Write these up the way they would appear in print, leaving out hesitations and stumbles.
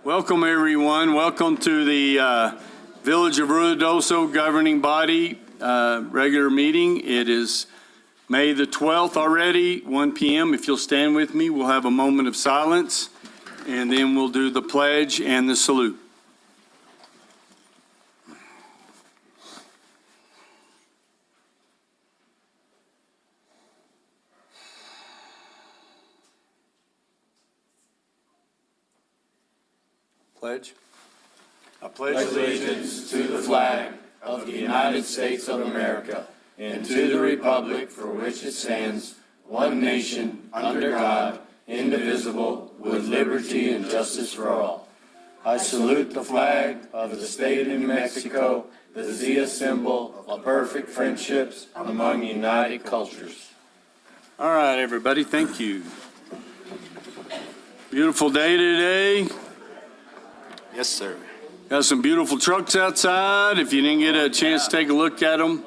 Welcome, everyone. Welcome to the Village of Ruidoso Governing Body regular meeting. It is May the 12th already, 1 p.m. If you'll stand with me, we'll have a moment of silence, and then we'll do the pledge and the salute. Pledge. I pledge allegiance to the flag of the United States of America and to the republic for which it stands, one nation, under God, indivisible, with liberty and justice for all. I salute the flag of the state of New Mexico, the Zia symbol of perfect friendships among united cultures. All right, everybody, thank you. Beautiful day today. Yes, sir. Got some beautiful trucks outside. If you didn't get a chance to take a look at them,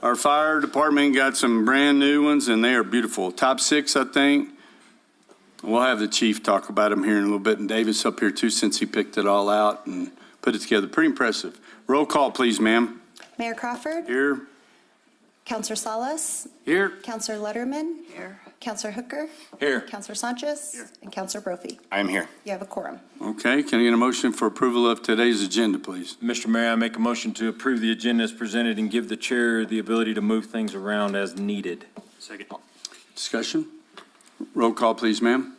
our fire department got some brand new ones, and they are beautiful. Top 6, I think. We'll have the chief talk about them here in a little bit, and Davis up here too, since he picked it all out and put it together. Pretty impressive. Roll call, please, ma'am. Mayor Crawford. Here. Councilor Salas. Here. Councilor Letterman. Here. Councilor Hooker. Here. Councilor Sanchez. Here. And Councilor Brophy. I am here. You have a quorum. Okay, can I get a motion for approval of today's agenda, please? Mr. Mayor, I make a motion to approve the agenda as presented and give the chair the ability to move things around as needed. Second. Discussion? Roll call, please, ma'am.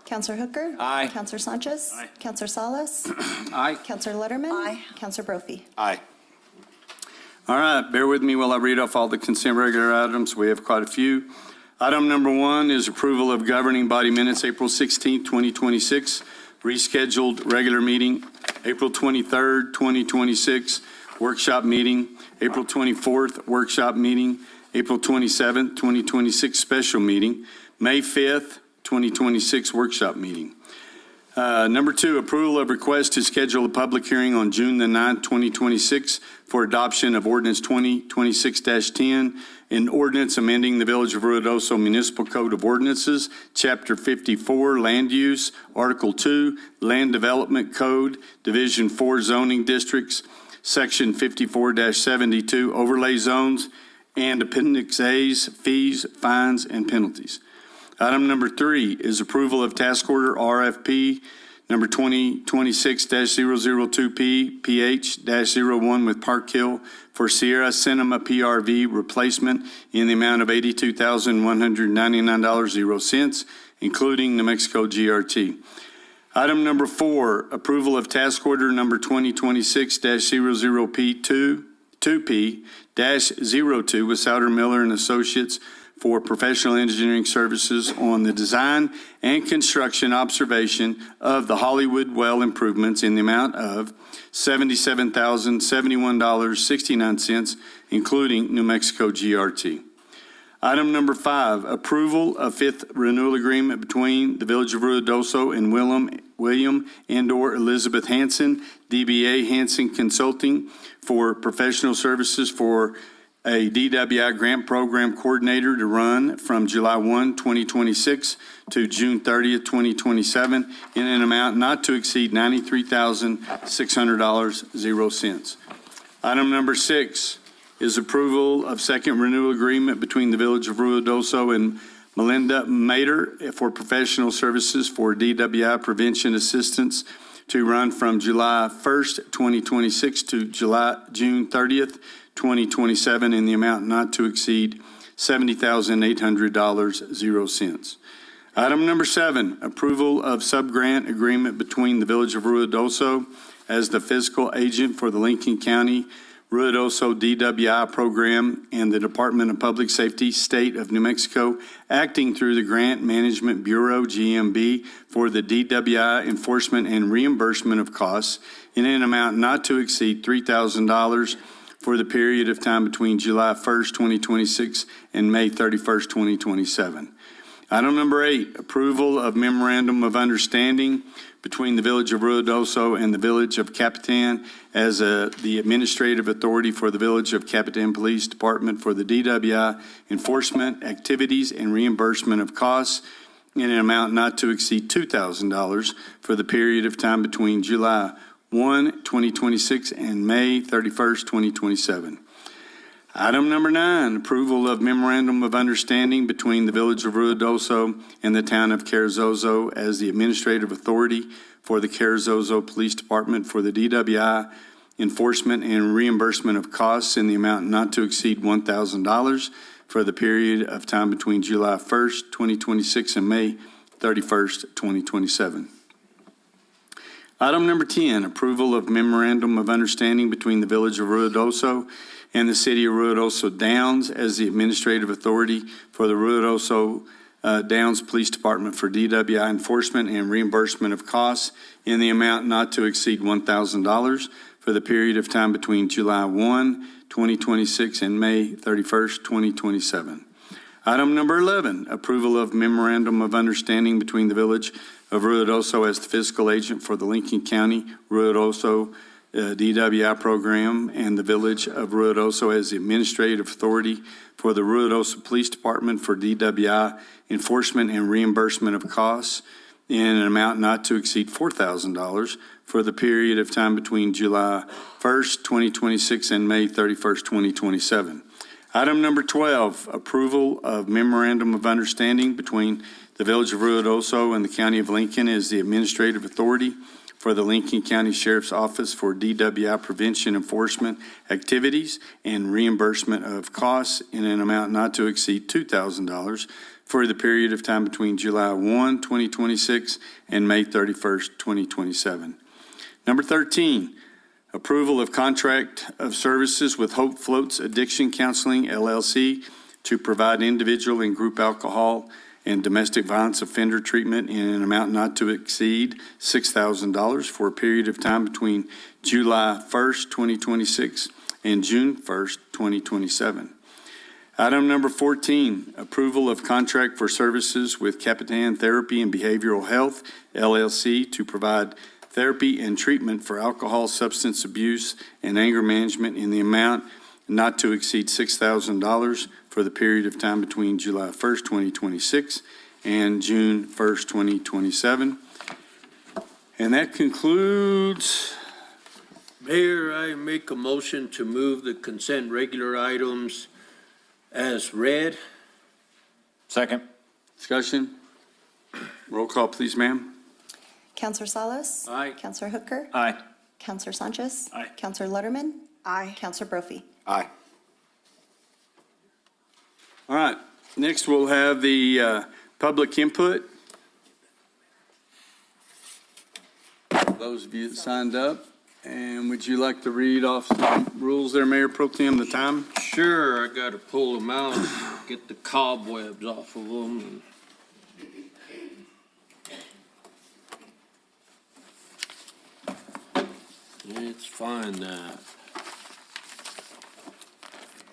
Councilor Hooker. Aye. Councilor Sanchez. Aye. Councilor Salas. Aye. Councilor Letterman. Aye. Councilor Brophy. Aye. All right, bear with me while I read off all the consent regular items. We have quite a few. Item number 1 is approval of governing body minutes, April 16th, 2026, rescheduled regular meeting, April 23rd, 2026, workshop meeting, April 24th, workshop meeting, April 27th, 2026, special meeting, May 5th, 2026, workshop meeting. Number 2, approval of request to schedule a public hearing on June the 9th, 2026 for adoption of ordinance 2026-10 and ordinance amending the Village of Ruidoso Municipal Code of Ordinances, Chapter 54, Land Use, Article 2, Land Development Code, Division 4 Zoning Districts, Section 54-72, Overlay Zones, and Appendix A's, Fees, Fines, and Penalties. Item number 3 is approval of task order RFP number 2026-002P PH-01 with Park Hill for Sierra Cinema PRV replacement in the amount of $82,199.00, including New Mexico GRT. Item number 4, approval of task order number 2026-0P2P-02 with Souder Miller and Associates for professional engineering services on the design and construction observation of the Hollywood well improvements in the amount of $77,071.69, including New Mexico GRT. Item number 5, approval of 5th renewal agreement between the Village of Ruidoso and William and/or Elizabeth Hanson, DBA Hanson Consulting, for professional services for a DWI grant program coordinator to run from July 1, 2026 to June 30th, 2027 in an amount not to exceed $93,600.00. Item number 6 is approval of 2nd renewal agreement between the Village of Ruidoso and Melinda Mater for professional services for DWI prevention assistance to run from July 1st, 2026 to June 30th, 2027 in the amount not to exceed $70,800.00. Item number 7, approval of subgrant agreement between the Village of Ruidoso as the fiscal agent for the Lincoln County Ruidoso DWI program and the Department of Public Safety, State of New Mexico, acting through the Grant Management Bureau, GMB, for the DWI enforcement and reimbursement of costs in an amount not to exceed $3,000 for the period of time between July 1st, 2026 and May 31st, 2027. Item number 8, approval of memorandum of understanding between the Village of Ruidoso and the Village of Capitan as the administrative authority for the Village of Capitan Police Department for the DWI enforcement activities and reimbursement of costs in an amount not to exceed $2,000 for the period of time between July 1, 2026 and May 31st, 2027. Item number 9, approval of memorandum of understanding between the Village of Ruidoso and the Town of Carrizozo as the administrative authority for the Carrizozo Police Department for the DWI enforcement and reimbursement of costs in the amount not to exceed $1,000 for the period of time between July 1st, 2026 and May 31st, 2027. Item number 10, approval of memorandum of understanding between the Village of Ruidoso and the City of Ruidoso Downs as the administrative authority for the Ruidoso Downs Police Department for DWI enforcement and reimbursement of costs in the amount not to exceed $1,000 for the period of time between July 1, 2026 and May 31st, 2027. Item number 11, approval of memorandum of understanding between the Village of Ruidoso as the fiscal agent for the Lincoln County Ruidoso DWI program and the Village of Ruidoso as the administrative authority for the Ruidoso Police Department for DWI enforcement and reimbursement of costs in an amount not to exceed $4,000 for the period of time between July 1st, 2026 and May 31st, 2027. Item number 12, approval of memorandum of understanding between the Village of Ruidoso and the County of Lincoln as the administrative authority for the Lincoln County Sheriff's Office for DWI prevention enforcement activities and reimbursement of costs in an amount not to exceed $2,000 for the period of time between July 1, 2026 and May 31st, 2027. Number 13, approval of contract of services with Hope Floats Addiction Counseling, LLC, to provide individual and group alcohol and domestic violence offender treatment in an amount not to exceed $6,000 for a period of time between July 1st, 2026 and June 1st, 2027. Item number 14, approval of contract for services with Capitan Therapy and Behavioral Health, LLC, to provide therapy and treatment for alcohol, substance abuse, and anger management in the amount not to exceed $6,000 for the period of time between July 1st, 2026 and June 1st, 2027. And that concludes. Mayor, I make a motion to move the consent regular items as read. Second. Discussion. Roll call, please, ma'am. Counselor Salas? Aye. Counselor Hooker? Aye. Counselor Sanchez? Aye. Counselor Letterman? Aye. Counselor Brophy? Aye. All right, next we'll have the public input. Those of you that signed up, and would you like to read off some rules there, Mayor Pro Tem, the time? Sure, I gotta pull them out, get the cobwebs off of them. Let's find that.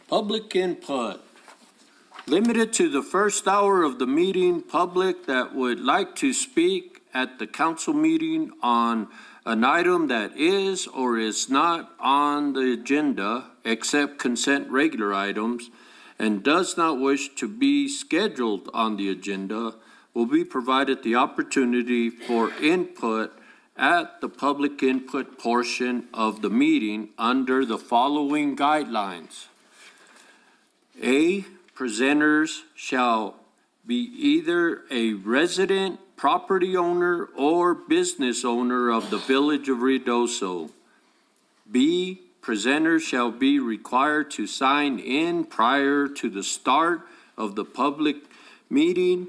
Public input. Limited to the first hour of the meeting, public that would like to speak at the council meeting on an item that is or is not on the agenda, except consent regular items, and does not wish to be scheduled on the agenda, will be provided the opportunity for input at the public input portion of the meeting under the following guidelines. A, presenters shall be either a resident, property owner, or business owner of the Village of Ruidoso. B, presenters shall be required to sign in prior to the start of the public meeting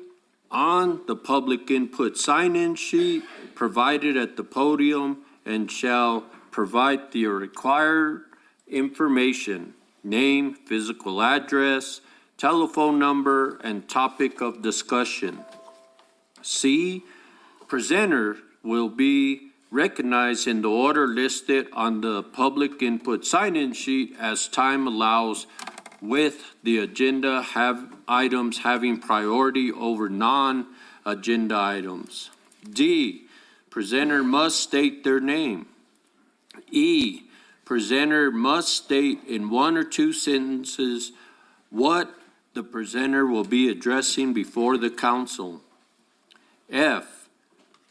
on the public input sign-in sheet provided at the podium and shall provide the required information, name, physical address, telephone number, and topic of discussion. C, presenter will be recognized in the order listed on the public input sign-in sheet as time allows, with the agenda items having priority over non-agenda items. D, presenter must state their name. E, presenter must state in 1 or 2 sentences what the presenter will be addressing before the council. F,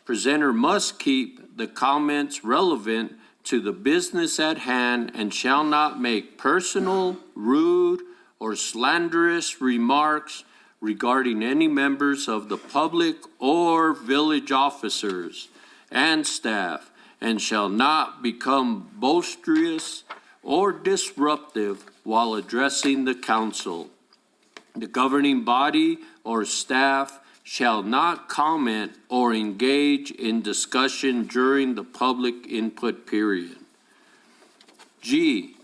presenter must keep the comments relevant to the business at hand and shall not make personal, rude, or slanderous remarks regarding any members of the public or village officers and staff, and shall not become boisterous or disruptive while addressing the council. The governing body or staff shall not comment or engage in discussion during the public input period. G,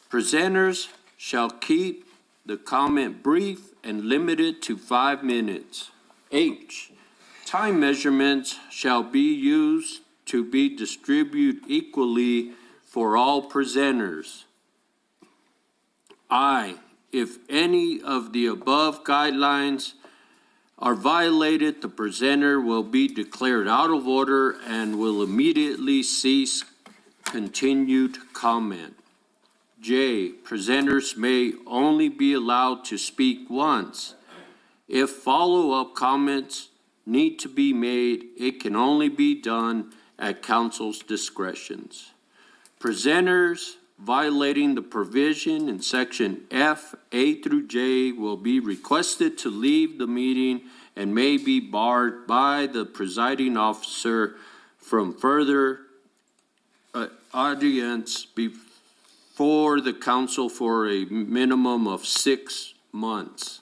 presenters shall keep the comment brief and limited to 5 minutes. H, time measurements shall be used to be distributed equally for all presenters. I, if any of the above guidelines are violated, the presenter will be declared out of order and will immediately cease continued comment. J, presenters may only be allowed to speak once. If follow-up comments need to be made, it can only be done at council's discretions. Presenters violating the provision in section F, A through J will be requested to leave the meeting and may be barred by the presiding officer from further audience before the council for a minimum of 6 months.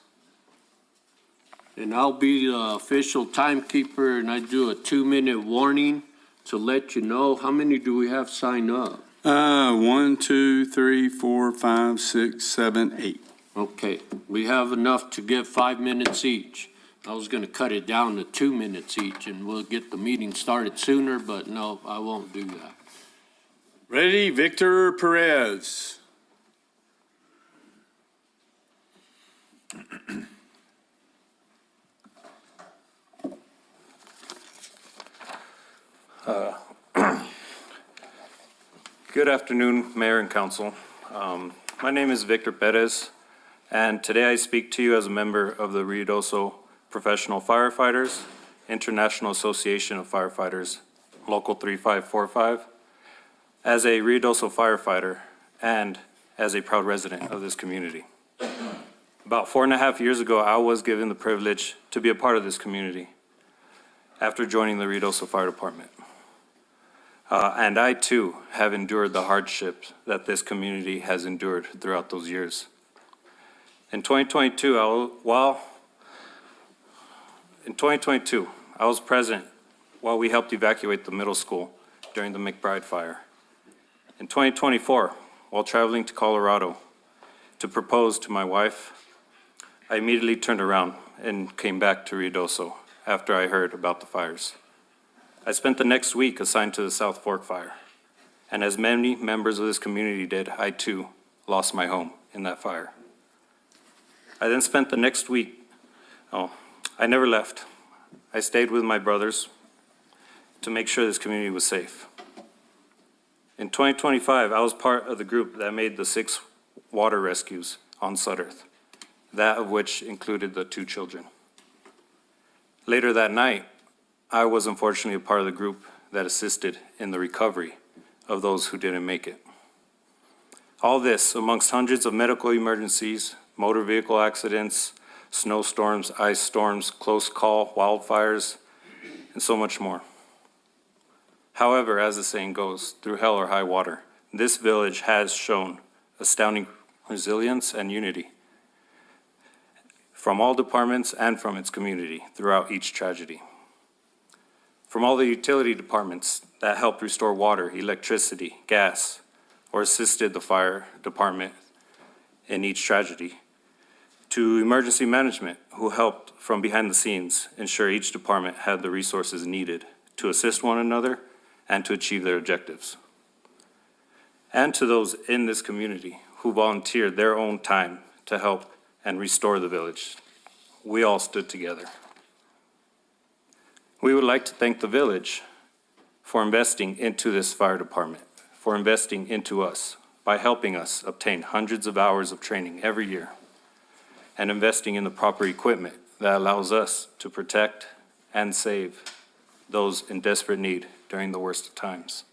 And I'll be the official timekeeper, and I do a 2-minute warning to let you know. How many do we have sign up? 1, 2, 3, 4, 5, 6, 7, 8. Okay, we have enough to give 5 minutes each. I was gonna cut it down to 2 minutes each, and we'll get the meeting started sooner, but no, I won't do that. Ready, Victor Perez. Good afternoon, Mayor and Council. My name is Victor Perez, and today I speak to you as a member of the Ruidoso Professional Firefighters, International Association of Firefighters, Local 3545, as a Ruidoso firefighter, and as a proud resident of this community. About 4.5 years ago, I was given the privilege to be a part of this community after joining the Ruidoso Fire Department. And I too have endured the hardships that this community has endured throughout those years. In 2022, I was present while we helped evacuate the middle school during the McBride fire. In 2024, while traveling to Colorado to propose to my wife, I immediately turned around and came back to Ruidoso after I heard about the fires. I spent the next week assigned to the South Fork fire, and as many members of this community did, I too lost my home in that fire. I then spent the next week, I never left. I stayed with my brothers to make sure this community was safe. In 2025, I was part of the group that made the 6 water rescues on Sudderth, that of which included the 2 children. Later that night, I was unfortunately a part of the group that assisted in the recovery of those who didn't make it. All this amongst hundreds of medical emergencies, motor vehicle accidents, snowstorms, ice storms, close call, wildfires, and so much more. However, as the saying goes, through hell or high water, this village has shown astounding resilience and unity from all departments and from its community throughout each tragedy. From all the utility departments that helped restore water, electricity, gas, or assisted the fire department in each tragedy, to emergency management, who helped from behind the scenes ensure each department had the resources needed to assist one another and to achieve their objectives. And to those in this community who volunteered their own time to help and restore the village. We all stood together. We would like to thank the village for investing into this fire department, for investing into us by helping us obtain hundreds of hours of training every year, and investing in the proper equipment that allows us to protect and save those in desperate need during the worst of times.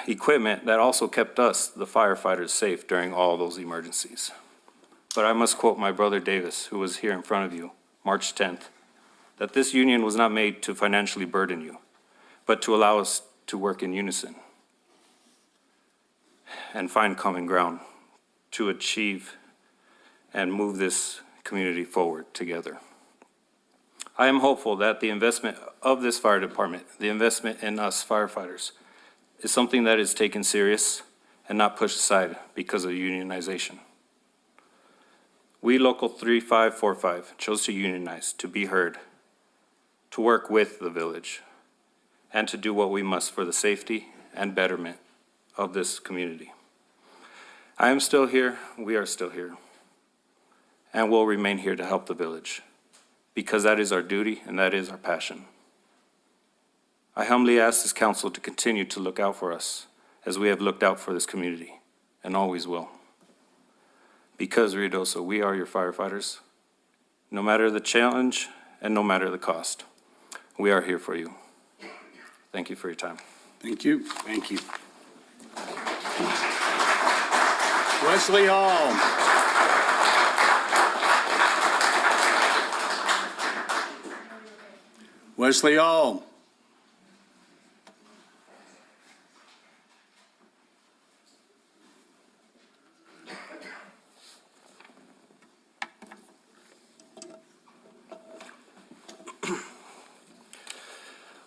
Equipment that also kept us, the firefighters, safe during all those emergencies. But I must quote my brother Davis, who was here in front of you, March 10th, that this union was not made to financially burden you, but to allow us to work in unison and find common ground to achieve and move this community forward together. I am hopeful that the investment of this fire department, the investment in us firefighters, is something that is taken serious and not pushed aside because of unionization. We, Local 3545, chose to unionize, to be heard, to work with the village, and to do what we must for the safety and betterment of this community. I am still here, we are still here, and will remain here to help the village, because that is our duty and that is our passion. I humbly ask this council to continue to look out for us as we have looked out for this community, and always will. Because, Ruidoso, we are your firefighters. No matter the challenge and no matter the cost, we are here for you. Thank you for your time. Thank you. Thank you. Wesley Hall. Wesley Hall.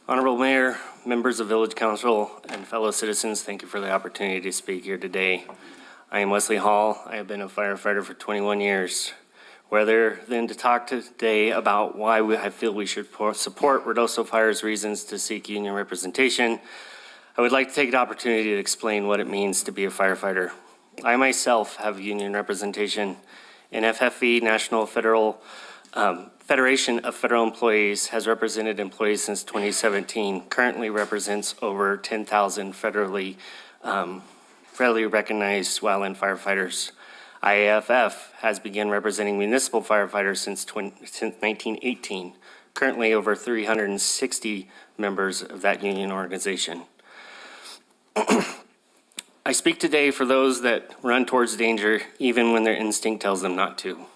Honorable Mayor, members of Village Council, and fellow citizens, thank you for the opportunity to speak here today. I am Wesley Hall. I have been a firefighter for 21 years. Rather than to talk today about why I feel we should support Ruidoso Fire's reasons to seek union representation, I would like to take the opportunity to explain what it means to be a firefighter. I myself have union representation in FFE, National Federation of Federal Employees, has represented employees since 2017, currently represents over 10,000 federally recognized wildland firefighters. IAFF has begun representing municipal firefighters since 1918, currently over 360 members of that union organization. I speak today for those that run towards danger even when their instinct tells them not to.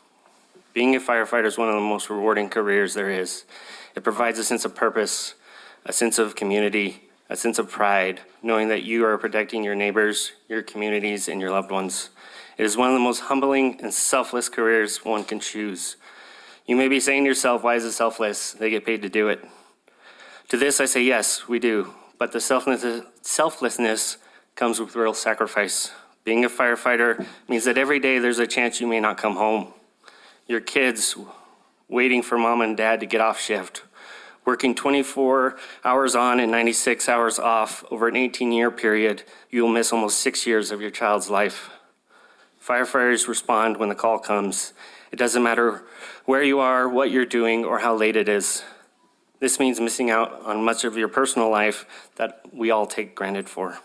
Being a firefighter is one of the most rewarding careers there is. It provides a sense of purpose, a sense of community, a sense of pride, knowing that you are protecting your neighbors, your communities, and your loved ones. It is one of the most humbling and selfless careers one can choose. You may be saying to yourself, why is it selfless? They get paid to do it. To this I say, yes, we do. But the selflessness comes with real sacrifice. Being a firefighter means that every day there's a chance you may not come home. Your kids waiting for mom and dad to get off shift, working 24 hours on and 96 hours off over an 18-year period, you will miss almost 6 years of your child's life. Firefighters respond when the call comes. It doesn't matter where you are, what you're doing, or how late it is. This means missing out on much of your personal life that we all take granted for.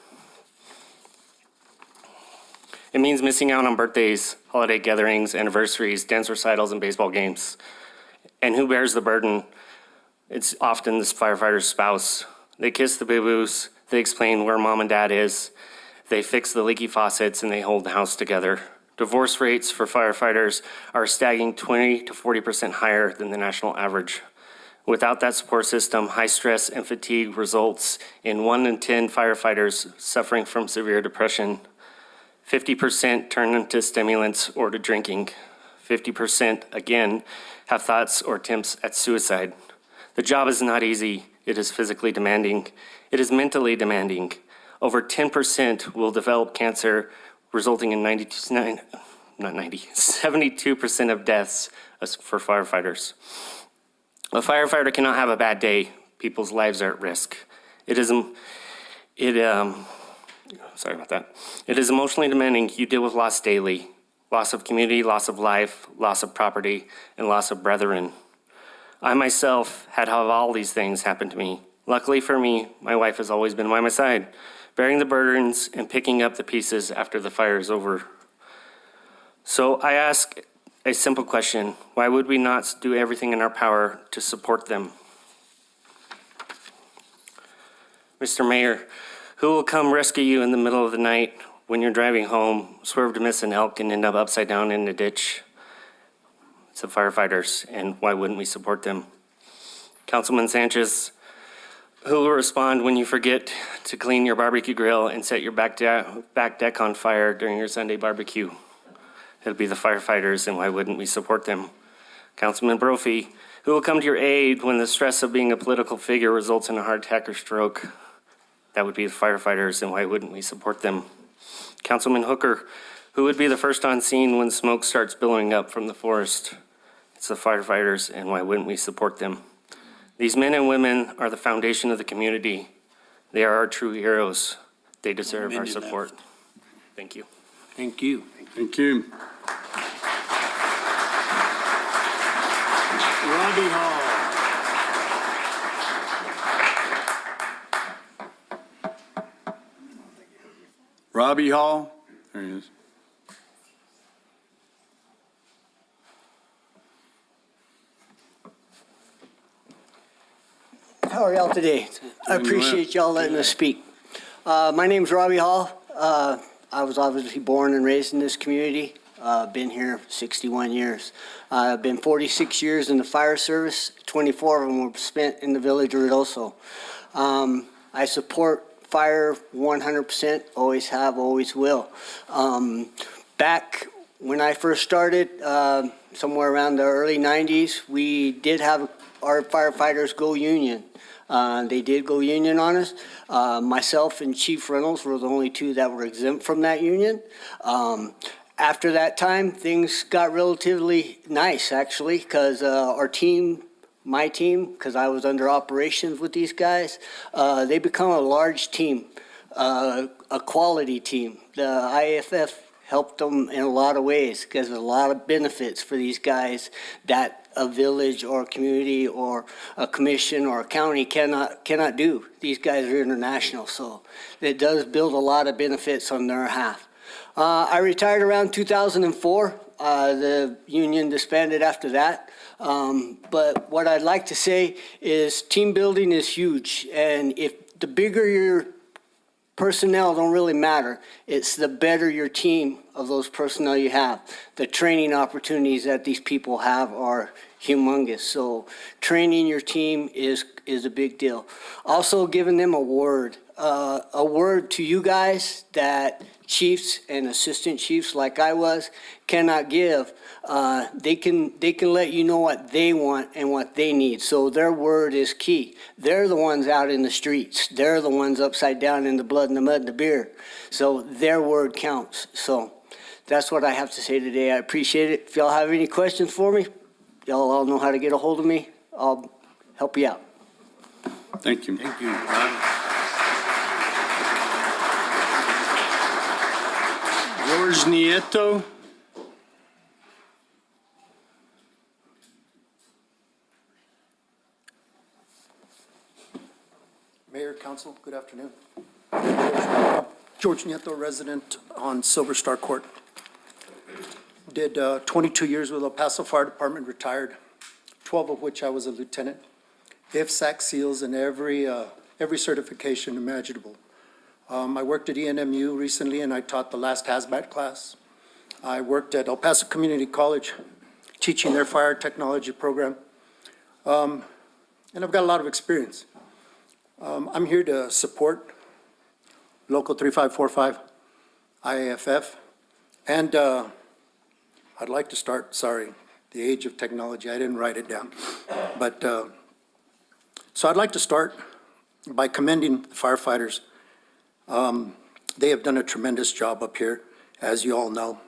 It means missing out on birthdays, holiday gatherings, anniversaries, dance recitals, and baseball games. And who bears the burden? It's often this firefighter's spouse. They kiss the boo-boos, they explain where mom and dad is, they fix the leaky faucets, and they hold the house together. Divorce rates for firefighters are staggering 20 to 40% higher than the national average. Without that support system, high stress and fatigue results in 1 in 10 firefighters suffering from severe depression. 50% turn into stimulants or to drinking. 50%, again, have thoughts or attempts at suicide. The job is not easy. It is physically demanding. It is mentally demanding. Over 10% will develop cancer, resulting in 72% of deaths for firefighters. A firefighter cannot have a bad day. People's lives are at risk. It is emotionally demanding. You deal with loss daily. Loss of community, loss of life, loss of property, and loss of brethren. I myself had all these things happen to me. Luckily for me, my wife has always been by my side, bearing the burdens and picking up the pieces after the fire is over. So I ask a simple question. Why would we not do everything in our power to support them? Mr. Mayor, who will come rescue you in the middle of the night when you're driving home, swerve to miss an elk and end up upside down in the ditch? It's the firefighters, and why wouldn't we support them? Councilman Sanchez, who will respond when you forget to clean your barbecue grill and set your back deck on fire during your Sunday barbecue? It'll be the firefighters, and why wouldn't we support them? Councilman Brophy, who will come to your aid when the stress of being a political figure results in a heart attack or stroke? That would be the firefighters, and why wouldn't we support them? Councilman Hooker, who would be the first on scene when smoke starts billowing up from the forest? It's the firefighters, and why wouldn't we support them? These men and women are the foundation of the community. They are our true heroes. They deserve our support. Thank you. Thank you. Thank you. Robbie Hall. Robbie Hall, there he is. How are y'all today? I appreciate y'all letting us speak. My name's Robbie Hall. I was obviously born and raised in this community. Been here 61 years. I've been 46 years in the fire service. 24 of them were spent in the village of Ruidoso. I support fire 100%, always have, always will. Back when I first started, somewhere around the early 90s, we did have our firefighters go union. They did go union on us. Myself and Chief Reynolds were the only two that were exempt from that union. After that time, things got relatively nice, actually, because our team, my team, because I was under operations with these guys, they become a large team, a quality team. The IFF helped them in a lot of ways because there's a lot of benefits for these guys that a village or a community or a commission or a county cannot do. These guys are international, so it does build a lot of benefits on their half. I retired around 2004. The union disbanded after that. But what I'd like to say is team building is huge. And if the bigger your personnel don't really matter, it's the better your team of those personnel you have. The training opportunities that these people have are humongous. So training your team is a big deal. Also giving them a word to you guys that chiefs and assistant chiefs like I was cannot give. They can let you know what they want and what they need. So their word is key. They're the ones out in the streets. They're the ones upside down in the blood and the mud and the beer. So their word counts. So that's what I have to say today. I appreciate it. If y'all have any questions for me, y'all all know how to get a hold of me. I'll help you out. Thank you. Thank you, Robbie. George Nieto. Mayor, Council, good afternoon. George Nieto, resident on Silver Star Court. Did 22 years with El Paso Fire Department, retired, 12 of which I was a lieutenant. IFSAC SEALs and every certification imaginable. I worked at ENMU recently, and I taught the last hazmat class. I worked at El Paso Community College, teaching their fire technology program. And I've got a lot of experience. I'm here to support Local 3545, IAFF, and I'd like to start, sorry, the age of technology, I didn't write it down. But, so I'd like to start by commending the firefighters. They have done a tremendous job up here, as you all know.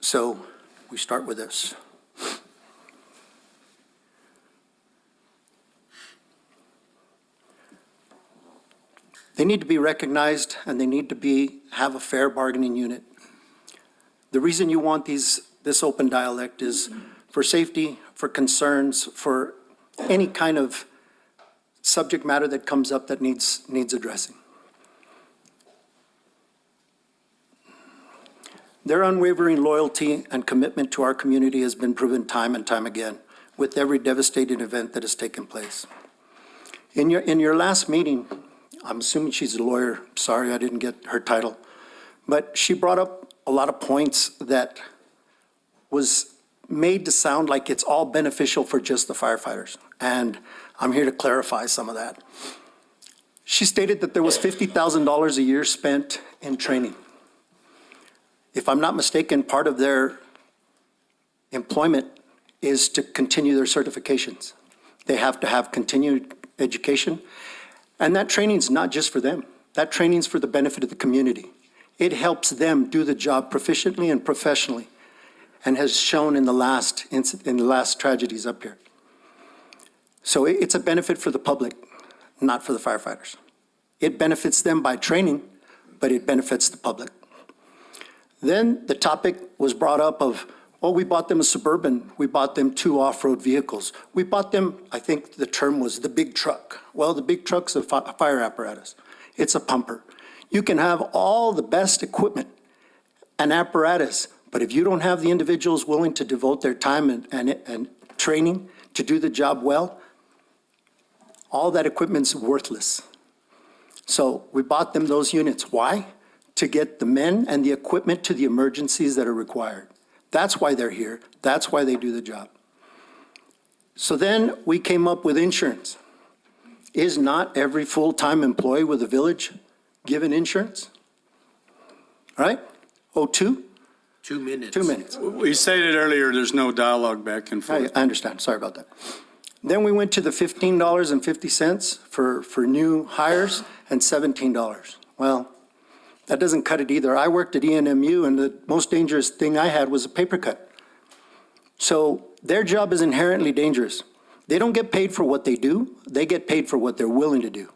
So we start with this. They need to be recognized, and they need to have a fair bargaining unit. The reason you want this open dialect is for safety, for concerns, for any kind of subject matter that comes up that needs addressing. Their unwavering loyalty and commitment to our community has been proven time and time again with every devastating event that has taken place. In your last meeting, I'm assuming she's a lawyer, sorry I didn't get her title, but she brought up a lot of points that was made to sound like it's all beneficial for just the firefighters. And I'm here to clarify some of that. She stated that there was $50,000 a year spent in training. If I'm not mistaken, part of their employment is to continue their certifications. They have to have continued education. And that training's not just for them. That training's for the benefit of the community. It helps them do the job proficiently and professionally, and has shown in the last tragedies up here. So it's a benefit for the public, not for the firefighters. It benefits them by training, but it benefits the public. Then the topic was brought up of, oh, we bought them a Suburban, we bought them 2 off-road vehicles. We bought them, I think the term was the big truck. Well, the big truck's a fire apparatus. It's a pumper. You can have all the best equipment and apparatus, but if you don't have the individuals willing to devote their time and training to do the job well, all that equipment's worthless. So we bought them those units. Why? To get the men and the equipment to the emergencies that are required. That's why they're here. That's why they do the job. So then we came up with insurance. Is not every full-time employee with the village given insurance? Right? Oh, 2? 2 minutes. 2 minutes. We stated earlier, there's no dialogue back and forth. I understand, sorry about that. Then we went to the $15.50 for new hires and $17. Well, that doesn't cut it either. I worked at ENMU, and the most dangerous thing I had was a paper cut. So their job is inherently dangerous. They don't get paid for what they do. They get paid for what they're willing to do.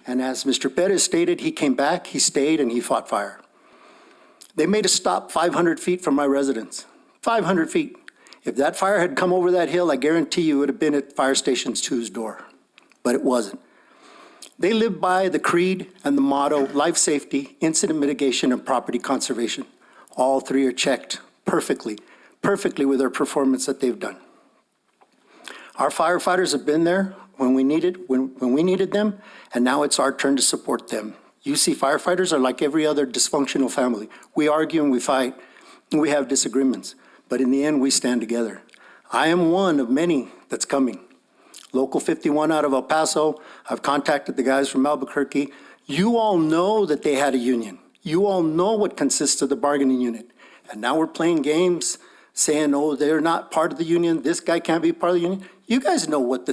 And as Mr. Perez stated, he came back, he stayed, and he fought fire. They made a stop 500 feet from my residence. 500 feet. If that fire had come over that hill, I guarantee you it would have been at Fire Station 2's door. But it wasn't. They live by the creed and the motto, life safety, incident mitigation, and property conservation. All 3 are checked perfectly with their performance that they've done. Our firefighters have been there when we needed them, and now it's our turn to support them. You see, firefighters are like every other dysfunctional family. We argue and we fight, and we have disagreements, but in the end, we stand together. I am one of many that's coming. Local 51 out of El Paso, I've contacted the guys from Albuquerque. You all know that they had a union. You all know what consists of the bargaining unit. And now we're playing games saying, oh, they're not part of the union, this guy can't be part of the union. You guys know what the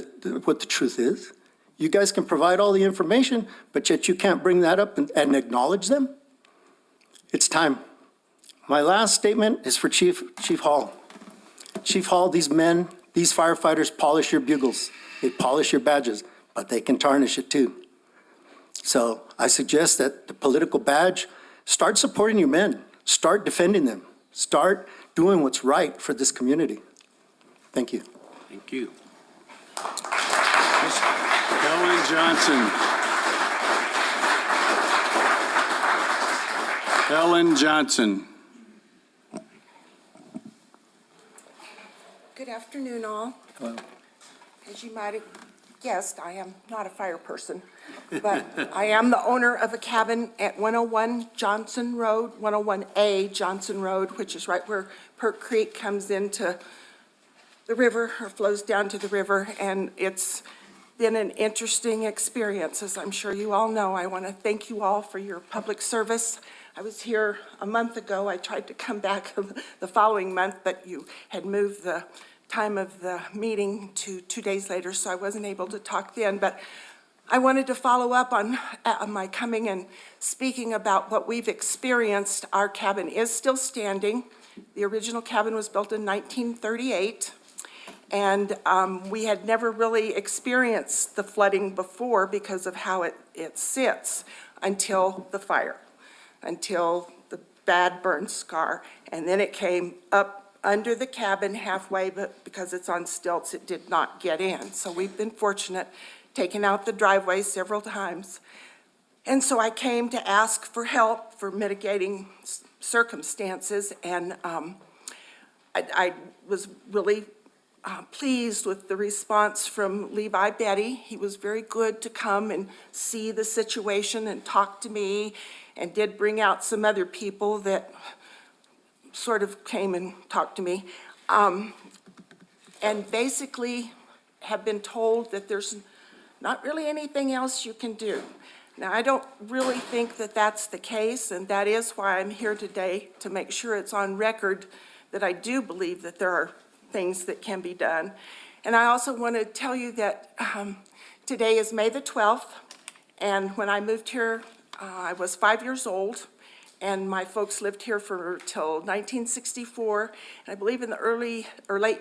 truth is. You guys can provide all the information, but yet you can't bring that up and acknowledge them? It's time. My last statement is for Chief Hall. Chief Hall, these men, these firefighters polish your bugles. They polish your badges, but they can tarnish it too. So I suggest that the political badge, start supporting your men. Start defending them. Start doing what's right for this community. Thank you. Thank you. Helen Johnson. Helen Johnson. Good afternoon, all. Hello. As you might have guessed, I am not a fire person, but I am the owner of a cabin at 101 Johnson Road, 101A Johnson Road, which is right where Perk Creek comes into the river or flows down to the river, and it's been an interesting experience, as I'm sure you all know. I want to thank you all for your public service. I was here a month ago. I tried to come back the following month, but you had moved the time of the meeting to 2 days later, so I wasn't able to talk then. But I wanted to follow up on my coming and speaking about what we've experienced. Our cabin is still standing. The original cabin was built in 1938, and we had never really experienced the flooding before because of how it sits until the fire, until the bad burn scar, and then it came up under the cabin halfway, but because it's on stilts, it did not get in. So we've been fortunate, taken out the driveway several times. And so I came to ask for help for mitigating circumstances, and I was really pleased with the response from Levi Betty. He was very good to come and see the situation and talk to me, and did bring out some other people that sort of came and talked to me. And basically have been told that there's not really anything else you can do. Now, I don't really think that that's the case, and that is why I'm here today, to make sure it's on record that I do believe that there are things that can be done. And I also want to tell you that today is May the 12th, and when I moved here, I was 5 years old, and my folks lived here till 1964. And I believe in the early or late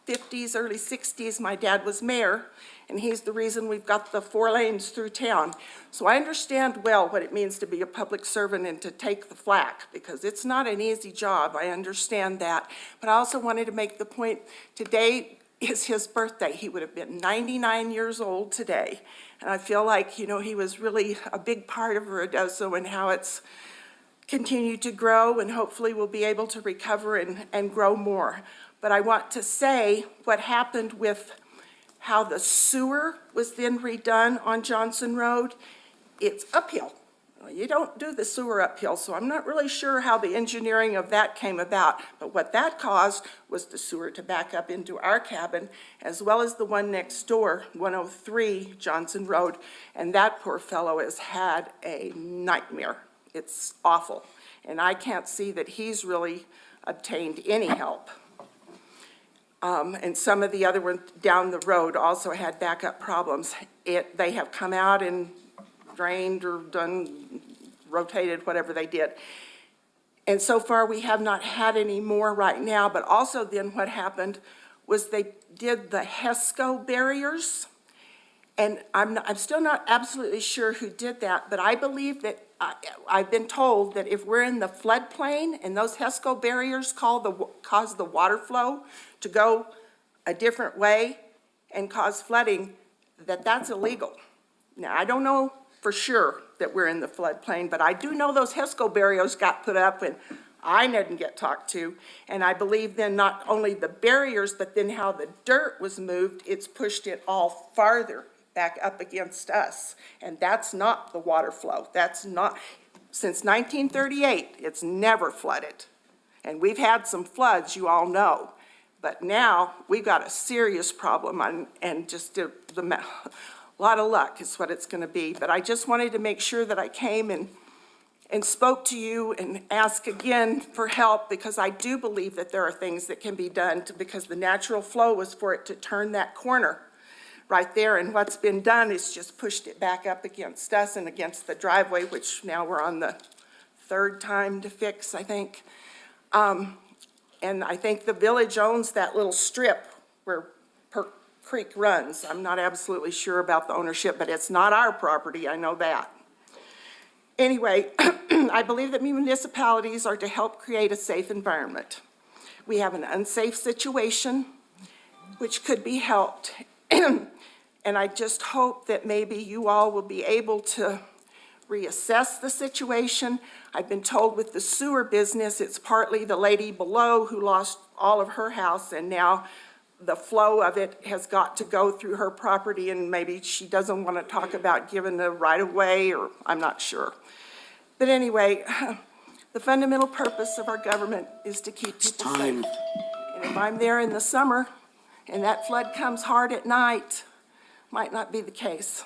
50s, early 60s, my dad was mayor, and he's the reason we've got the 4 lanes through town. So I understand well what it means to be a public servant and to take the flack, because it's not an easy job. I understand that. But I also wanted to make the point, today is his birthday. He would have been 99 years old today. And I feel like, you know, he was really a big part of Ruidoso and how it's continued to grow, and hopefully we'll be able to recover and grow more. But I want to say what happened with how the sewer was then redone on Johnson Road. It's uphill. You don't do the sewer uphill, so I'm not really sure how the engineering of that came about. But what that caused was the sewer to back up into our cabin, as well as the one next door, 103 Johnson Road. And that poor fellow has had a nightmare. It's awful. And I can't see that he's really obtained any help. And some of the other ones down the road also had backup problems. They have come out and drained or rotated, whatever they did. And so far, we have not had any more right now, but also then what happened was they did the HESCO barriers. And I'm still not absolutely sure who did that, but I believe that I've been told that if we're in the floodplain and those HESCO barriers cause the water flow to go a different way and cause flooding, that's illegal. Now, I don't know for sure that we're in the floodplain, but I do know those HESCO barriers got put up and I didn't get talked to. And I believe then not only the barriers, but then how the dirt was moved, it's pushed it all farther back up against us. And that's not the water flow. That's not, since 1938, it's never flooded. And we've had some floods, you all know. But now we've got a serious problem, and just a lot of luck is what it's going to be. But I just wanted to make sure that I came and spoke to you and ask again for help, because I do believe that there are things that can be done because the natural flow was for it to turn that corner right there, and what's been done is just pushed it back up against us and against the driveway, which now we're on the 3rd time to fix, I think. And I think the village owns that little strip where Perk Creek runs. I'm not absolutely sure about the ownership, but it's not our property, I know that. Anyway, I believe that municipalities are to help create a safe environment. We have an unsafe situation which could be helped. And I just hope that maybe you all will be able to reassess the situation. I've been told with the sewer business, it's partly the lady below who lost all of her house, and now the flow of it has got to go through her property, and maybe she doesn't want to talk about giving the right-of-way, or I'm not sure. But anyway, the fundamental purpose of our government is to keep people safe. And if I'm there in the summer and that flood comes hard at night, might not be the case.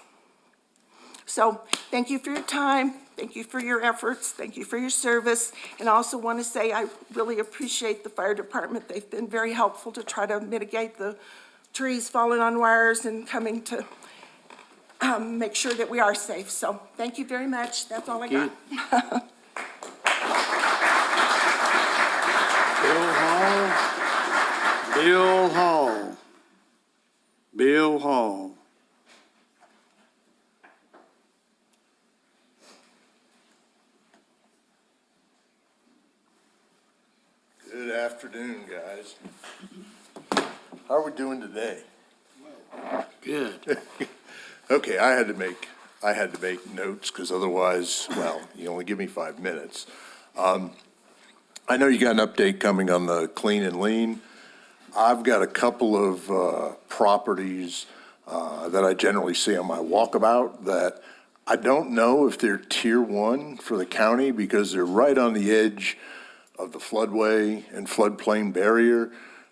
So thank you for your time. Thank you for your efforts. Thank you for your service. And I also want to say I really appreciate the fire department. They've been very helpful to try to mitigate the trees falling on wires and coming to make sure that we are safe. So thank you very much. That's all I got. Bill Hall. Bill Hall. Good afternoon, guys. How are we doing today? Good. Okay, I had to make notes because otherwise, well, you only give me 5 minutes. I know you got an update coming on the clean and lean. I've got a couple of properties that I generally see on my walkabout that I don't know if they're tier 1 for the county because they're right on the edge of the floodway and floodplain barrier,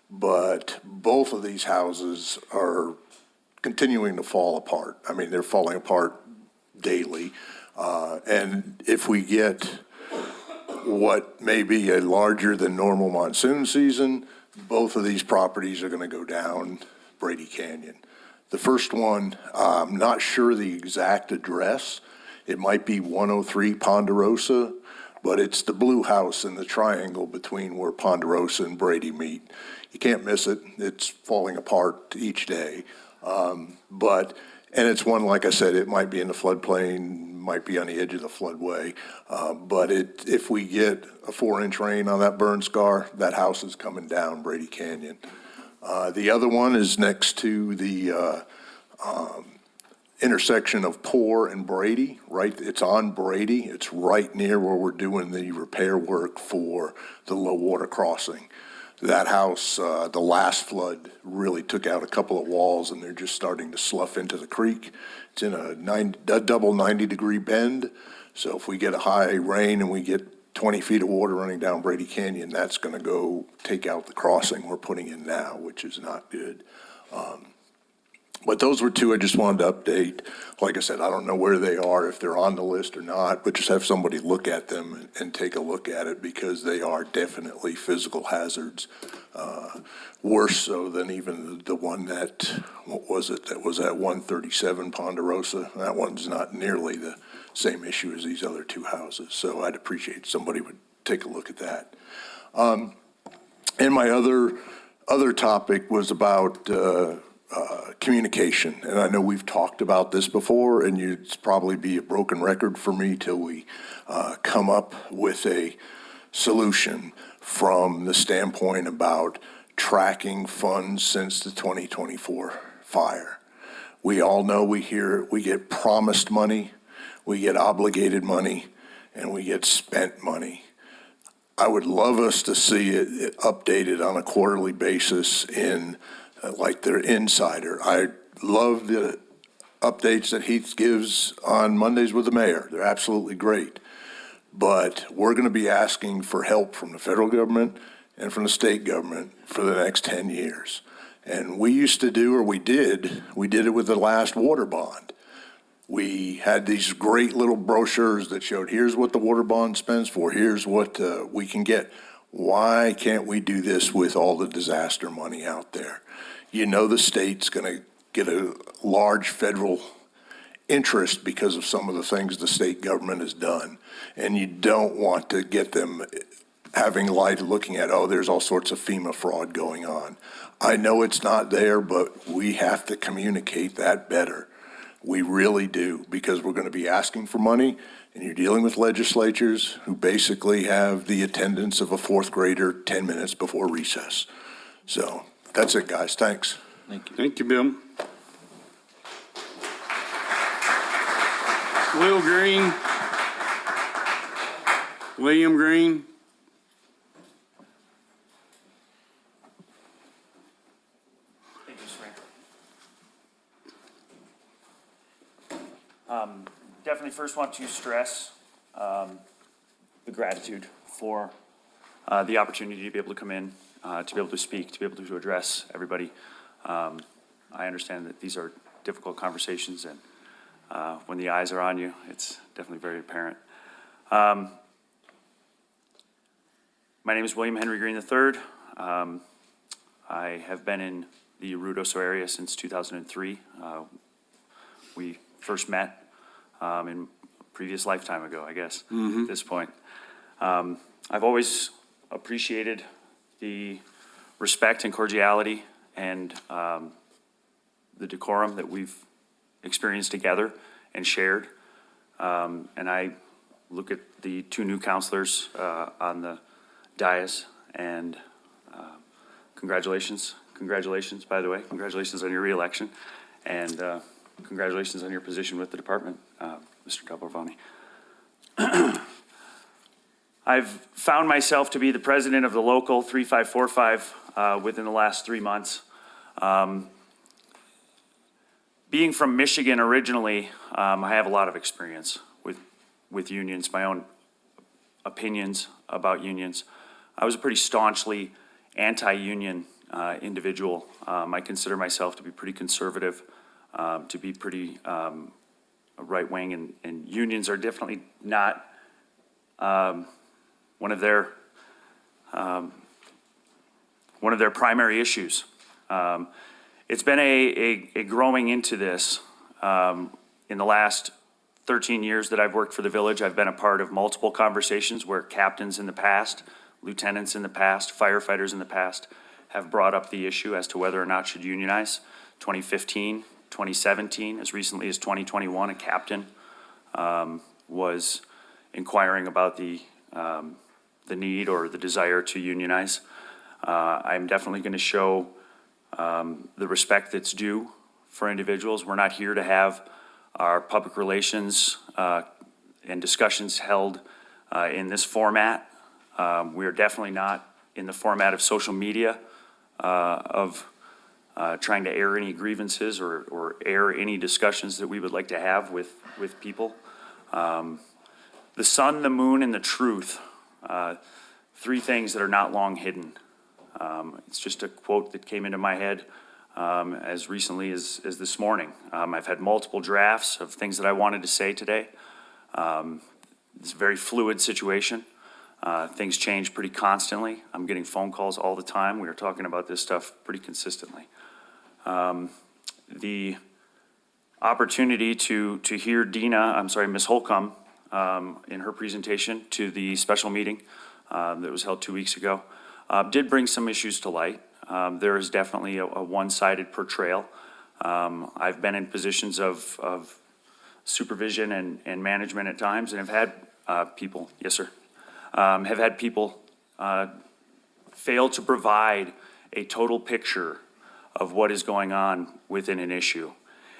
but both of these houses are continuing to fall apart. I mean, they're falling apart daily. And if we get what may be a larger than normal monsoon season, both of these properties are going to go down Brady Canyon. The first one, I'm not sure the exact address. It might be 103 Ponderosa, but it's the blue house in the triangle between where Ponderosa and Brady meet. You can't miss it. It's falling apart each day. And it's one, like I said, it might be in the floodplain, might be on the edge of the floodway. But if we get a 4-inch rain on that burn scar, that house is coming down Brady Canyon. The other one is next to the intersection of Poor and Brady, right? It's on Brady. It's right near where we're doing the repair work for the low water crossing. That house, the last flood really took out a couple of walls and they're just starting to slough into the creek. It's in a double 90-degree bend. So if we get a high rain and we get 20 feet of water running down Brady Canyon, that's going to go take out the crossing we're putting in now, which is not good. But those were two I just wanted to update. Like I said, I don't know where they are, if they're on the list or not, but just have somebody look at them and take a look at it because they are definitely physical hazards. Worse so than even the one that, what was it, that was at 137 Ponderosa. That one's not nearly the same issue as these other two houses. So I'd appreciate somebody would take a look at that. And my other topic was about communication. And I know we've talked about this before, and it's probably be a broken record for me till we come up with a solution from the standpoint about tracking funds since the 2024 fire. We all know we get promised money, we get obligated money, and we get spent money. I would love us to see it updated on a quarterly basis in like their insider. I love the updates that Heath gives on Mondays with the mayor. They're absolutely great. But we're going to be asking for help from the federal government and from the state government for the next 10 years. And we used to do, or we did it with the last water bond. We had these great little brochures that showed, here's what the water bond spends for, here's what we can get. Why can't we do this with all the disaster money out there? You know the state's going to get a large federal interest because of some of the things the state government has done. And you don't want to get them having light looking at, oh, there's all sorts of FEMA fraud going on. I know it's not there, but we have to communicate that better. We really do, because we're going to be asking for money, and you're dealing with legislatures who basically have the attendance of a fourth grader 10 minutes before recess. So that's it, guys. Thanks. Thank you. Thank you, Bill. Will Green. William Green. Thank you, sir. Definitely first want to stress the gratitude for the opportunity to be able to come in, to be able to speak, to be able to address everybody. I understand that these are difficult conversations, and when the eyes are on you, it's definitely very apparent. My name is William Henry Green III. I have been in the Ruidoso area since 2003. We first met in a previous lifetime ago, I guess, at this point. I've always appreciated the respect and cordiality and the decorum that we've experienced together and shared. And I look at the two new counselors on the dais, and congratulations, by the way. Congratulations on your reelection, and congratulations on your position with the department, Mr. Calvarvani. I've found myself to be the president of the local 3545 within the last 3 months. Being from Michigan originally, I have a lot of experience with unions, my own opinions about unions. I was a pretty staunchly anti-union individual. I consider myself to be pretty conservative, to be pretty right-wing, and unions are definitely not one of their primary issues. It's been a growing into this. In the last 13 years that I've worked for the village, I've been a part of multiple conversations where captains in the past, lieutenants in the past, firefighters in the past have brought up the issue as to whether or not should unionize. 2015, 2017, as recently as 2021, a captain was inquiring about the need or the desire to unionize. I'm definitely going to show the respect that's due for individuals. We're not here to have our public relations and discussions held in this format. We are definitely not in the format of social media of trying to air any grievances or air any discussions that we would like to have with people. The sun, the moon, and the truth, 3 things that are not long hidden. It's just a quote that came into my head as recently as this morning. I've had multiple drafts of things that I wanted to say today. It's a very fluid situation. Things change pretty constantly. I'm getting phone calls all the time. We are talking about this stuff pretty consistently. The opportunity to hear Ms. Holcomb, in her presentation to the special meeting that was held 2 weeks ago, did bring some issues to light. There is definitely a one-sided portrayal. I've been in positions of supervision and management at times, and have had people, yes, sir, have had people fail to provide a total picture of what is going on within an issue.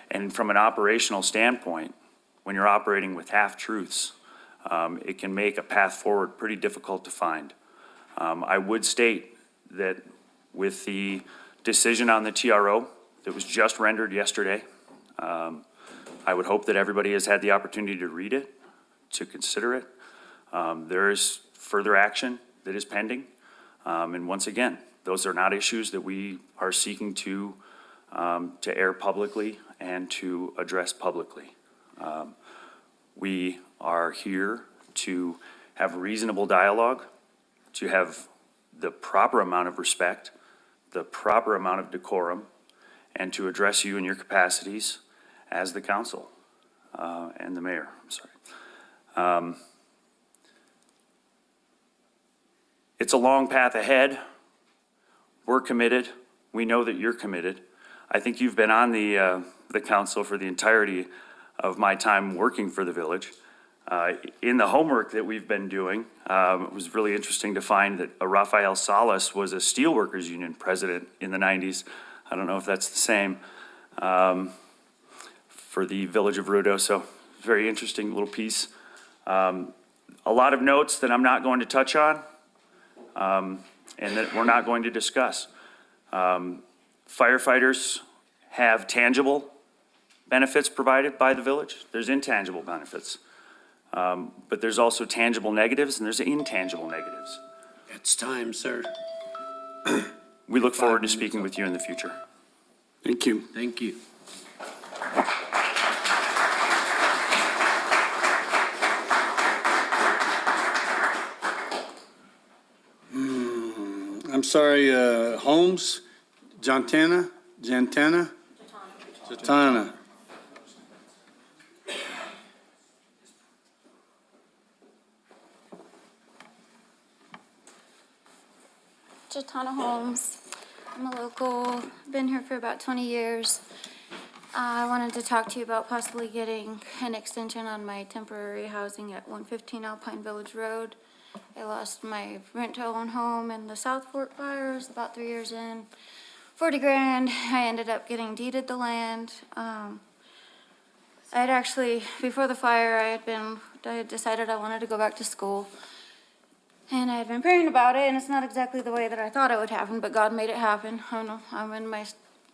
And from an operational standpoint, when you're operating with half-truths, it can make a path forward pretty difficult to find. I would state that with the decision on the TRO that was just rendered yesterday, I would hope that everybody has had the opportunity to read it, to consider it. There is further action that is pending. And once again, those are not issues that we are seeking to air publicly and to address publicly. We are here to have reasonable dialogue, to have the proper amount of respect, the proper amount of decorum, and to address you in your capacities as the council and the mayor. I'm sorry. It's a long path ahead. We're committed. We know that you're committed. I think you've been on the council for the entirety of my time working for the village. In the homework that we've been doing, it was really interesting to find that Rafael Salas was a steelworkers union president in the 90s. I don't know if that's the same for the village of Ruidoso. Very interesting little piece. A lot of notes that I'm not going to touch on and that we're not going to discuss. Firefighters have tangible benefits provided by the village. There's intangible benefits. But there's also tangible negatives and there's intangible negatives. It's time, sir. We look forward to speaking with you in the future. Thank you. Thank you. I'm sorry, Holmes, Jantana? Jatana. Jatana Holmes. I'm a local, been here for about 20 years. I wanted to talk to you about possibly getting an extension on my temporary housing at 115 Alpine Village Road. I lost my rent-to-own home in the South Fork fires about 3 years in. 40 grand, I ended up getting deeded the land. I had actually, before the fire, I had decided I wanted to go back to school. And I had been praying about it, and it's not exactly the way that I thought it would happen, but God made it happen. I don't know,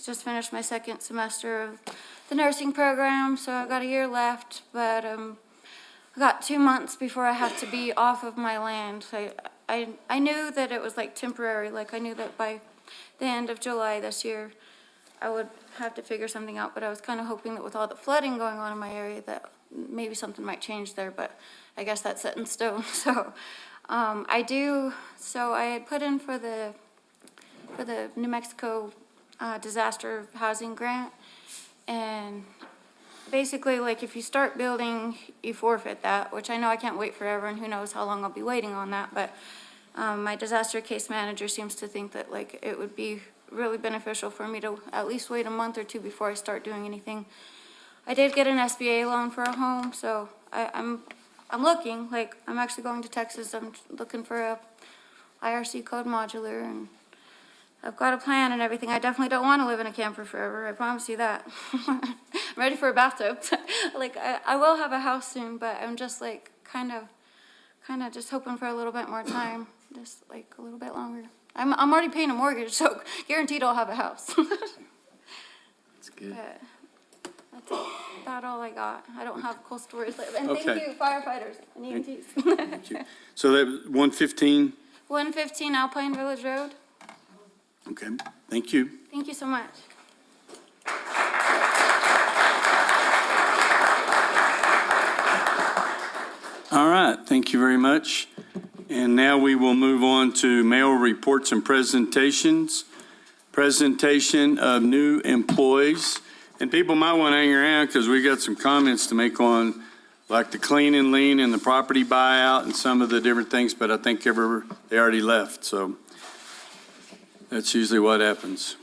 just finished my second semester of the nursing program, so I've got a year left, but I got 2 months before I have to be off of my land. I knew that it was like temporary, like I knew that by the end of July this year, I would have to figure something out, but I was kind of hoping that with all the flooding going on in my area that maybe something might change there, but I guess that's set in stone. So I had put in for the New Mexico disaster housing grant, and basically, like, if you start building, you forfeit that, which I know I can't wait forever, and who knows how long I'll be waiting on that, but my disaster case manager seems to think that, like, it would be really beneficial for me to at least wait a month or two before I start doing anything. I did get an SBA loan for a home, so I'm looking, like, I'm actually going to Texas. I'm looking for a IRC code modular, and I've got a plan and everything. I definitely don't want to live in a camper forever. I promise you that. I'm ready for a bathtub. Like, I will have a house soon, but I'm just, like, kind of just hoping for a little bit more time, just, like, a little bit longer. I'm already paying a mortgage, so guaranteed I'll have a house. That's good. But that's about all I got. I don't have cool stories. And Okay. thank you, firefighters and EMTs. Thank you. So that was 115? 115 Alpine Village Road. Okay, thank you. Thank you so much. All right, thank you very much. And now we will move on to mail reports and presentations. Presentation of new employees. And people might want to hang around because we got some comments to make on like the clean and lean and the property buyout and some of the different things, but I think they already left, so that's usually what happens.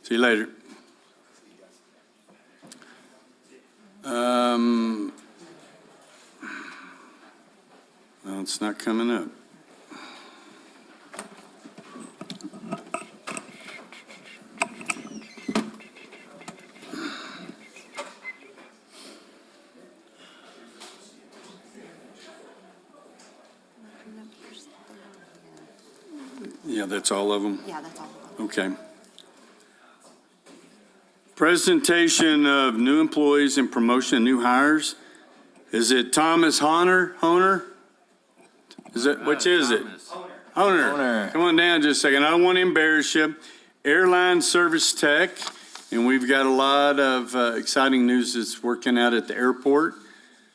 See you later. Well, it's not coming up. Yeah, that's all of them? Yeah, that's all of them. Okay. Presentation of new employees and promotion of new hires. Is it Thomas Honer? Is it, which is it? Honer. Come on down just a second. I don't want to embarrass you. Airline Service Tech, and we've got a lot of exciting news that's working out at the airport.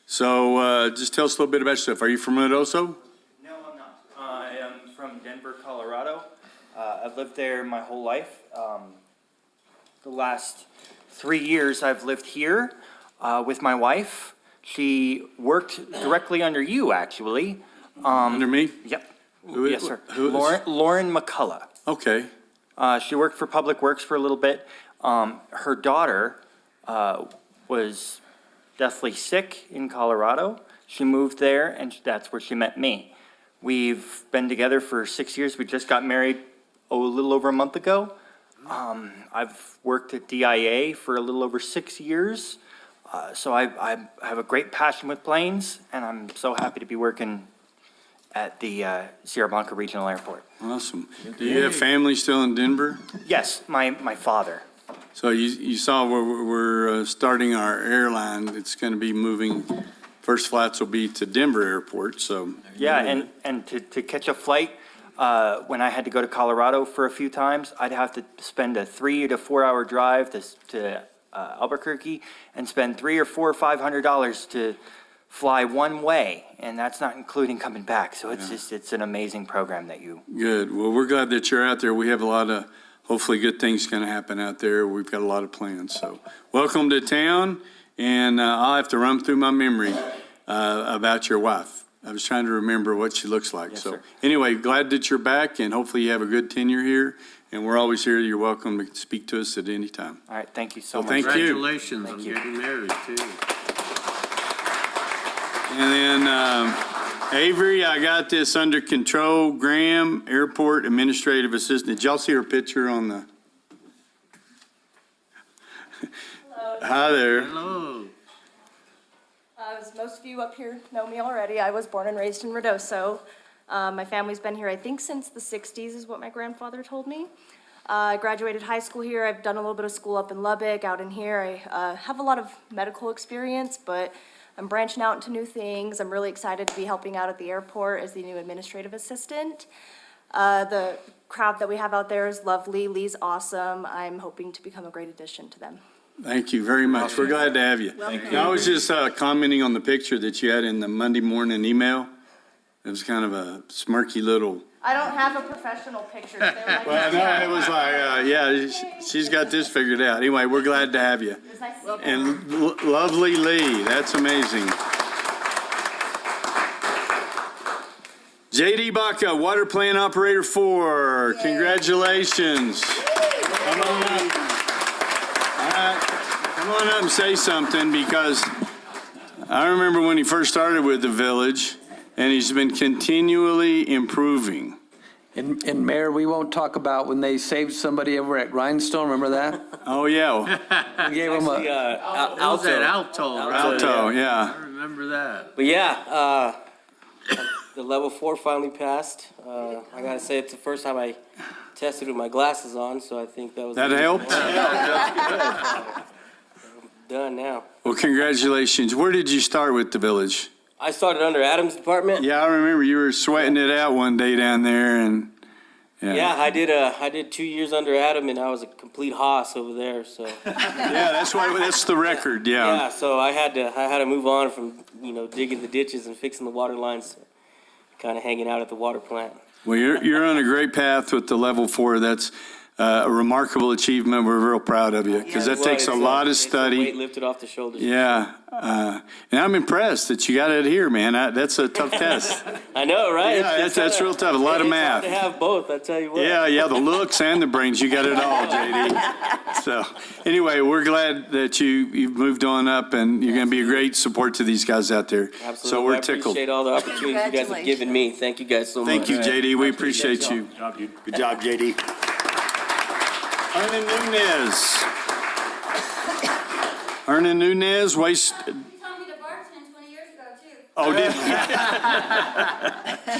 So just tell us a little bit about yourself. Are you from Odoso? No, I'm not. I am from Denver, Colorado. I've lived there my whole life. The last 3 years I've lived here with my wife. She worked directly under you, actually. Under me? Yep. Who- Yes, sir. who is- Lauren McCullough. Okay. She worked for Public Works for a little bit. Her daughter was deathly sick in Colorado. She moved there, and that's where she met me. We've been together for 6 years. We just got married, a little over a month ago. I've worked at DIA for a little over 6 years. So I have a great passion with planes, and I'm so happy to be working at the Sierra Blanca Regional Airport. Awesome. Do you have family still in Denver? Yes, my father. So you saw where we're starting our airline. It's going to be moving, first flights will be to Denver Airport, so. Yeah, and to catch a flight, when I had to go to Colorado for a few times, I'd have to spend a 3 to 4 hour drive to Albuquerque and spend $300 or $500 to fly one way, and that's not including coming back. So it's an amazing program that you. Good. Well, we're glad that you're out there. We have a lot of, hopefully good things going to happen out there. We've got a lot of plans. So welcome to town, and I'll have to run through my memory about your wife. I was trying to remember what she looks like. Yes, So sir. anyway, glad that you're back, and hopefully you have a good tenure here. And we're always here. You're welcome to speak to us at any time. All right, thank you so Well, much. thank you. Congratulations on getting married, too. And then Avery, I got this under control. Graham, Airport Administrative Assistant. Did y'all see her picture on the? Hello. Hi there. Hello. as most of you up here know me already, I was born and raised in Ruidoso. My family's been here, I think, since the 60s is what my grandfather told me. I graduated high school here. I've done a little bit of school up in Lubbock, out in here. I have a lot of medical experience, but I'm branching out into new things. I'm really excited to be helping out at the airport as the new administrative assistant. The crowd that we have out there is lovely. Lee's awesome. I'm hoping to become a great addition to them. Thank you very much. We're glad to have you. I was just commenting on the picture that you had in the Monday morning email. It was kind of a smirky little. I don't have a professional picture. So they were like, Well, no, it was like, yeah, she's got this figured out. Anyway, we're glad to have you. It's nice to see you. And lovely Lee, that's amazing. JD Baca, Water Plant Operator 4, congratulations. Come on up. All right, come on up and say something, because I remember when he first started with the village, and he's been continually improving. And Mayor, we won't talk about when they saved somebody over at Grindstone, remember that? Oh, yeah. We gave them Alto. Alto, yeah. I remember that. But yeah, the level 4 finally passed. I gotta say, it's the first time I tested with my glasses on, so I think that was. That helped? Done now. Well, congratulations. Where did you start with the village? I started under Adam's department. Yeah, I remember you were sweating it out one day down there, and Yeah, I did 2 years under Adam, and I was a complete hoss over there. So. Yeah, that's the record. Yeah. Yeah, so I had to move on from digging the ditches and fixing the water lines, kind of hanging out at the water plant. Well, you're on a great path with the level 4. That's a remarkable achievement. We're real proud of you, because that takes a lot of study. Weight lifted off the shoulders. Yeah, and I'm impressed that you got it here, man. That's a tough test. I know, right? Yeah, that's real tough. A lot of math. It's hard to have both, I tell you what. Yeah, the looks and the brains. You got it all, JD. So anyway, we're glad that you've moved on up, and you're going to be a great support to these guys out there. Absolutely. So we're I tickled. appreciate all the opportunities you guys have given me. Thank you guys so much. Thank you, JD. We appreciate you. Good job, JD. Hernan Nunez, waste. You told me to bartend 20 years ago, too. Oh, did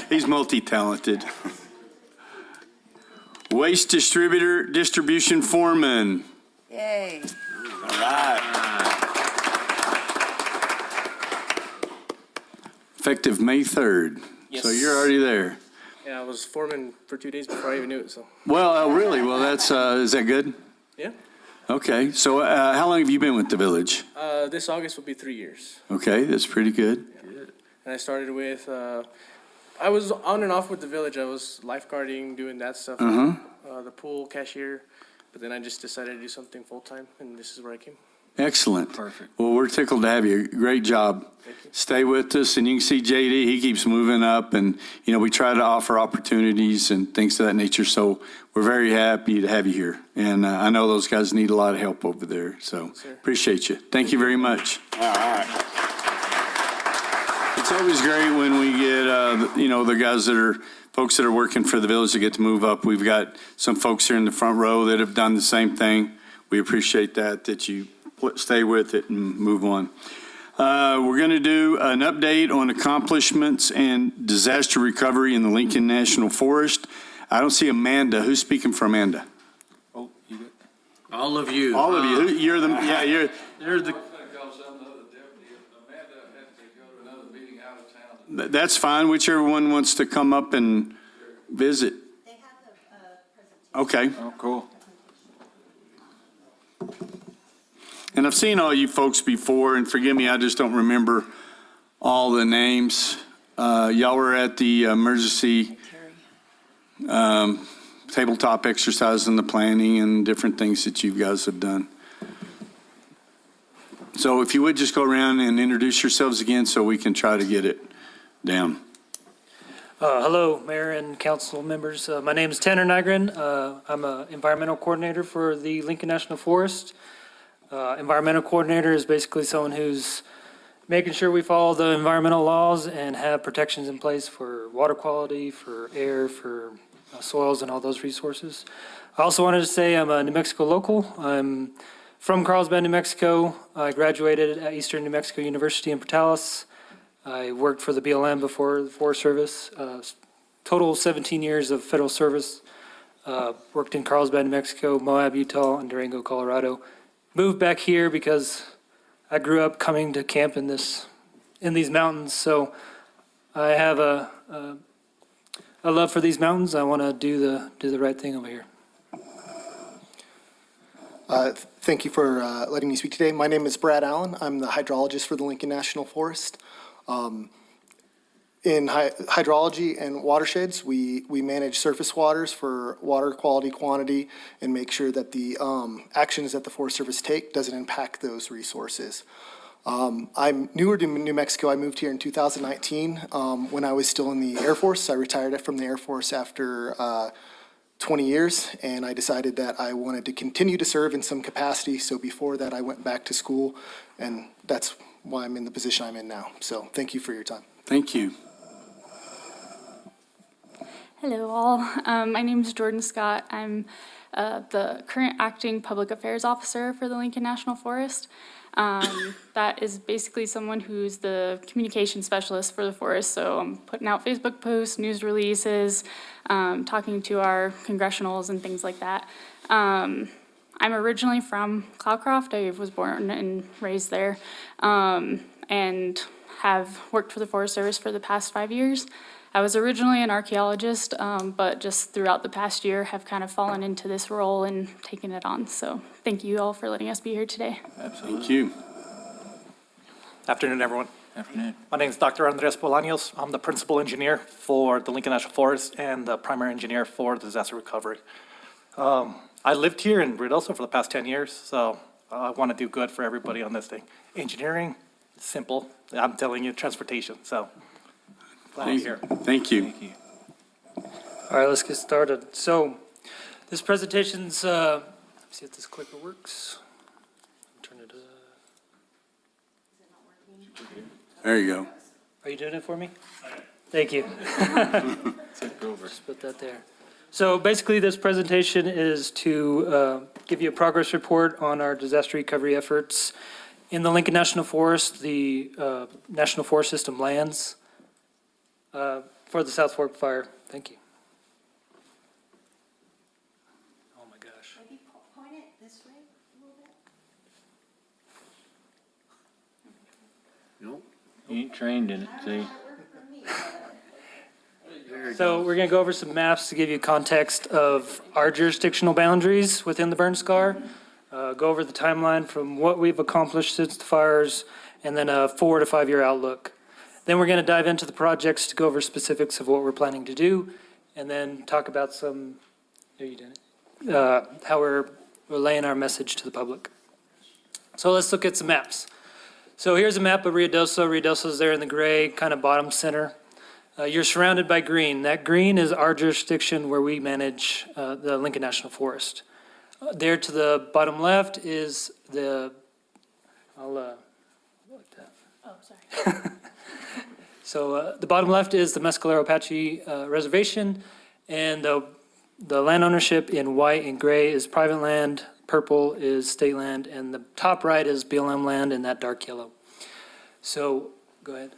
He's multi-talented. Waste distribution foreman. Yay. All right. Effective May 3rd. So you're already there. Yeah, I was foreman for 2 days before I even knew it, so. Well, really? Well, that's, is that good? Yeah. Okay. So how long have you been with the village? This August will be 3 years. Okay, that's pretty good. And I started with, I was on and off with the village. I was lifeguarding, doing that stuff, the pool cashier. But then I just decided to do something full-time, and this is where I came. Excellent. Perfect. Well, we're tickled to have you. Great job. Stay with us, and you can see JD, he keeps moving up, and, we try to offer opportunities and things of that nature, so we're very happy to have you here. And I know those guys need a lot of help over there, so appreciate you. Thank you very much. All right. It's always great when we get, the guys folks that are working for the village to get to move up. We've got some folks here in the front row that have done the same thing. We appreciate that you stay with it and move on. We're going to do an update on accomplishments and disaster recovery in the Lincoln National Forest. I don't see Amanda. Who's speaking for Amanda? Oh, you good? All of you. All of you. You're the, you're. They're the. That's fine. Whichever one wants to come up and visit. Okay. Oh, cool. And I've seen all you folks before, and forgive me, I just don't remember all the names. Y'all were at the emergency tabletop exercise and the planning and different things that you guys have done. So if you would just go around and introduce yourselves again so we can try to get it down. Hello, Mayor and council members. My name is Tanner Nygren. I'm an environmental coordinator for the Lincoln National Forest. Environmental coordinator is basically someone who's making sure we follow the environmental laws and have protections in place for water quality, for air, for soils and all those resources. I also wanted to say I'm a New Mexico local. I'm from Carlsbad, New Mexico. I graduated at Eastern New Mexico University in Portales. I worked for the BLM before the Forest Service. Total 17 years of federal service. Worked in Carlsbad, New Mexico, Moab, Utah, and Durango, Colorado. Moved back here because I grew up coming to camp in these mountains. So I have a love for these mountains. I want to do the right thing over here. Thank you for letting me speak today. My name is Brad Allen. I'm the hydrologist for the Lincoln National Forest. In hydrology and watersheds, we manage surface waters for water quality, quantity, and make sure that the actions that the Forest Service take doesn't impact those resources. I'm newer to New Mexico. I moved here in 2019 when I was still in the Air Force. I retired from the Air Force after 20 years, and I decided that I wanted to continue to serve in some capacity. So before that, I went back to school, and that's why I'm in the position I'm in now. So thank you for your time. Thank you. Hello, all. My name is Jordan Scott. I'm the current acting public affairs officer for the Lincoln National Forest. That is basically someone who's the communication specialist for the forest. So I'm putting out Facebook posts, news releases, talking to our congressionals and things like that. I'm originally from Cloudcroft. I was born and raised there, and have worked for the Forest Service for the past 5 years. I was originally an archaeologist, but just throughout the past year have kind of fallen into this role and taken it on. So thank you all for letting us be here today. Thank you. Afternoon, everyone. Afternoon. My name is Dr. Andres Bolaños. I'm the principal engineer for the Lincoln National Forest and the primary engineer for disaster recovery. I lived here in Ruidoso for the past 10 years, so I want to do good for everybody on this thing. Engineering, simple. I'm telling you, transportation, so glad I'm here. Thank you. All right, let's get started. So this presentation's, let's see if this clicker works. Turn it. There you go. Are you doing it for me? Thank you. Just put that there. So basically, this presentation is to give you a progress report on our disaster recovery efforts in the Lincoln National Forest, the National Forest System lands for the South Fork Fire. Thank you. Oh my gosh. Maybe point it this way a little bit. Nope. You ain't trained in it, see? So we're going to go over some maps to give you context of our jurisdictional boundaries within the burn scar. Go over the timeline from what we've accomplished since the fires, and then a 4 to 5 year outlook. Then we're going to dive into the projects to go over specifics of what we're planning to do, and then talk about some, how we're relaying our message to the public. So let's look at some maps. So here's a map of Ruidoso. Ruidoso's there in the gray, kind of bottom center. You're surrounded by green. That green is our jurisdiction where we manage the Lincoln National Forest. There to the bottom left is the, like that. Oh, sorry. So the bottom left is the Mescalero Apache Reservation, and the land ownership in white and gray is private land, purple is state land, and the top right is BLM land in that dark yellow. So, go ahead.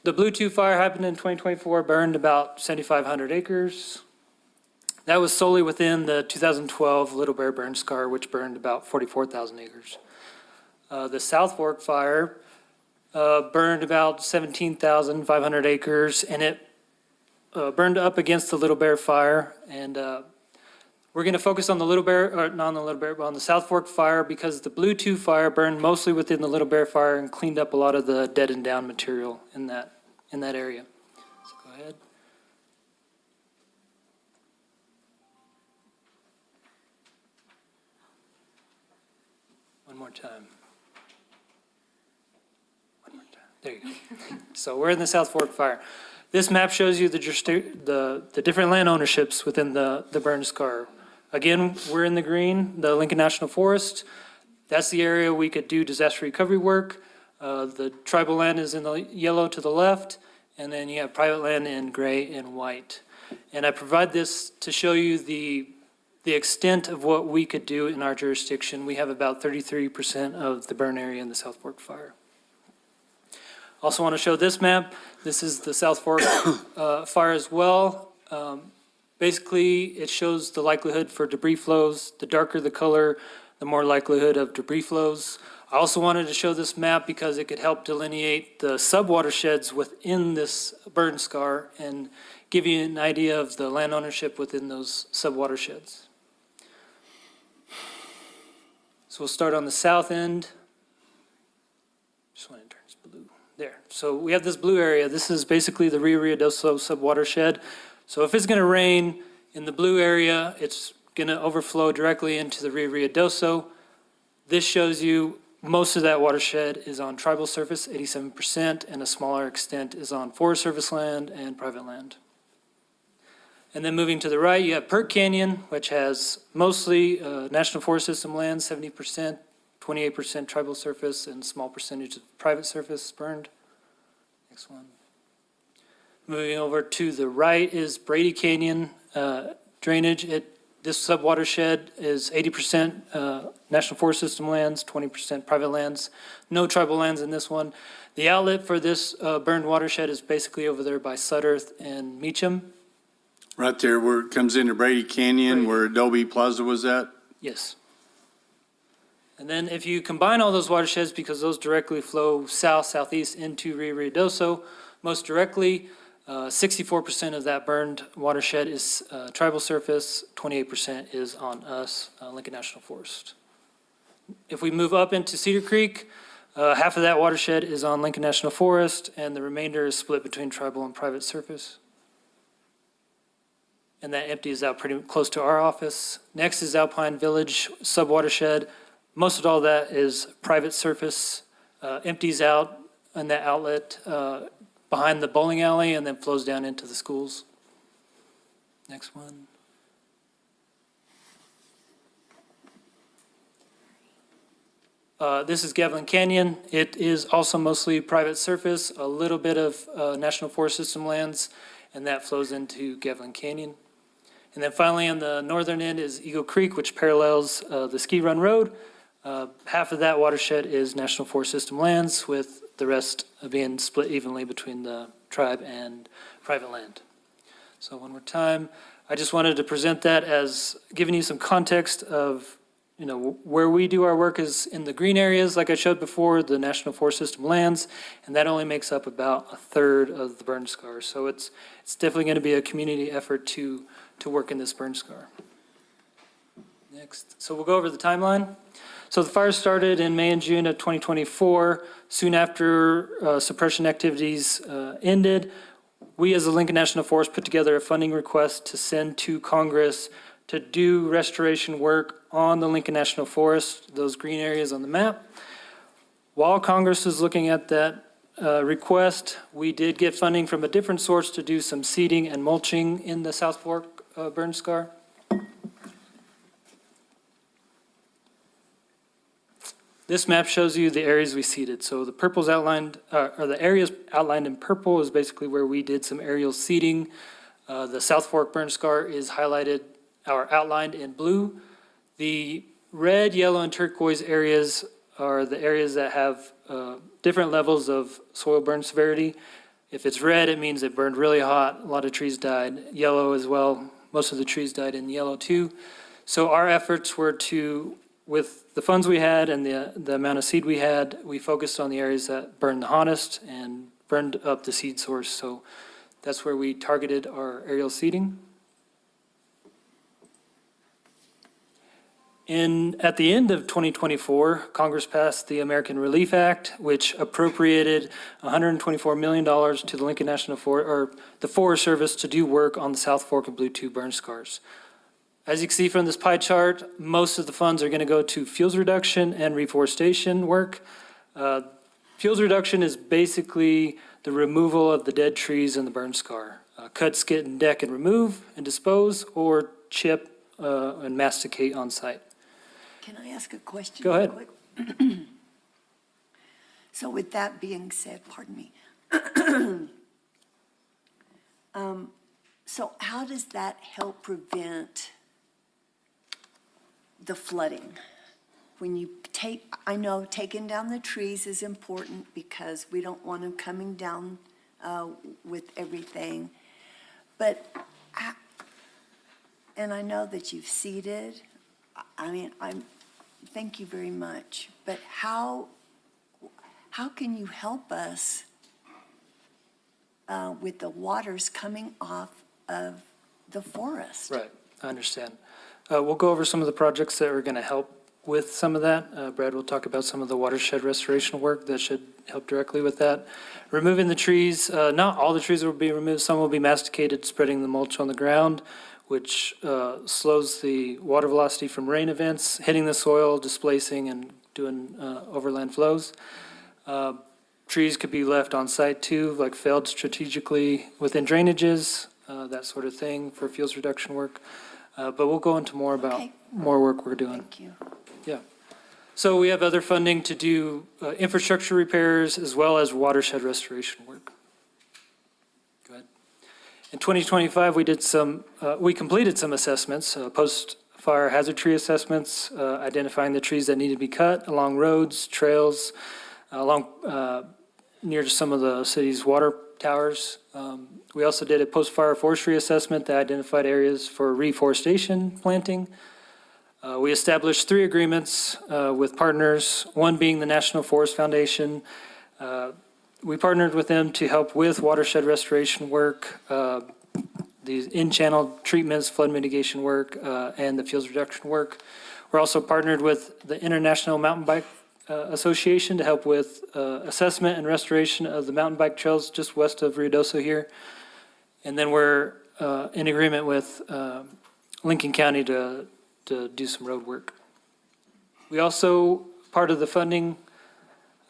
The Blue 2 fire happened in 2024, burned about 7,500 acres. That was solely within the 2012 Little Bear burn scar, which burned about 44,000 acres. The South Fork fire burned about 17,500 acres, and it burned up against the Little Bear fire. And we're going to focus on the Little Bear, or not on the Little Bear, but on the South Fork fire, because the Blue 2 fire burned mostly within the Little Bear fire and cleaned up a lot of the dead and down material in that area. So go ahead. One more time. There you go. So we're in the South Fork fire. This map shows you the different land ownerships within the burn scar. Again, we're in the green, the Lincoln National Forest. That's the area we could do disaster recovery work. The tribal land is in the yellow to the left, and then you have private land in gray and white. And I provide this to show you the the extent of what we could do in our jurisdiction. We have about 33% of the burn area in the South Fork fire. Also want to show this map. This is the South Fork fire as well. Basically, it shows the likelihood for debris flows. The darker the color, the more likelihood of debris flows. I also wanted to show this map because it could help delineate the sub-watersheds within this burn scar and give you an idea of the land ownership within those sub-watersheds. So we'll start on the south end. Just want to turn this blue. There. So we have this blue area. This is basically the Rio Ruidoso sub-watershed. So if it's going to rain in the blue area, it's going to overflow directly into the Rio Ruidoso. This shows you most of that watershed is on tribal surface, 87%, and a smaller extent is on Forest Service land and private land. And then moving to the right, you have Perk Canyon, which has mostly National Forest System land, 70%, 28% tribal surface, and a small percentage of private surface burned. Next one. Moving over to the right is Brady Canyon drainage. This sub-watershed is 80% National Forest System lands, 20% private lands. No tribal lands in this one. The outlet for this burned watershed is basically over there by Sudderth and Meacham. Right there where it comes into Brady Canyon, where Adobe Plaza was at? Yes. And then if you combine all those watersheds, because those directly flow south, southeast into Rio Ruidoso, most directly, 64% of that burned watershed is tribal surface, 28% is on us, Lincoln National Forest. If we move up into Cedar Creek, half of that watershed is on Lincoln National Forest, and the remainder is split between tribal and private surface. And that empties out pretty close to our office. Next is Alpine Village sub-watershed. Most of all that is private surface, empties out in that outlet behind the bowling alley and then flows down into the schools. Next one. This is Gavilan Canyon. It is also mostly private surface, a little bit of National Forest System lands, and that flows into Gavilan Canyon. And then finally on the northern end is Eagle Creek, which parallels the Ski Run Road. Half of that watershed is National Forest System lands, with the rest being split evenly between the tribe and private land. So one more time, I just wanted to present that as giving you some context of, you know, where we do our work is in the green areas, like I showed before, the National Forest System lands, and that only makes up about a third of the burn scar. So it's definitely going to be a community effort to work in this burn scar. Next, so we'll go over the timeline. So the fire started in May and June of 2024. Soon after suppression activities ended, we as the Lincoln National Forest put together a funding request to send to Congress to do restoration work on the Lincoln National Forest, those green areas on the map. While Congress is looking at that request, we did get funding from a different source to do some seeding and mulching in the South Fork burn scar. This map shows you the areas we seeded. So the purple's outlined, or the areas outlined in purple is basically where we did some aerial seeding. The South Fork burn scar is highlighted or outlined in blue. The red, yellow, and turquoise areas are the areas that have different levels of soil burn severity. If it's red, it means it burned really hot. A lot of trees died. Yellow as well. Most of the trees died in yellow too. So our efforts were to, with the funds we had and the amount of seed we had, we focused on the areas that burned the hottest and burned up the seed source. So that's where we targeted our aerial seeding. At the end of 2024, Congress passed the American Relief Act, which appropriated $124 million to the Lincoln National Forest, or the Forest Service, to do work on the South Fork and Blue 2 burn scars. As you can see from this pie chart, most of the funds are going to go to fuels reduction and reforestation work. Fuels reduction is basically the removal of the dead trees in the burn scar. Cut, skid, and deck and remove and dispose, or chip and masticate on site. Can I ask a question? Go ahead. Real quick? So with that being said, pardon me. So how does that help prevent the flooding. When you take, I know taking down the trees is important because we don't want them coming down with everything. But, and I know that you've seeded, I mean, thank you very much. But how can you help us with the waters coming off of the forest? Right, I understand. We'll go over some of the projects that are going to help with some of that. Brad will talk about some of the watershed restoration work that should help directly with that. Removing the trees, not all the trees will be removed. Some will be masticated, spreading the mulch on the ground, which slows the water velocity from rain events, hitting the soil, displacing, and doing overland flows. Trees could be left on site too, like felled strategically within drainages, that sort of thing for fuels reduction work. But we'll go into more about more work we're doing. Thank you. Yeah. So we have other funding to do infrastructure repairs as well as watershed restoration work. Go ahead. In 2025, we completed some assessments, post-fire hazard tree assessments, identifying the trees that need to be cut along roads, trails, along near to some of the city's water towers. We also did a post-fire forestry assessment that identified areas for reforestation planting. We established 3 agreements with partners, one being the National Forest Foundation. We partnered with them to help with watershed restoration work, these in-channel treatments, flood mitigation work, and the fuels reduction work. We're also partnered with the International Mountain Bike Association to help with assessment and restoration of the mountain bike trails just west of Ruidoso here. And then we're in agreement with Lincoln County to do some road work. We also, part of the funding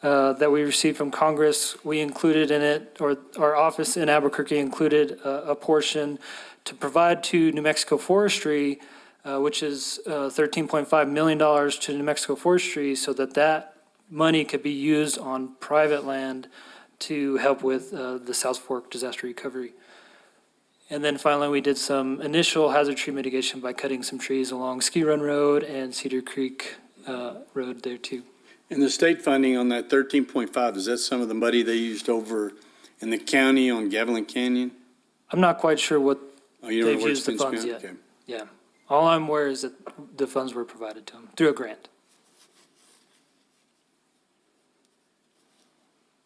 that we received from Congress, we included in it, or our office in Albuquerque included a portion to provide to New Mexico Forestry, which is $13.5 million to New Mexico Forestry, so that money could be used on private land to help with the South Fork disaster recovery. And then finally, we did some initial hazard tree mitigation by cutting some trees along Ski Run Road and Cedar Creek Road there too. And the state funding on that 13.5, is that some of the money they used over in the county on Gavilan Canyon? I'm not quite sure what You don't know they've where it's used the been funds spent? yet. Okay. Yeah. All I'm aware is that the funds were provided to them through a grant.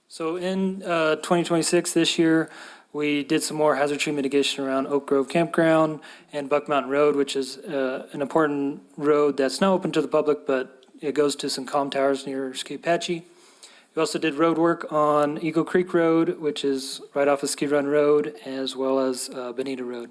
So in 2026, this year, we did some more hazard tree mitigation around Oak Grove Campground and Buck Mountain Road, which is an important road that's not open to the public, but it goes to some comm towers near Ski Apache. We also did road work on Eagle Creek Road, which is right off of Ski Run Road, as well as Bonita Road.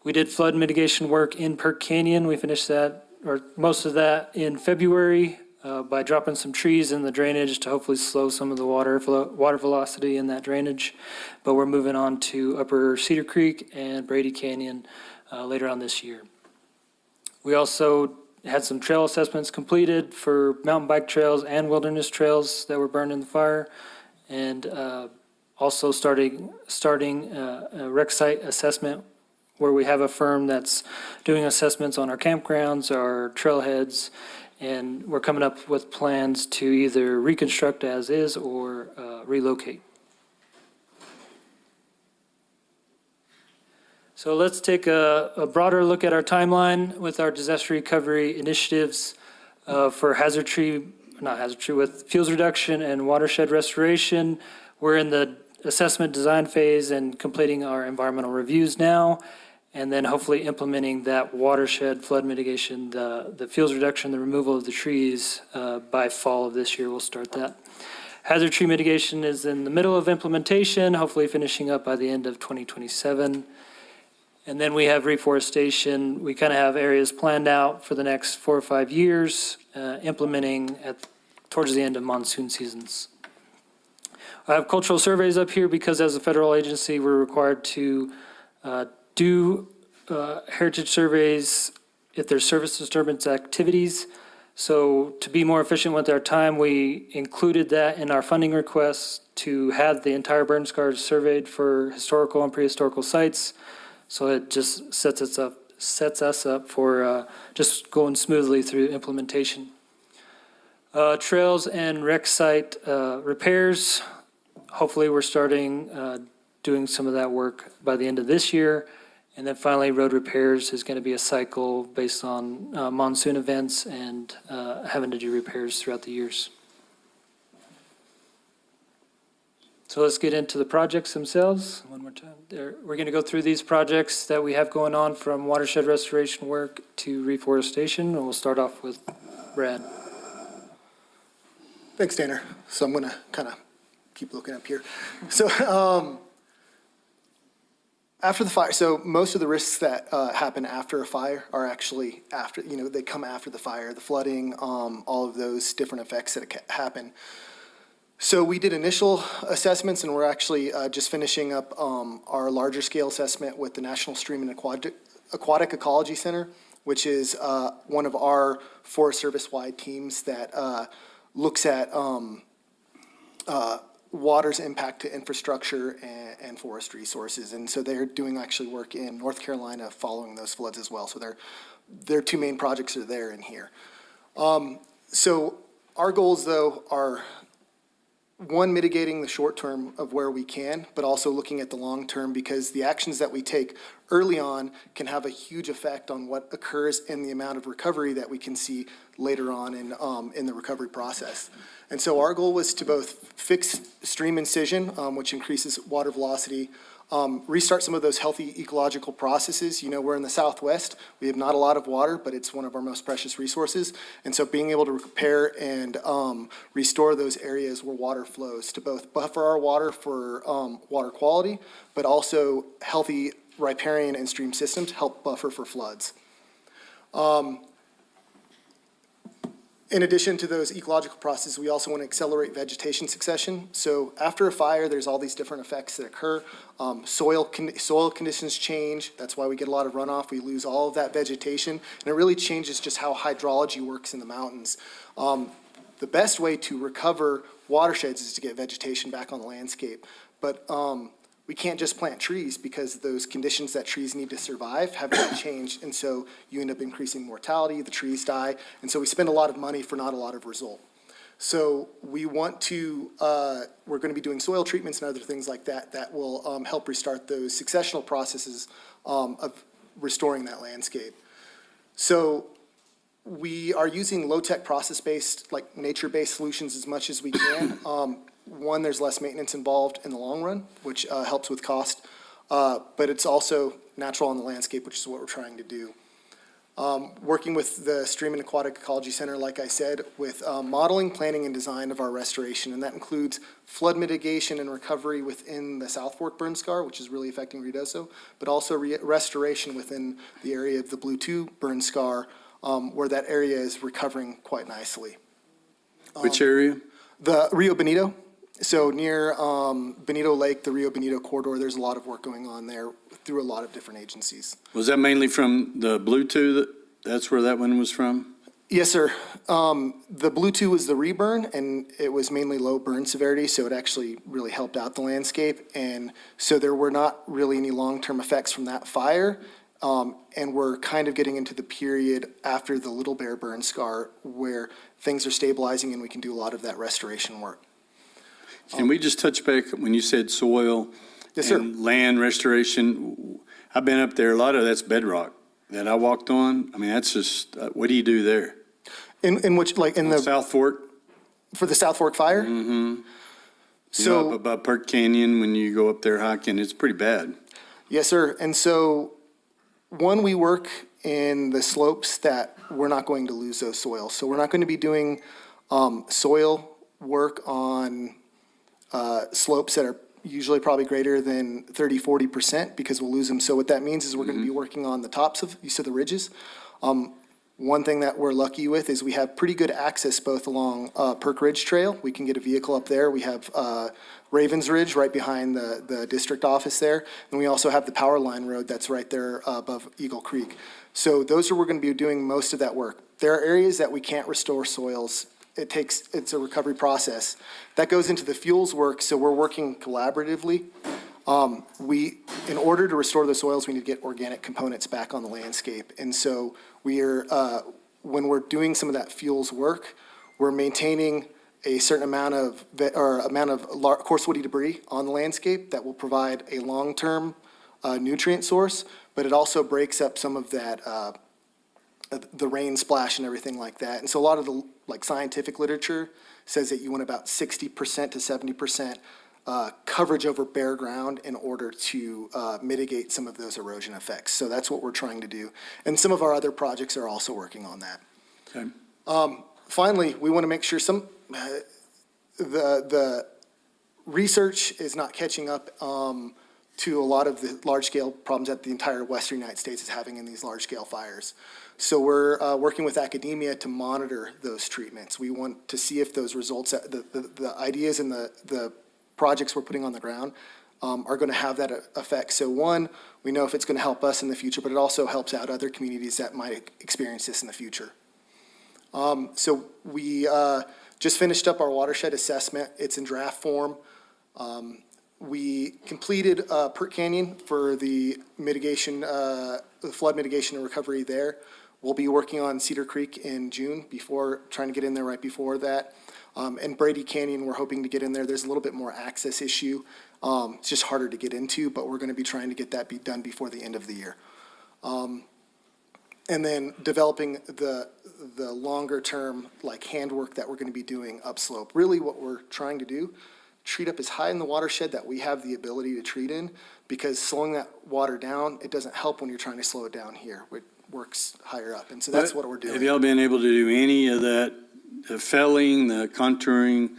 We did flood mitigation work in Perk Canyon. We finished that, or most of that, in February by dropping some trees in the drainage to hopefully slow some of the water velocity in that drainage. But we're moving on to Upper Cedar Creek and Brady Canyon later on this year. We also had some trail assessments completed for mountain bike trails and wilderness trails that were burned in the fire, and also starting a wreck site assessment where we have a firm that's doing assessments on our campgrounds, our trailheads, and we're coming up with plans to either reconstruct as is or relocate. So let's take a broader look at our timeline with our disaster recovery initiatives for with fuels reduction and watershed restoration. We're in the assessment design phase and completing our environmental reviews now, and then hopefully implementing that watershed flood mitigation, the fuels reduction, the removal of the trees by fall of this year. We'll start that. Hazard tree mitigation is in the middle of implementation, hopefully finishing up by the end of 2027. And then we have reforestation. We kind of have areas planned out for the next 4 or 5 years, implementing towards the end of monsoon seasons. I have cultural surveys up here because as a federal agency, we're required to do heritage surveys if there's service disturbance activities. So to be more efficient with our time, we included that in our funding requests to have the entire burn scars surveyed for historical and prehistorical sites. So it just sets us sets us up for just going smoothly through implementation. Trails and rec site repairs, hopefully we're starting doing some of that work by the end of this year. And then finally, road repairs is going to be a cycle based on monsoon events and having to do repairs throughout the years. So let's get into the projects themselves one more time. We're going to go through these projects that we have going on, from watershed restoration work to reforestation, and we'll start off with Brad. Thanks, Tanner. So I'm going to kind of keep looking up here. So after the fire, so most of the risks that happen after a fire are actually after, they come after the fire, the flooding, all of those different effects that happen. So we did initial assessments, and we're actually just finishing up our larger scale assessment with the National Stream and Aquatic Ecology Center, which is one of our Forest Service-wide teams that looks at water's impact to infrastructure and forest resources. And so they're doing actually work in North Carolina following those floods as well. So their two main projects are there and here. So our goals, though, are one, mitigating the short term of where we can, but also looking at the long term, because the actions that we take early on can have a huge effect on what occurs in the amount of recovery that we can see later on in the recovery process. And so our goal was to both fix stream incision, which increases water velocity, restart some of those healthy ecological processes. We're in the Southwest. We have not a lot of water, but it's one of our most precious resources. And so being able to repair and restore those areas where water flows to both buffer our water for water quality, but also healthy riparian and stream systems help buffer for floods. In addition to those ecological processes, we also want to accelerate vegetation succession. So after a fire, there's all these different effects that occur. Soil conditions change. That's why we get a lot of runoff. We lose all of that vegetation, and it really changes just how hydrology works in the mountains. The best way to recover watersheds is to get vegetation back on the landscape. But we can't just plant trees, because those conditions that trees need to survive have not changed. And so you end up increasing mortality, the trees die. And so we spend a lot of money for not a lot of result. So we want to, we're going to be doing soil treatments and other things like that that will help restart those successional processes of restoring that landscape. So we are using low-tech process-based, like nature-based solutions as much as we can. One, there's less maintenance involved in the long run, which helps with cost, but it's also natural on the landscape, which is what we're trying to do. Working with the Stream and Aquatic Ecology Center, like I said, with modeling, planning, and design of our restoration, and that includes flood mitigation and recovery within the South Fork burn scar, which is really affecting Ruidoso, but also restoration within the area of the Blue 2 burn scar, where that area is recovering quite nicely. Which area? The Rio Bonito. So near Bonito Lake, the Rio Bonito corridor, there's a lot of work going on there through a lot of different agencies. Was that mainly from the Blue 2? That's where that one was from? Yes, sir. The Blue 2 was the reburn, and it was mainly low burn severity, so it actually really helped out the landscape. And so there were not really any long-term effects from that fire. And we're kind of getting into the period after the Little Bear burn scar where things are stabilizing and we can do a lot of that restoration work. Can we just touch back when you said soil and land restoration? I've been up there. A lot of that's bedrock that I walked on. I mean, that's just, what do you do there? In which, like in the South Fork? For the South Fork fire? Mm-hmm. So up above Perk Canyon, when you go up there hiking, it's pretty bad. Yes, sir. And so one, we work in the slopes that we're not going to lose those soils. So we're not going to be doing soil work on slopes that are usually probably greater than 30-40%, because we'll lose them. So what that means is we're going to be working on the tops of, you said, the ridges. One thing that we're lucky with is we have pretty good access both along Perk Ridge Trail. We can get a vehicle up there. We have Ravens Ridge right behind the district office there. And we also have the Power Line Road that's right there above Eagle Creek. So those are, we're going to be doing most of that work. There are areas that we can't restore soils. It's a recovery process. That goes into the fuels work, so we're working collaboratively In order to restore the soils, we need to get organic components back on the landscape. And so when we're doing some of that fuels work, we're maintaining a certain amount of coarse woody debris on the landscape that will provide a long-term nutrient source, but it also breaks up some of that, the rain splash and everything like that. And so a lot of the scientific literature says that you want about 60% to 70% coverage over bare ground in order to mitigate some of those erosion effects. So that's what we're trying to do. And some of our other projects are also working on that. Okay. Finally, we want to make sure the research is not catching up to a lot of the large-scale problems that the entire western United States is having in these large-scale fires. So we're working with academia to monitor those treatments. We want to see if those results, the ideas and the projects we're putting on the ground are going to have that effect. So one, we know if it's going to help us in the future, but it also helps out other communities that might experience this in the future. So we just finished up our watershed assessment. It's in draft form. We completed Pert Canyon for the mitigation, the flood mitigation and recovery there. We'll be working on Cedar Creek in June trying to get in there right before that. And Brady Canyon, we're hoping to get in there. There's a little bit more access issue. It's just harder to get into, but we're going to be trying to get that done before the end of the year. And then developing the longer term handwork that we're going to be doing upslope. Really what we're trying to do, treat up as high in the watershed that we have the ability to treat in, because slowing that water down, it doesn't help when you're trying to slow it down here. It works higher up. And so that's what we're doing. Have y'all been able to do any of that, the felling, the contouring,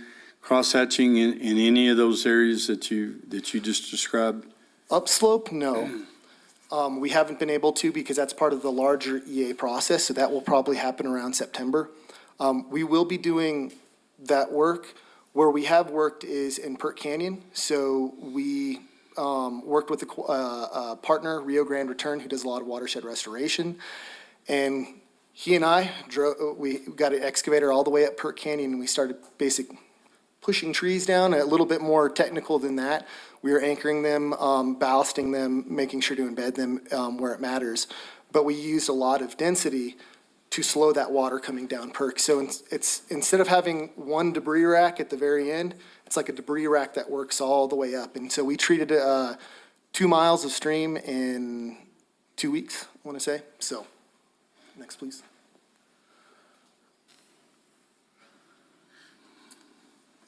cross-hatching in any of those areas that you just described? Upslope, no. We haven't been able to because that's part of the larger EA process, so that will probably happen around September. We will be doing that work. Where we have worked is in Pert Canyon. We worked with a partner, Rio Grande Return, who does a lot of watershed restoration. And he and I we got an excavator all the way up Pert Canyon, and we started pushing trees down. A little bit more technical than that. We were anchoring them, ballasting them, making sure to embed them where it matters. But we used a lot of density to slow that water coming down Perk. So it's instead of having one debris rack at the very end, it's like a debris rack that works all the way up. And so we treated 2 miles of stream in 2 weeks, I want to say. So next, please.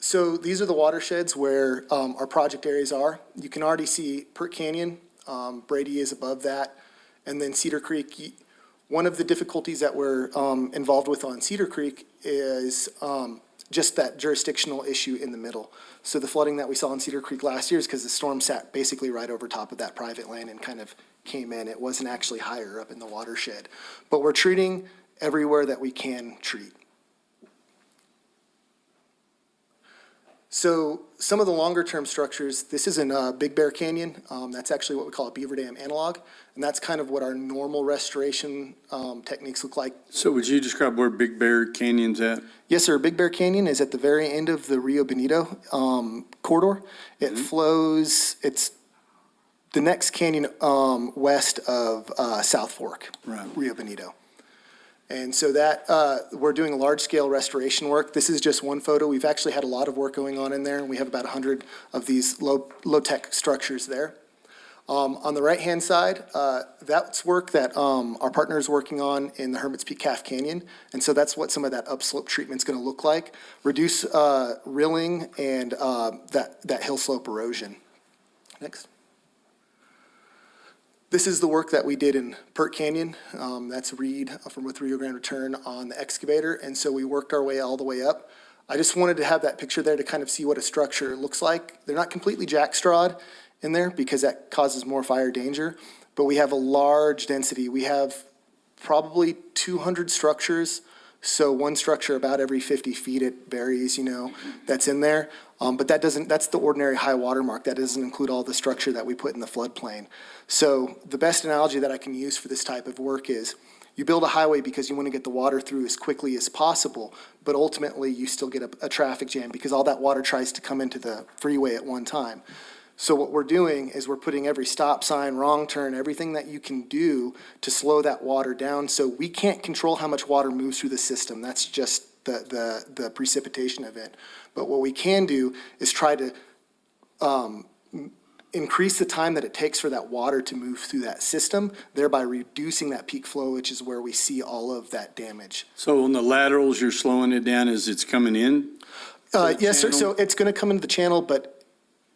So these are the watersheds where our project areas are. You can already see Pert Canyon, Brady is above that, and then Cedar Creek. One of the difficulties that we're involved with on Cedar Creek is just that jurisdictional issue in the middle. So the flooding that we saw in Cedar Creek last year is because the storm sat basically right over top of that private land and kind of came in. It wasn't actually higher up in the watershed. But we're treating everywhere that we can treat. So some of the longer term structures, this is in Big Bear Canyon. That's actually what we call a beaver dam analog. And that's kind of what our normal restoration techniques look like. So would you describe where Big Bear Canyon's at? Yes, sir. Big Bear Canyon is at the very end of the Rio Bonito corridor. It flows, it's the next canyon west of South Fork, Right. Rio Bonito. And so that, we're doing a large-scale restoration work. This is just one photo. We've actually had a lot of work going on in there, and we have about 100 of these low-tech structures there. On the right-hand side, that's work that our partner is working on in the Hermit's Peak Calf Canyon, and so that's what some of that upslope treatment's going to look like. Reduce rilling and that hill slope erosion. Next. This is the work that we did in Pert Canyon. That's Reed with Rio Grande Return on the excavator, and so we worked our way all the way up. I just wanted to have that picture there to kind of see what a structure looks like. They're not completely jackstrawed in there because that causes more fire danger, but we have a large density. We have probably 200 structures, so one structure about every 50 feet, it varies, that's in there. But that's the ordinary high water mark. That doesn't include all the structure that we put in the floodplain. So the best analogy that I can use for this type of work is you build a highway because you want to get the water through as quickly as possible, but ultimately you still get a traffic jam because all that water tries to come into the freeway at one time. So what we're doing is we're putting every stop sign, wrong turn, everything that you can do to slow that water down. So we can't control how much water moves through the system. That's just the precipitation event. But what we can do is try to increase the time that it takes for that water to move through that system, thereby reducing that peak flow, which is where we see all of that damage. So on the laterals, you're slowing it down as it's coming in? Yes, sir. So it's going to come into the channel, but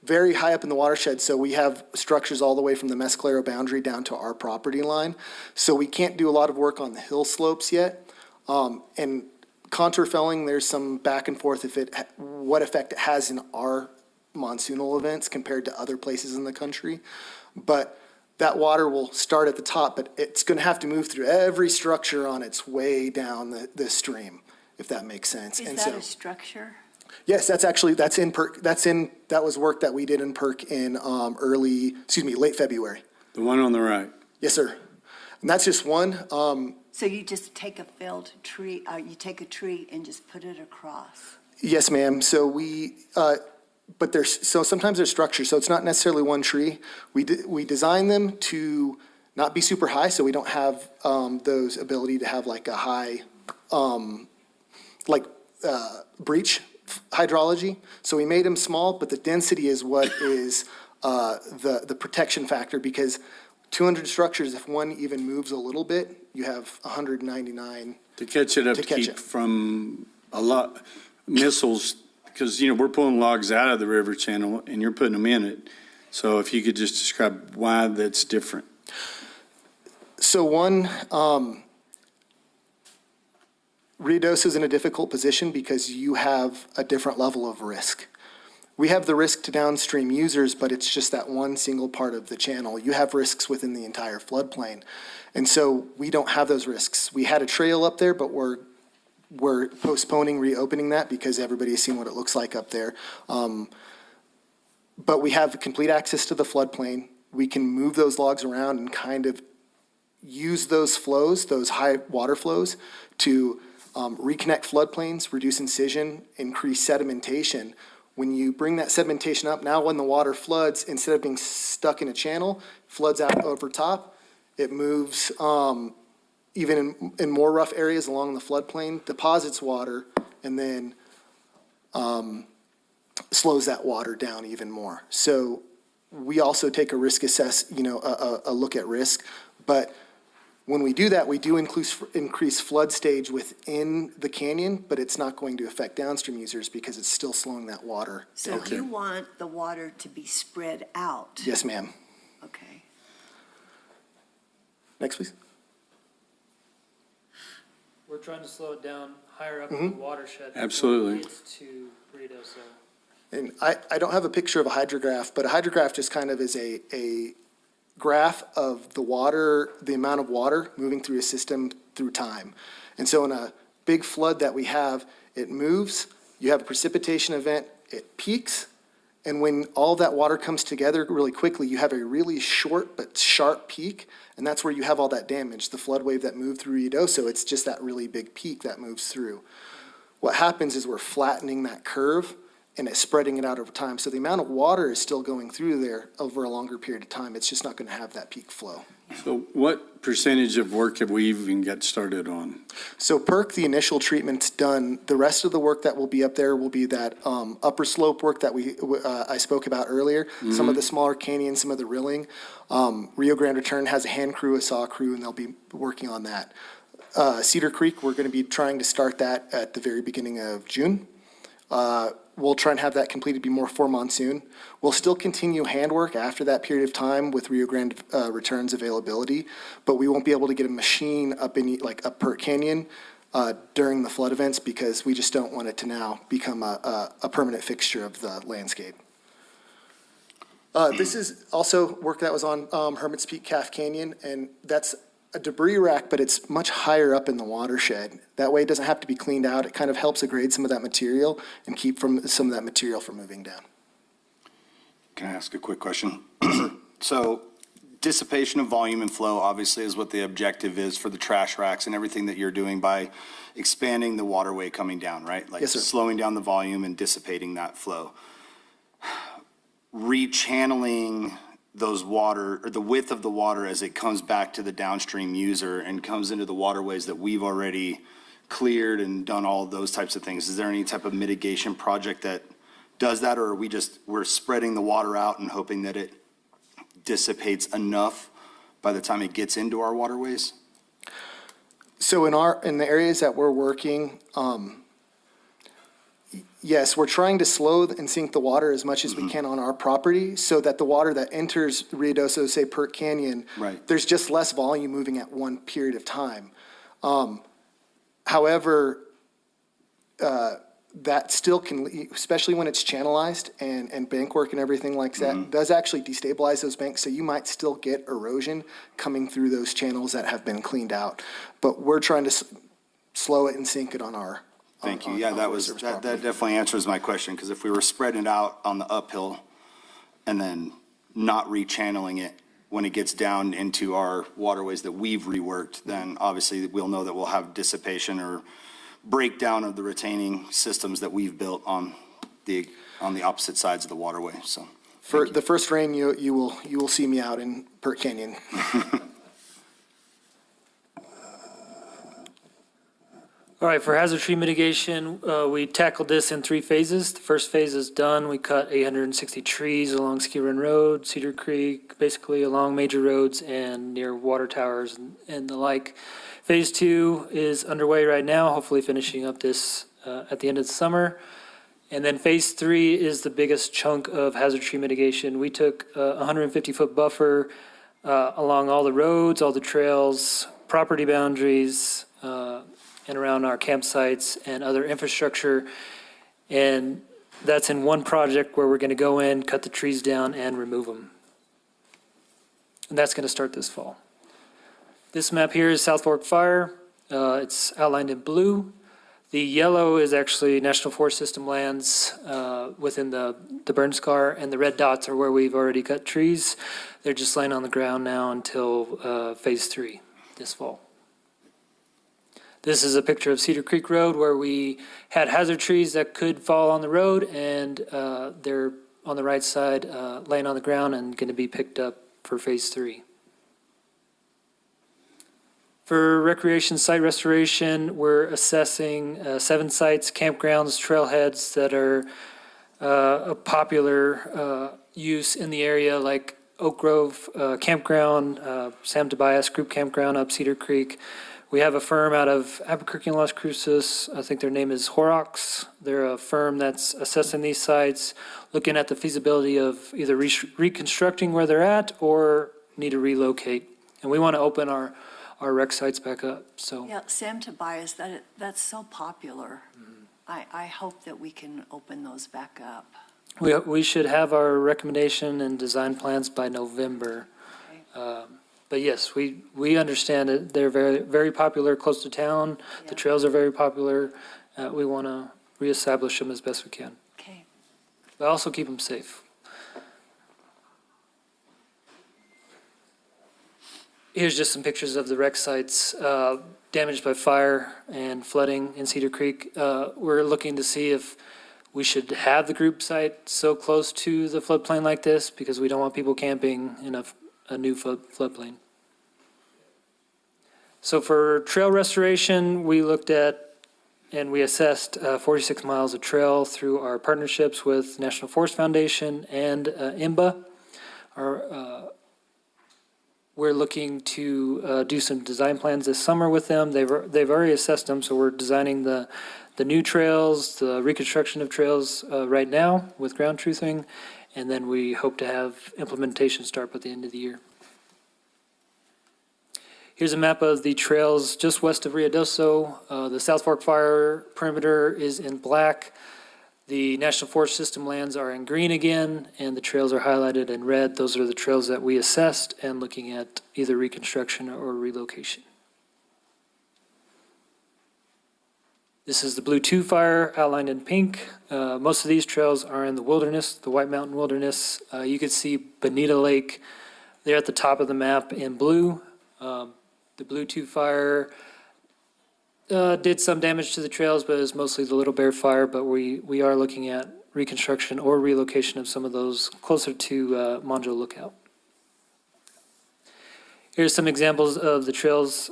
very high up in the watershed. So we have structures all the way from the Mescalero boundary down to our property line. So we can't do a lot of work on the hill slopes yet. And contour felling, there's some back and forth what effect it has in our monsoonal events compared to other places in the country. But that water will start at the top, but it's going to have to move through every structure on its way down the stream, if that makes sense. Is that a structure? Yes, that's in PERC. That was work that we did in PERC in late February. The one on the right? Yes, sir. And that's just one. So you just take a felled tree, you take a tree and just put it across? Yes, ma'am. So sometimes there's structures, so it's not necessarily one tree. We design them to not be super high, so we don't have those ability to have like a high, breach hydrology. So we made them small, but the density is what is the protection factor, because 200 structures, if one even moves a little bit, you have 199. To catch it up, to keep from a lot missiles, because, we're pulling logs out of the river channel and you're putting them in it. So if you could just describe why that's different. So one, Ruidoso is in a difficult position because you have a different level of risk. We have the risk to downstream users, but it's just that one single part of the channel. You have risks within the entire floodplain. And so we don't have those risks. We had a trail up there, but we're postponing reopening that because everybody's seen what it looks like up there. But we have complete access to the floodplain. We can move those logs around and kind of use those flows, those high water flows, to reconnect floodplains, reduce incision, increase sedimentation. When you bring that sedimentation up, now when the water floods, instead of being stuck in a channel, floods out over top, it moves even in more rough areas along the floodplain, deposits water, and then slows that water down even more. So we also take a risk a look at risk. But when we do that, we do increase flood stage within the canyon, but it's not going to affect downstream users because it's still slowing that water down. So you want the water to be spread out? Yes, ma'am. Okay. Next, please. We're trying to slow it down higher up in the watershed. Absolutely. Before it gets to Ruidoso. And I don't have a picture of a hydrograph, but a hydrograph just kind of is a graph of the water, the amount of water moving through a system through time. And so in a big flood that we have, it moves, you have a precipitation event, it peaks, and when all that water comes together really quickly, you have a really short but sharp peak, and that's where you have all that damage, the flood wave that moved through Ruidoso. It's just that really big peak that moves through. What happens is we're flattening that curve and it's spreading it out over time. So the amount of water is still going through there over a longer period of time. It's just not going to have that peak flow. So what percentage of work have we even got started on? So PERC, the initial treatment's done. The rest of the work that will be up there will be that upper slope work that I spoke about earlier. Some of the smaller canyons, some of the rilling. Rio Grande Return has a hand crew, a saw crew, and they'll be working on that. Cedar Creek, we're going to be trying to start that at the very beginning of June. We'll try and have that completed before monsoon. We'll still continue handwork after that period of time with Rio Grande Return's availability, but we won't be able to get a machine up PERC Canyon during the flood events because we just don't want it to now become a permanent fixture of the landscape. This is also work that was on Hermit's Peak Calf Canyon, and that's a debris rack, but it's much higher up in the watershed. That way it doesn't have to be cleaned out. It kind of helps agrade some of that material and keep some of that material from moving down. Can I ask a quick question? So dissipation of volume and flow obviously is what the objective is for the trash racks and everything that you're doing by expanding the waterway coming down, right? Like Yes, sir. slowing down the volume and dissipating that flow. rechanneling those water, or the width of the water as it comes back to the downstream user and comes into the waterways that we've already cleared and done all of those types of things. Is there any type of mitigation project that does that, or are we're spreading the water out and hoping that it dissipates enough by the time it gets into our waterways? So in the areas that we're working, yes, we're trying to slow and sink the water as much as we can on our property so that the water that enters Ruidoso, say Perk Canyon, Right. there's just less volume moving at one period of time. However, that still can, especially when it's channelized and bank work and everything like that, does actually destabilize those banks. So you might still get erosion coming through those channels that have been cleaned out. But we're trying to slow it and sink it on our. Thank you. on- Yeah, on that Forest was, Service that property. definitely answers my question, because if we were spreading it out on the uphill and then not rechanneling it when it gets down into our waterways that we've reworked, then obviously we'll know that we'll have dissipation or breakdown of the retaining systems that we've built on the opposite sides of the waterway, so. For the first rain, you will see me out in Perk Canyon. All right, for hazard tree mitigation, we tackled this in 3 phases. The first phase is done. We cut 860 trees along Ski Run Road, Cedar Creek, basically along major roads and near water towers and the like. Phase 2 is underway right now, hopefully finishing up this at the end of the summer. And then phase 3 is the biggest chunk of hazard tree mitigation. We took a 150-foot buffer along all the roads, all the trails, property boundaries, and around our campsites and other infrastructure. And that's in one project where we're going to go in, cut the trees down, and remove them. And that's going to start this fall. This map here is South Fork Fire. It's outlined in blue. The yellow is actually National Forest System lands within the burn scar, and the red dots are where we've already cut trees. They're just laying on the ground now until phase 3 this fall. This is a picture of Cedar Creek Road where we had hazard trees that could fall on the road, and they're on the right side laying on the ground and going to be picked up for phase 3. For recreation site restoration, we're assessing 7 sites, campgrounds, trailheads that are a popular use in the area, like Oak Grove Campground, Sam Tobias Group Campground up Cedar Creek. We have a firm out of Albuquerque and Las Cruces. I think their name is Horrocks. They're a firm that's assessing these sites, looking at the feasibility of either reconstructing where they're at or need to relocate. And we want to open our rec sites back up, so. Yeah, Sam Tobias, that's so popular. I hope that we can open those back up. We should have our recommendation and design plans by November. But yes, we understand that they're very, very popular close to town. The trails are very popular. We want to reestablish them as best we can. Okay. But also keep them safe. Here's just some pictures of the wreck sites damaged by fire and flooding in Cedar Creek. We're looking to see if we should have the group site so close to the floodplain like this, because we don't want people camping in a new floodplain. So for trail restoration, we looked at and we assessed 46 miles of trail through our partnerships with National Forest Foundation and IMBA. We're looking to do some design plans this summer with them. They've already assessed them, so we're designing the new trails, the reconstruction of trails right now with ground truthing, and then we hope to have implementation start by the end of the year. Here's a map of the trails just west of Ruidoso. The South Fork Fire perimeter is in black. The National Forest System lands are in green again, and the trails are highlighted in red. Those are the trails that we assessed and looking at either reconstruction or relocation. This is the Blue 2 fire outlined in pink. Most of these trails are in the wilderness, the White Mountain Wilderness. You can see Bonita Lake there at the top of the map in blue. The Blue 2 fire did some damage to the trails, but it was mostly the Little Bear fire, but we are looking at reconstruction or relocation of some of those closer to Monjo Lookout. Here's some examples of the trails.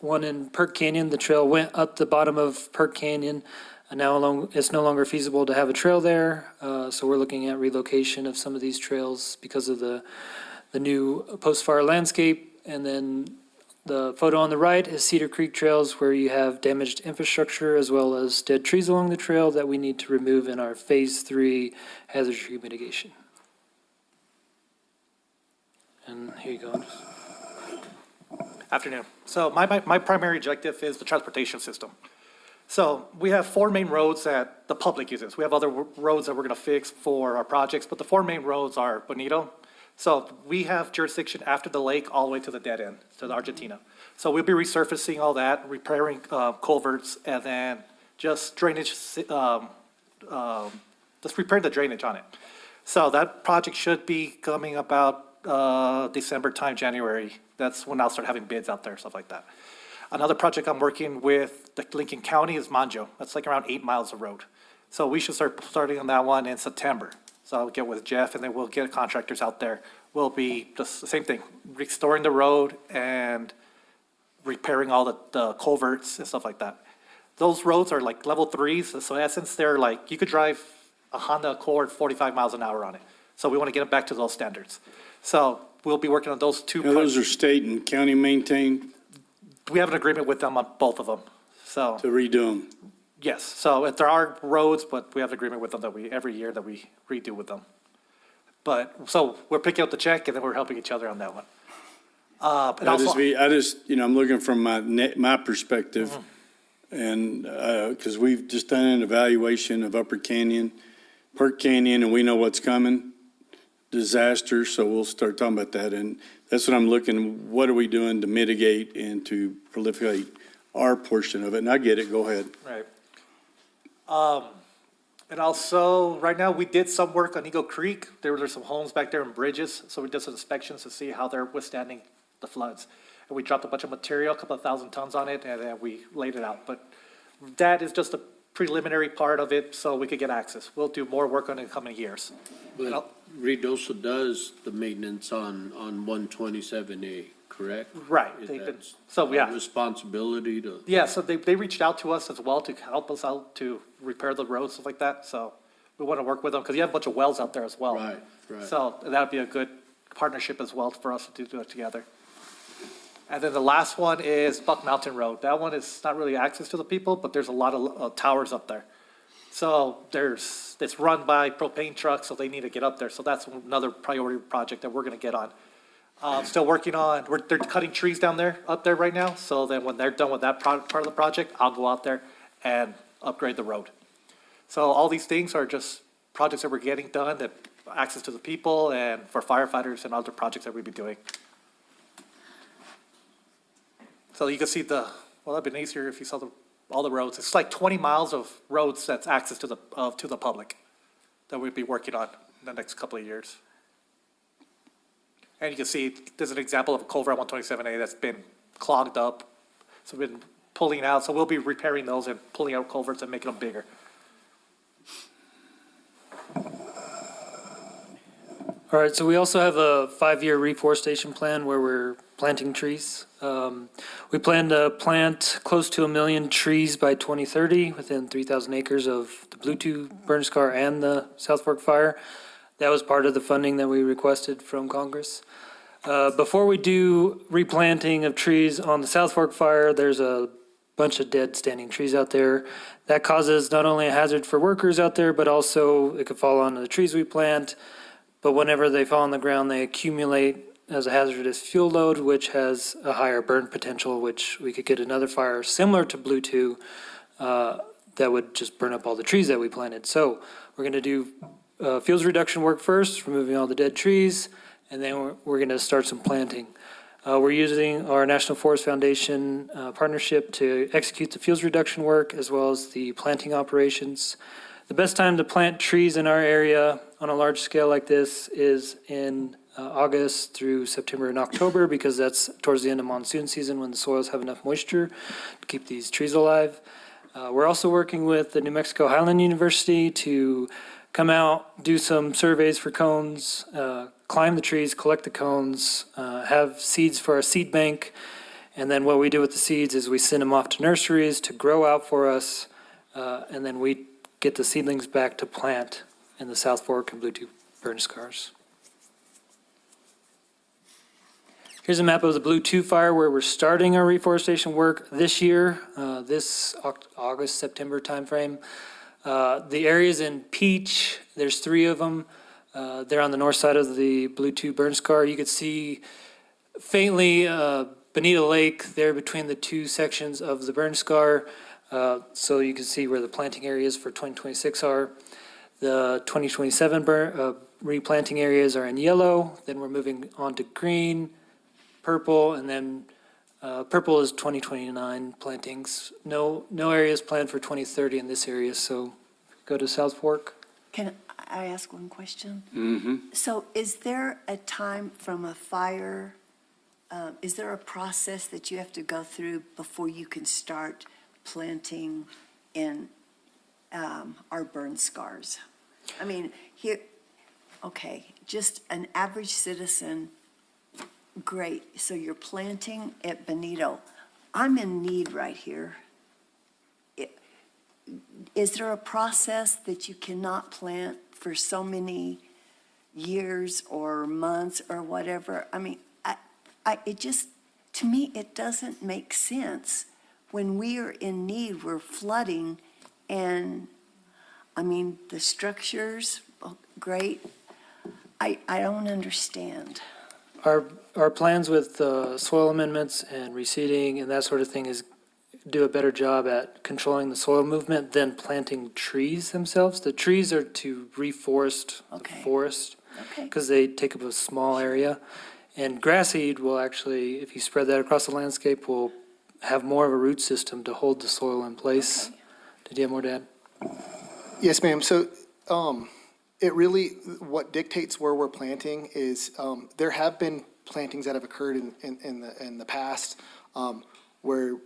One in Perk Canyon, the trail went up the bottom of Perk Canyon. And now it's no longer feasible to have a trail there. So we're looking at relocation of some of these trails because of the new post-fire landscape. And then the photo on the right is Cedar Creek trails, where you have damaged infrastructure as well as dead trees along the trail that we need to remove in our Phase 3 hazard tree mitigation. And here you go. Afternoon. So my primary objective is the transportation system. So we have 4 main roads that the public uses. We have other roads that we're going to fix for our projects, but the 4 main roads are Bonito. So we have jurisdiction after the lake all the way to the dead end, to the Argentina. So we'll be resurfacing all that, repairing culverts, and then just drainage, just repairing the drainage on it. So that project should be coming about December time, January. That's when I'll start having bids out there, stuff like that. Another project I'm working with the Lincoln County is Monjo. That's like around 8 miles of road. So we should start starting on that one in September. So I'll get with Jeff, and then we'll get contractors out there. We'll be just the same thing, restoring the road and repairing all the culverts and stuff like that. Those roads are like level 3s, so in essence, they're like, you could drive a Honda Accord 45 miles an hour on it. So we want to get it back to those standards. So we'll be working on those 2 Now, those are state and county maintained We have an agreement with them on both of them, so. to redo them? Yes, so if there are roads, but we have an agreement with them that every year that we redo with them. But, so we're picking up the check and then we're helping each other on that one. And also, I'm looking from my perspective, and, because we've just done an evaluation of Upper Canyon, Perk Canyon, and we know what's coming, disaster, so we'll start talking about that, and that's what I'm looking, what are we doing to mitigate and to proliferate our portion of it, and I get it, go ahead. right. And also, right now, we did some work on Eagle Creek. There were some homes back there and bridges, so we did some inspections to see how they're withstanding the floods. And we dropped a bunch of material, a couple of thousand tons on it, and then we laid it out. But that is just a preliminary part of it, so we could get access. We'll do more work on it in the coming years. But Redosa does the maintenance on 127A, correct? Right. Is They've been- that so, yeah. our responsibility to? Yeah, so they reached out to us as well to help us out to repair the roads, stuff like that. So we want to work with them because you have a bunch of wells out there as well. Right. So that'd be a good partnership as well for us to do it together. And then the last one is Buck Mountain Road. That one is not really access to the people, but there's a lot of towers up there. So it's run by propane trucks, so they need to get up there. So that's another priority project that we're going to get on. Still working on, they're cutting trees up there right now. So then when they're done with that part of the project, I'll go out there and upgrade the road. So all these things are just projects that we're getting done, that access to the people and for firefighters and other projects that we'll be doing. So you can see well, that'd been easier if you saw all the roads. It's like 20 miles of roads that's access to the public that we'd be working on in the next couple of years. And you can see, there's an example of a culvert on 127A that's been clogged up. So we've been pulling out, so we'll be repairing those and pulling out culverts and making them bigger. All right, so we also have a 5-year reforestation plan where we're planting trees. We plan to plant close to 1 million trees by 2030 within 3,000 acres of the Bluetooth burn scar and the South Fork fire. That was part of the funding that we requested from Congress. Before we do replanting of trees on the South Fork fire, there's a bunch of dead standing trees out there. That causes not only a hazard for workers out there, but also it could fall on the trees we plant. But whenever they fall on the ground, they accumulate as a hazardous fuel load, which has a higher burn potential, which we could get another fire similar to Blue 2 that would just burn up all the trees that we planted. So we're going to do fuels reduction work first, removing all the dead trees, and then we're going to start some planting. We're using our National Forest Foundation partnership to execute the fuels reduction work as well as the planting operations. The best time to plant trees in our area on a large scale like this is in August through September and October, because that's towards the end of monsoon season when the soils have enough moisture to keep these trees alive. We're also working with the New Mexico Highland University to come out, do some surveys for cones, climb the trees, collect the cones, have seeds for our seed bank. And then what we do with the seeds is we send them off to nurseries to grow out for us. And then we get the seedlings back to plant in the South Fork and Blue Tube burn scars. Here's a map of the Blue Tube fire where we're starting our reforestation work this year, this August, September timeframe. The areas in peach, there's 3 of them. They're on the north side of the Blue Tube burn scar. You could see faintly Bonita Lake there between the 2 sections of the burn scar. So you can see where the planting areas for 2026 are. The 2027 replanting areas are in yellow. Then we're moving on to green, purple, and then purple is 2029 plantings. No areas planned for 2030 in this area, so go to South Fork. Can I ask one question? Mm-hmm. So is there a time from a fire, is there a process that you have to go through before you can start planting in our burn scars? I mean, here, okay, just an average citizen, great. So you're planting at Bonito. I'm in need right here. Is there a process that you cannot plant for so many years or months or whatever? I mean, it just, to me, it doesn't make sense. When we are in need, we're flooding, and, I mean, the structures, great. I don't understand. Our plans with soil amendments and reseeding and that sort of thing is do a better job at controlling the soil movement than planting trees themselves. The trees are to reforest the forest because they take up a small area. And grass seed will actually, if you spread that across the landscape, will have more of a root system to hold the soil in place. Okay. Did you have more to add? Yes, ma'am. So it really, what dictates where we're planting is there have been plantings that have occurred in the past where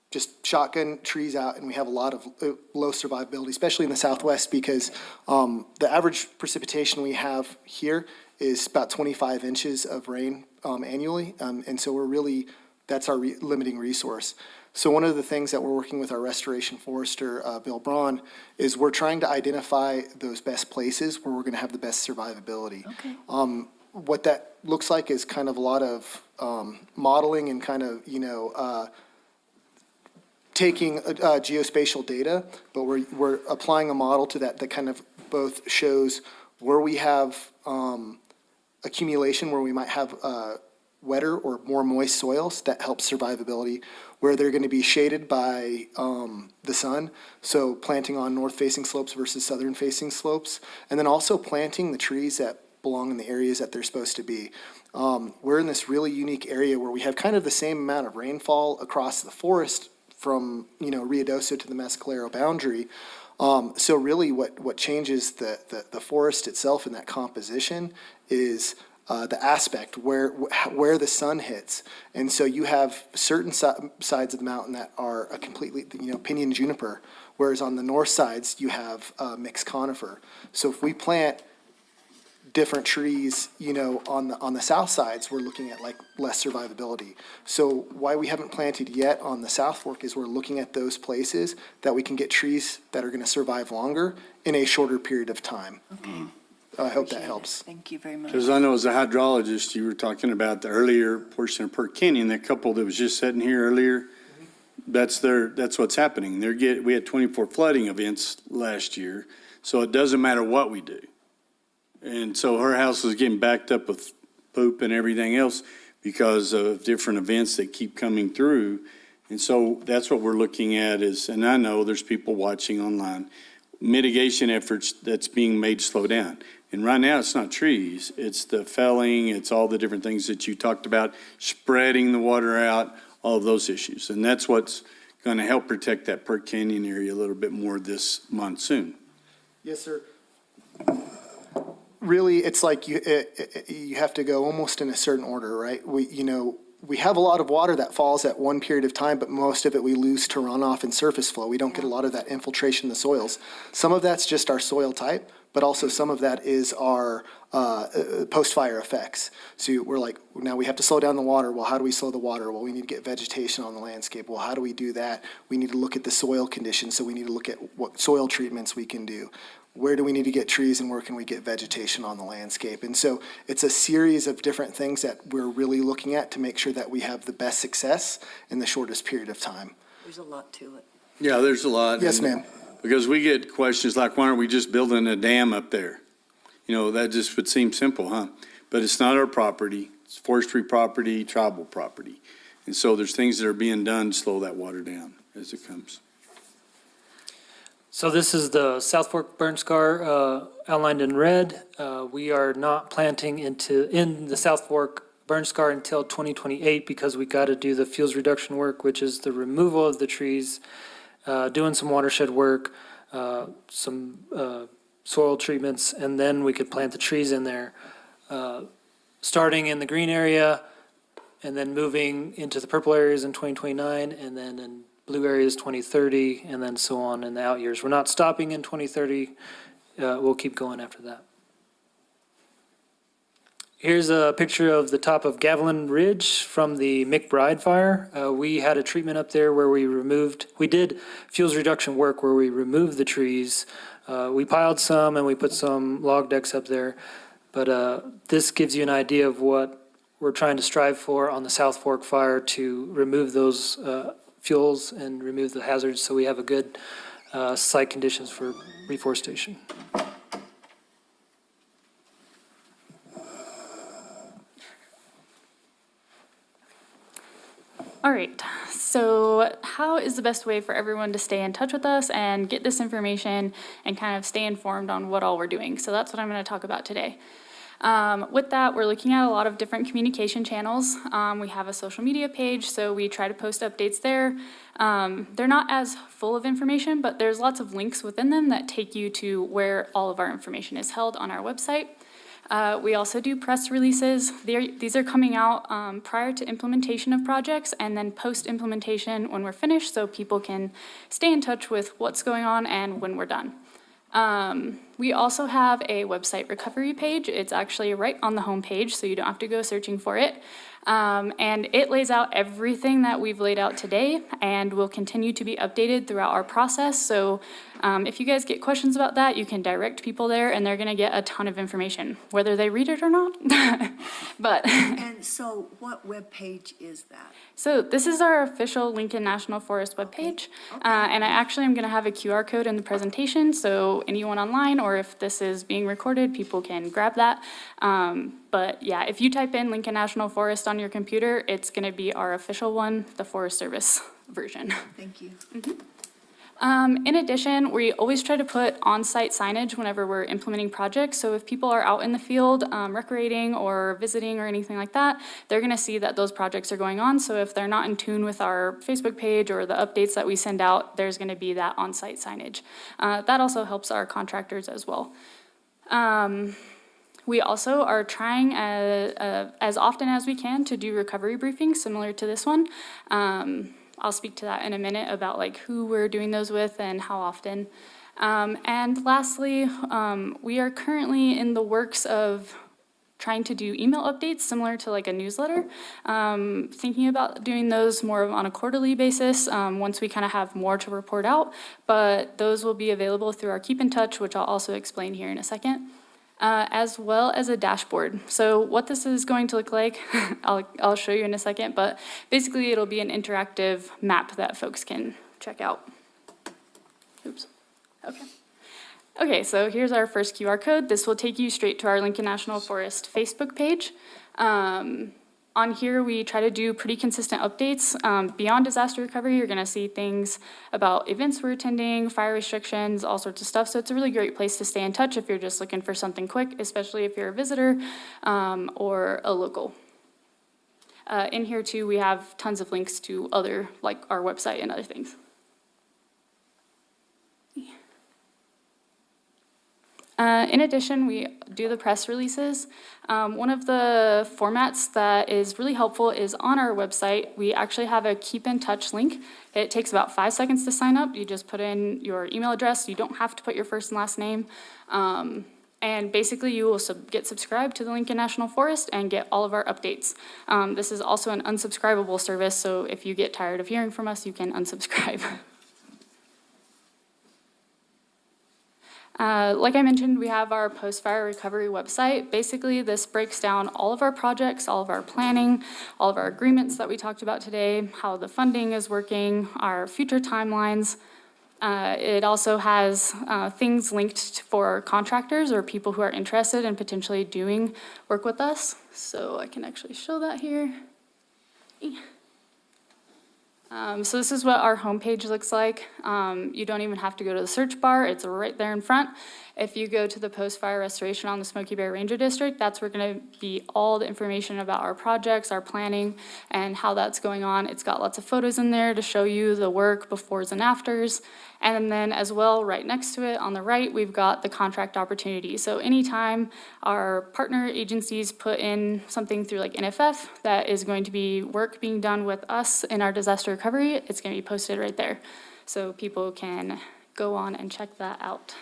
just shotgun trees out, and we have a lot of low survivability, especially in the Southwest, because the average precipitation we have here is about 25 inches of rain annually, and so we're really, that's our limiting resource. So one of the things that we're working with our restoration forester, Bill Braun, is we're trying to identify those best places where we're going to have the best survivability. Okay. What that looks like is kind of a lot of modeling and kind of, taking geospatial data, but we're applying a model to that kind of both shows where we have accumulation, where we might have wetter or more moist soils that help survivability, where they're going to be shaded by the sun, so planting on north-facing slopes versus southern-facing slopes, and then also planting the trees that belong in the areas that they're supposed to be. We're in this really unique area where we have kind of the same amount of rainfall across the forest from, Ruidoso to the Mescalero boundary. So really what changes the forest itself in that composition is the aspect where the sun hits. And so you have certain sides of the mountain that are a completely, pinyon juniper, whereas on the north sides you have mixed conifer. So if we plant different trees, on the south sides, we're looking at like less survivability. So why we haven't planted yet on the South Fork is we're looking at those places that we can get trees that are going to survive longer in a shorter period of time. Okay. I hope that helps. Thank you very much. Because I know as a hydrologist, you were talking about the earlier portion of Perk Canyon, that couple that was just sitting here earlier. That's what's happening. We had 24 flooding events last year, so it doesn't matter what we do. And so her house is getting backed up with poop and everything else because of different events that keep coming through. And so that's what we're looking at is, and I know there's people watching online, mitigation efforts that's being made to slow down. And right now, it's not trees, it's the felling, it's all the different things that you talked about, spreading the water out, all of those issues. And that's what's going to help protect that Perk Canyon area a little bit more this monsoon. Yes, sir. Really, it's like you have to go almost in a certain order, right? We have a lot of water that falls at one period of time, but most of it we lose to runoff and surface flow. We don't get a lot of that infiltration in the soils. Some of that's just our soil type, but also some of that is our post-fire effects. So we're like, now we have to slow down the water. Well, how do we slow the water? Well, we need to get vegetation on the landscape. Well, how do we do that? We need to look at the soil conditions, so we need to look at what soil treatments we can do. Where do we need to get trees and where can we get vegetation on the landscape? And so it's a series of different things that we're really looking at to make sure that we have the best success in the shortest period of time. There's a lot to it. Yeah, there's a lot. Yes, and- ma'am. Because we get questions like, why aren't we just building a dam up there? You know, that just would seem simple, huh? But it's not our property. It's forestry property, tribal property. And so there's things that are being done to slow that water down as it comes. So this is the South Fork burn scar outlined in red. We are not planting in the South Fork burn scar until 2028 because we got to do the fuels reduction work, which is the removal of the trees, doing some watershed work, some soil treatments, and then we could plant the trees in there. Starting in the green area and then moving into the purple areas in 2029 and then in blue areas 2030 and then so on in the out years. We're not stopping in 2030. We'll keep going after that. Here's a picture of the top of Gavilan Ridge from the McBride fire. We had a treatment up there where we did fuels reduction work where we removed the trees. We piled some and we put some log decks up there. But this gives you an idea of what we're trying to strive for on the South Fork fire to remove those fuels and remove the hazards so we have a good site conditions for reforestation. All right, so how is the best way for everyone to stay in touch with us and get this information and kind of stay informed on what all we're doing? So that's what I'm going to talk about today. With that, we're looking at a lot of different communication channels. We have a social media page, so we try to post updates there. They're not as full of information, but there's lots of links within them that take you to where all of our information is held on our website. We also do press releases. These are coming out prior to implementation of projects and then post-implementation when we're finished so people can stay in touch with what's going on and when we're done. We also have a website recovery page. It's actually right on the home page, so you don't have to go searching for it. And it lays out everything that we've laid out today and will continue to be updated throughout our process. So if you guys get questions about that, you can direct people there and they're going to get a ton of information, whether they read it or not. And so what web page is that? So this is our official Lincoln National Forest webpage. And I actually am going to have a QR code in the presentation, so anyone online or if this is being recorded, people can grab that. But yeah, if you type in Lincoln National Forest on your computer, it's going to be our official one, the Forest Service version. Thank you. In addition, we always try to put on-site signage whenever we're implementing projects. So if people are out in the field recreating or visiting or anything like that, they're going to see that those projects are going on. So if they're not in tune with our Facebook page or the updates that we send out, there's going to be that on-site signage. That also helps our contractors as well. We also are trying as often as we can to do recovery briefings similar to this one. I'll speak to that in a minute about like who we're doing those with and how often. And lastly, we are currently in the works of trying to do email updates similar to like a newsletter. Thinking about doing those more on a quarterly basis once we kind of have more to report out. But those will be available through our Keep in Touch, which I'll also explain here in a second. As well as a dashboard. So what this is going to look like, I'll show you in a second, but basically it'll be an interactive map that folks can check out. Oops, okay. Okay, so here's our first QR code. This will take you straight to our Lincoln National Forest Facebook page. On here, we try to do pretty consistent updates. Beyond disaster recovery, you're gonna see things about events we're attending, fire restrictions, all sorts of stuff. So it's a really great place to stay in touch if you're just looking for something quick, especially if you're a visitor or a local. In here too, we have tons of links to other, like our website and other things. In addition, we do the press releases. One of the formats that is really helpful is on our website. We actually have a keep in touch link. It takes about 5 seconds to sign up. You just put in your email address. You don't have to put your first and last name. And basically you will get subscribed to the Lincoln National Forest and get all of our updates. This is also an unsubscribable service, so if you get tired of hearing from us, you can unsubscribe. Like I mentioned, we have our post-fire recovery website. Basically, this breaks down all of our projects, all of our planning, all of our agreements that we talked about today, how the funding is working, our future timelines. It also has things linked for contractors or people who are interested in potentially doing work with us. So I can actually show that here. So this is what our homepage looks like. You don't even have to go to the search bar. It's right there in front. If you go to the post-fire restoration on the Smoky Bear Ranger District, that's where going to be all the information about our projects, our planning, and how that's going on. It's got lots of photos in there to show you the work befores and afters. And then as well, right next to it on the right, we've got the contract opportunity. So anytime our partner agencies put in something through like NFF that is going to be work being done with us in our disaster recovery, it's going to be posted right there. So people can go on and check that out.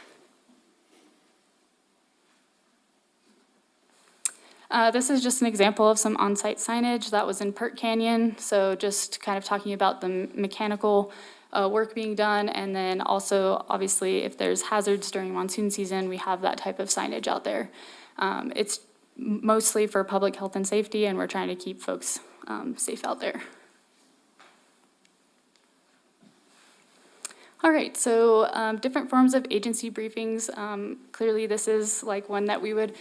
This is just an example of some on-site signage that was in Pert Canyon. So just kind of talking about the mechanical work being done, and then also obviously if there's hazards during monsoon season, we have that type of signage out there. It's mostly for public health and safety, and we're trying to keep folks safe out there. All right, so different forms of agency briefings. Clearly this is like one that we would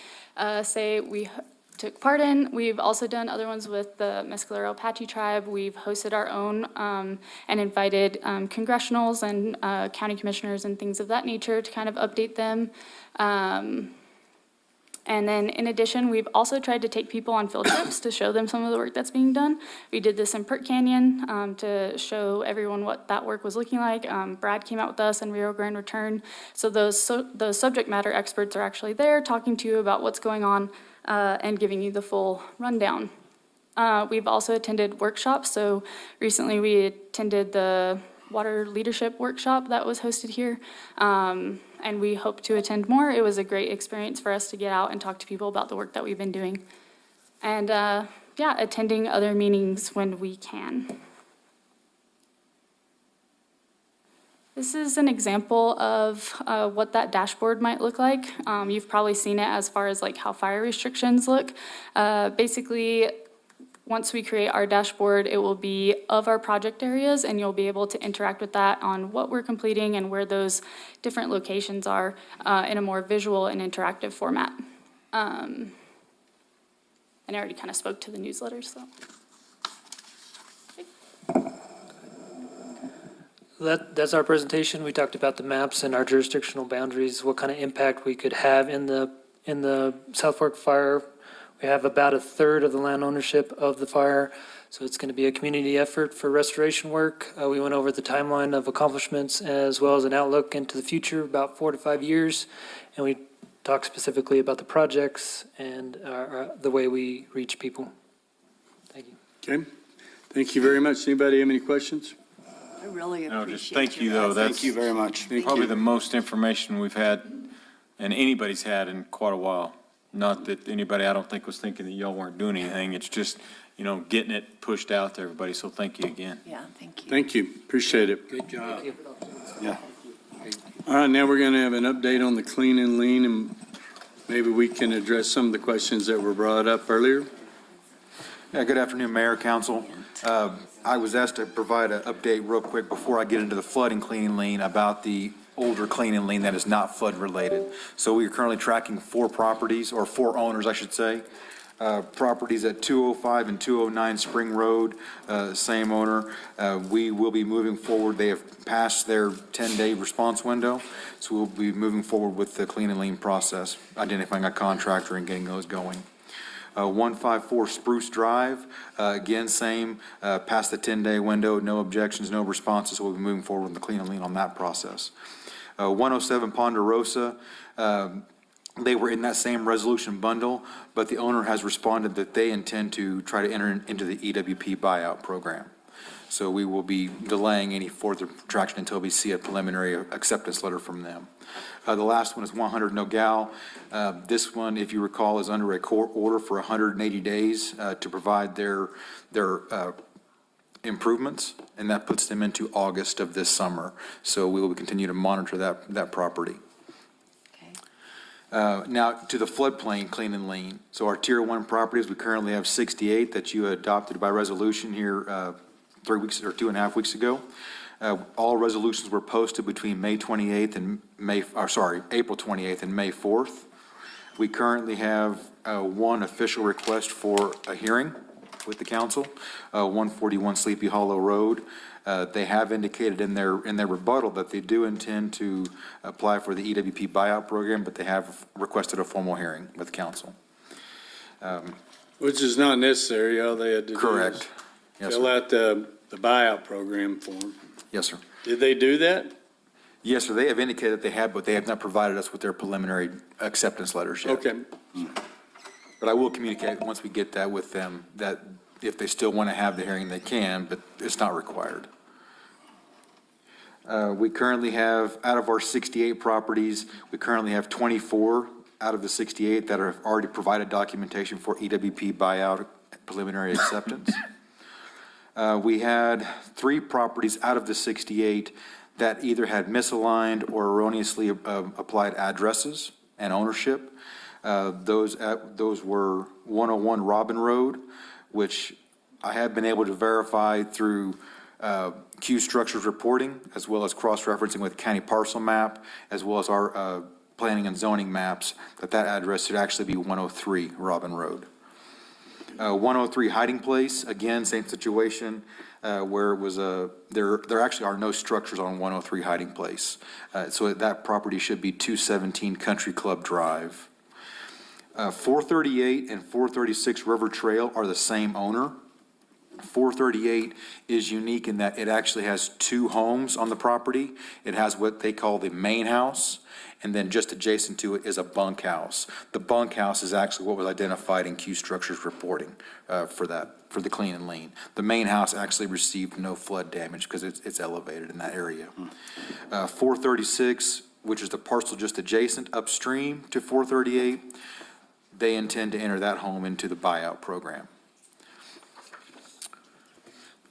say we took part in. We've also done other ones with the Mescalero Apache tribe. We've hosted our own and invited congressionals and county commissioners and things of that nature to kind of update them. And then in addition, we've also tried to take people on field trips to show them some of the work that's being done. We did this in Pert Canyon to show everyone what that work was looking like. Brad came out with us in Rio Grande Return. So those subject matter experts are actually there talking to you about what's going on and giving you the full rundown. We've also attended workshops. So recently we attended the water leadership workshop that was hosted here. And we hope to attend more. It was a great experience for us to get out and talk to people about the work that we've been doing. And yeah, attending other meetings when we can. This is an example of what that dashboard might look like. You've probably seen it as far as like how fire restrictions look. Basically, once we create our dashboard, it will be of our project areas, and you'll be able to interact with that on what we're completing and where those different locations are in a more visual and interactive format. And I already kind of spoke to the newsletter, so. That's our presentation. We talked about the maps and our jurisdictional boundaries, what kind of impact we could have in the South Fork fire. We have about a third of the land ownership of the fire, so it's going to be a community effort for restoration work. We went over the timeline of accomplishments as well as an outlook into the future, about 4 to 5 years, and we talked specifically about the projects and the way we reach people. Thank you. Okay, thank you very much. Anybody have any questions? I really No, appreciate just thank you, your though. efforts. That's Thank you very much. probably the most information we've had and anybody's had in quite a while. Not that anybody, I don't think, was thinking that y'all weren't doing anything. It's just, you know, getting it pushed out to everybody. So thank you again. Yeah, thank you. Thank you, appreciate it. Good job. Yeah. All right, now we're going to have an update on the clean and lean, and maybe we can address some of the questions that were brought up earlier. Yeah, good afternoon, Mayor, Council. I was asked to provide an update real quick before I get into the flood and clean and lean about the older clean and lean that is not flood related. So we are currently tracking 4 properties, or 4 owners, I should say. Properties at 205 and 209 Spring Road, same owner. We will be moving forward. They have passed their 10-day response window, so we'll be moving forward with the clean and lean process, identifying a contractor and getting those going. 154 Spruce Drive, again, same, past the 10-day window, no objections, no responses, so we'll be moving forward with the clean and lean on that process. 107 Ponderosa, They were in that same resolution bundle, but the owner has responded that they intend to try to enter into the EWP buyout program. So we will be delaying any further traction until we see a preliminary acceptance letter from them. The last one is 100 Nogal. This one, if you recall, is under a court order for 180 days to provide their improvements, and that puts them into August of this summer. So we will continue to monitor that property. Now, to the floodplain clean and lean. So our Tier 1 properties, we currently have 68 that you adopted by resolution here 3 weeks or 2.5 weeks ago. All resolutions were posted between May 28th and April 28th and May 4th. We currently have one official request for a hearing with the council, 141 Sleepy Hollow Road. They have indicated in their rebuttal that they do intend to apply for the EWP buyout program, but they have requested a formal hearing with council. Which is not necessary. All they had to do Correct. is Yes, fill sir. out the buyout program form. Yes, sir. Did they do that? Yes, sir. They have indicated that they have, but they have not provided us with their preliminary acceptance letters yet. Okay. But I will communicate once we get that with them, that if they still want to have the hearing, they can, but it's not required. We currently have, out of our 68 properties, we currently have 24 out of the 68 that have already provided documentation for EWP buyout preliminary acceptance. We had 3 properties out of the 68 that either had misaligned or erroneously applied addresses and ownership. Those were 101 Robin Road, which I have been able to verify through Q Structures reporting, as well as cross-referencing with county parcel map, as well as our planning and zoning maps, that address should actually be 103 Robin Road. 103 Hiding Place, again, same situation, where it was there actually are no structures on 103 Hiding Place. So that property should be 217 Country Club Drive. 438 and 436 River Trail are the same owner. 438 is unique in that it actually has 2 homes on the property. It has what they call the main house, and then just adjacent to it is a bunkhouse. The bunkhouse is actually what was identified in Q Structures reporting for the clean and lean. The main house actually received no flood damage because it's elevated in that area. 436, which is the parcel just adjacent upstream to 438, they intend to enter that home into the buyout program.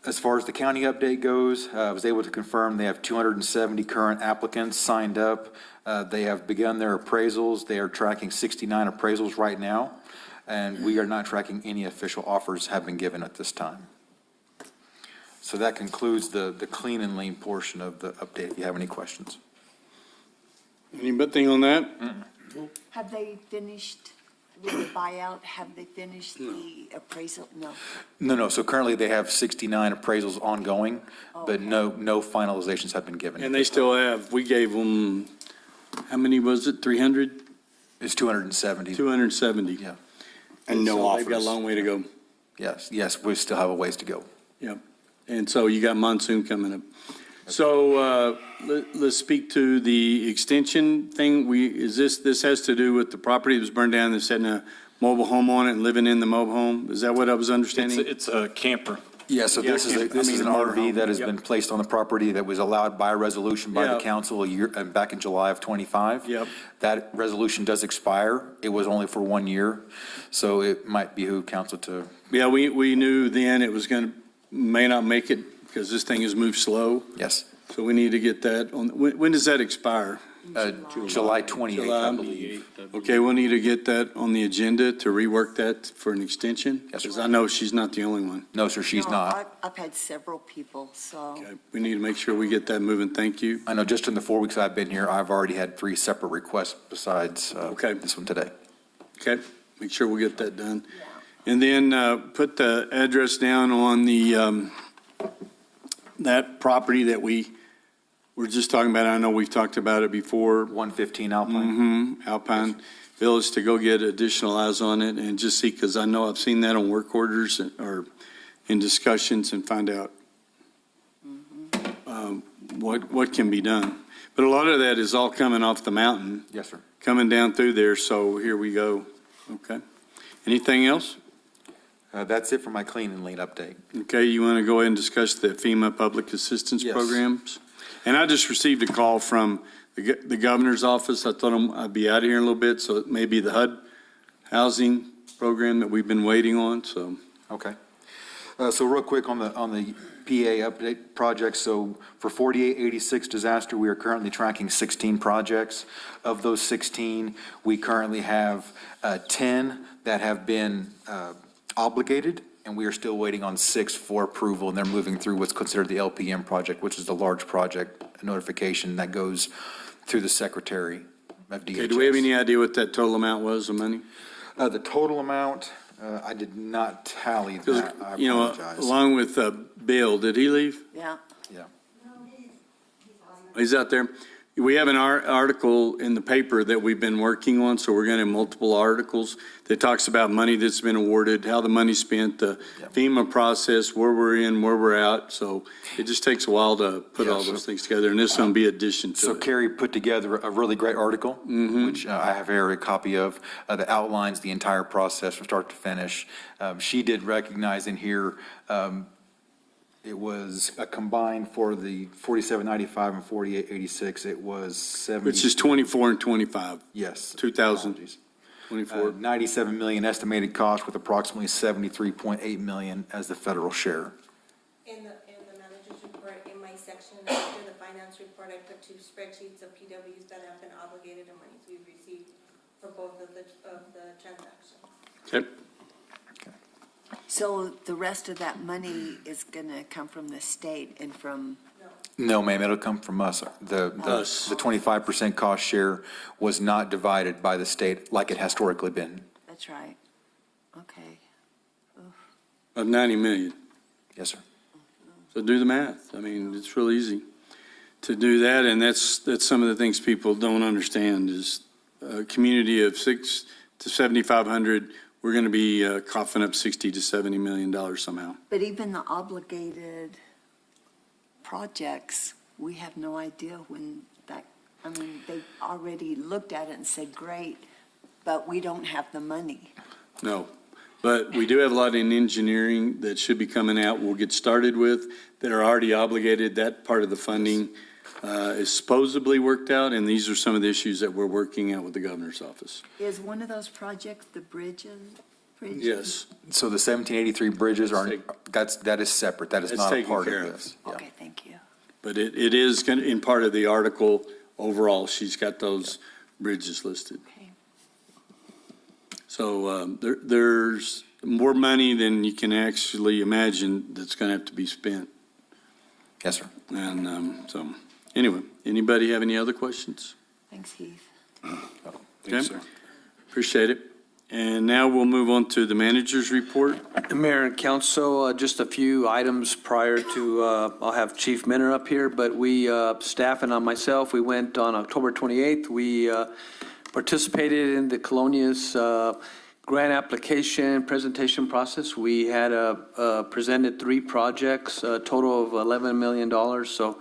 As far as the county update goes, I was able to confirm they have 270 current applicants signed up. They have begun their appraisals. They are tracking 69 appraisals right now, and we are not tracking any official offers have been given at this time. So that concludes the clean and lean portion of the update, if you have any questions. Anything on that? Have they finished with the buyout? Have they finished the appraisal? No. No. So currently they have 69 appraisals ongoing, but no finalizations have been given. And they still have, we gave them, how many was it, 300? It's 270. 270. Yeah. And no So offers. they've got a long way to go. Yes, we still have a ways to go. Yep. And so you got monsoon coming up. So let's speak to the extension thing. This has to do with the property that was burned down, that's setting a mobile home on it and living in the mobile home? Is that what I was understanding? It's a camper. Yeah, so this is an RV that has been placed on the property that was allowed by resolution by the Yeah. council back in July of '25. Yep. That resolution does expire. It was only for 1 year, so it might behoove council to, Yeah, we knew then it was may not make it because this thing has moved slow. yes, So we need to get that on, when does that expire? July 28th, I believe. Okay, we'll need to get that on the agenda to rework that for an extension? Yes, sir. Because I know she's not the only one. No, sir, she's No, not. I've had several people, so. Okay, we need to make sure we get that moving. Thank you. I know just in the 4 weeks I've been here, I've already had 3 separate requests besides Okay. this one today. Okay, make sure we get that done. And then put the address down on the, that property that we were just talking about. I know we've talked about it before. 115 Alpine. Alpine Village, to go get additional eyes on it and just see, because I know I've seen that on work orders or in discussions, and find out what can be done. But a lot of that is all coming off the mountain, Yes, sir. coming down through there, so here we go. Okay. Anything else? That's it for my clean and lean update. Okay, you want to go ahead and discuss the FEMA Public Assistance Yes. Programs? And I just received a call from the governor's office. I told him I'd be out of here in a little bit, so it may be the HUD housing program that we've been waiting on, so. Okay. So real quick on the PA update project. So for 4886 disaster, we are currently tracking 16 projects. Of those 16, we currently have 10 that have been obligated, and we are still waiting on 6 for approval, and they're moving through what's considered the LPM project, which is the large project notification that goes through the Secretary of DHS. Okay, do we have any idea what that total amount was of money? The total amount, I did not tally that. I You know, apologize. along with Bill, did he leave? Yeah. Yeah. He's out there. We have an article in the paper that we've been working on, so we're going to have multiple articles that talks about money that's been awarded, how the money's spent, the FEMA process, where we're in, where we're out. So it just takes a while to put all those things together, and this is going to be addition to So it. Carrie put together a really great article, which I have here a copy of, that outlines the entire process from start to finish. She did recognize in here, it was a combined for the 4795 and 4886, it was 70. Which is 24 and 25, Yes. 2024. 97 million estimated cost with approximately 73.8 million as the federal share. In the manager's report, in my section after the finance report, I put 2 spreadsheets of PWs that have been obligated and monies we've received for both of the transactions. Okay. So the rest of that money is going to come from the state and from, No, ma'am, it'll come from us. The 25% cost share was not divided by the state like it historically been. that's right. Okay. Of 90 million. Yes, sir. So do the math. I mean, it's real easy to do that, and that's some of the things people don't understand is a community of 6 to 7,500, we're going to be coughing up 60 to 70 million dollars somehow. But even the obligated projects, we have no idea when that, I mean, they already looked at it and said, great, but we don't have the money. No, but we do have a lot in engineering that should be coming out, we'll get started with, that are already obligated. That part of the funding is supposedly worked out, and these are some of the issues that we're working out with the governor's office. Is one of those projects the bridges? Yes. So the 1783 bridges that is separate. That is That's not a taken part care of of. this. Okay, thank you. But it is going to, in part of the article, overall, she's got those bridges listed. Okay. So there's more money than you can actually imagine that's going to have to be spent. Yes, sir. And so, anyway, anybody have any other questions? Thanks, Heath. Okay. Appreciate it. And now we'll move on to the manager's report. Mayor and council, just a few items prior to, I'll have Chief Minner up here, but we, staff and myself, we went on October 28th. We participated in the Colonias grant application presentation process. We had presented 3 projects, a total of $11 million. So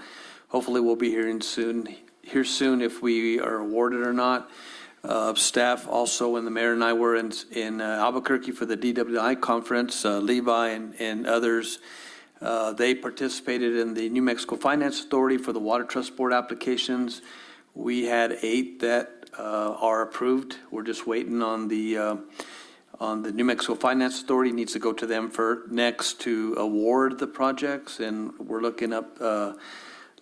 hopefully we'll be here soon if we are awarded or not. Staff also, when the mayor and I were in Albuquerque for the DWI conference, Levi and others, they participated in the New Mexico Finance Authority for the Water Trust Board applications. We had 8 that are approved. We're just waiting on the New Mexico Finance Authority. Needs to go to them for next to award the projects, and we're looking up a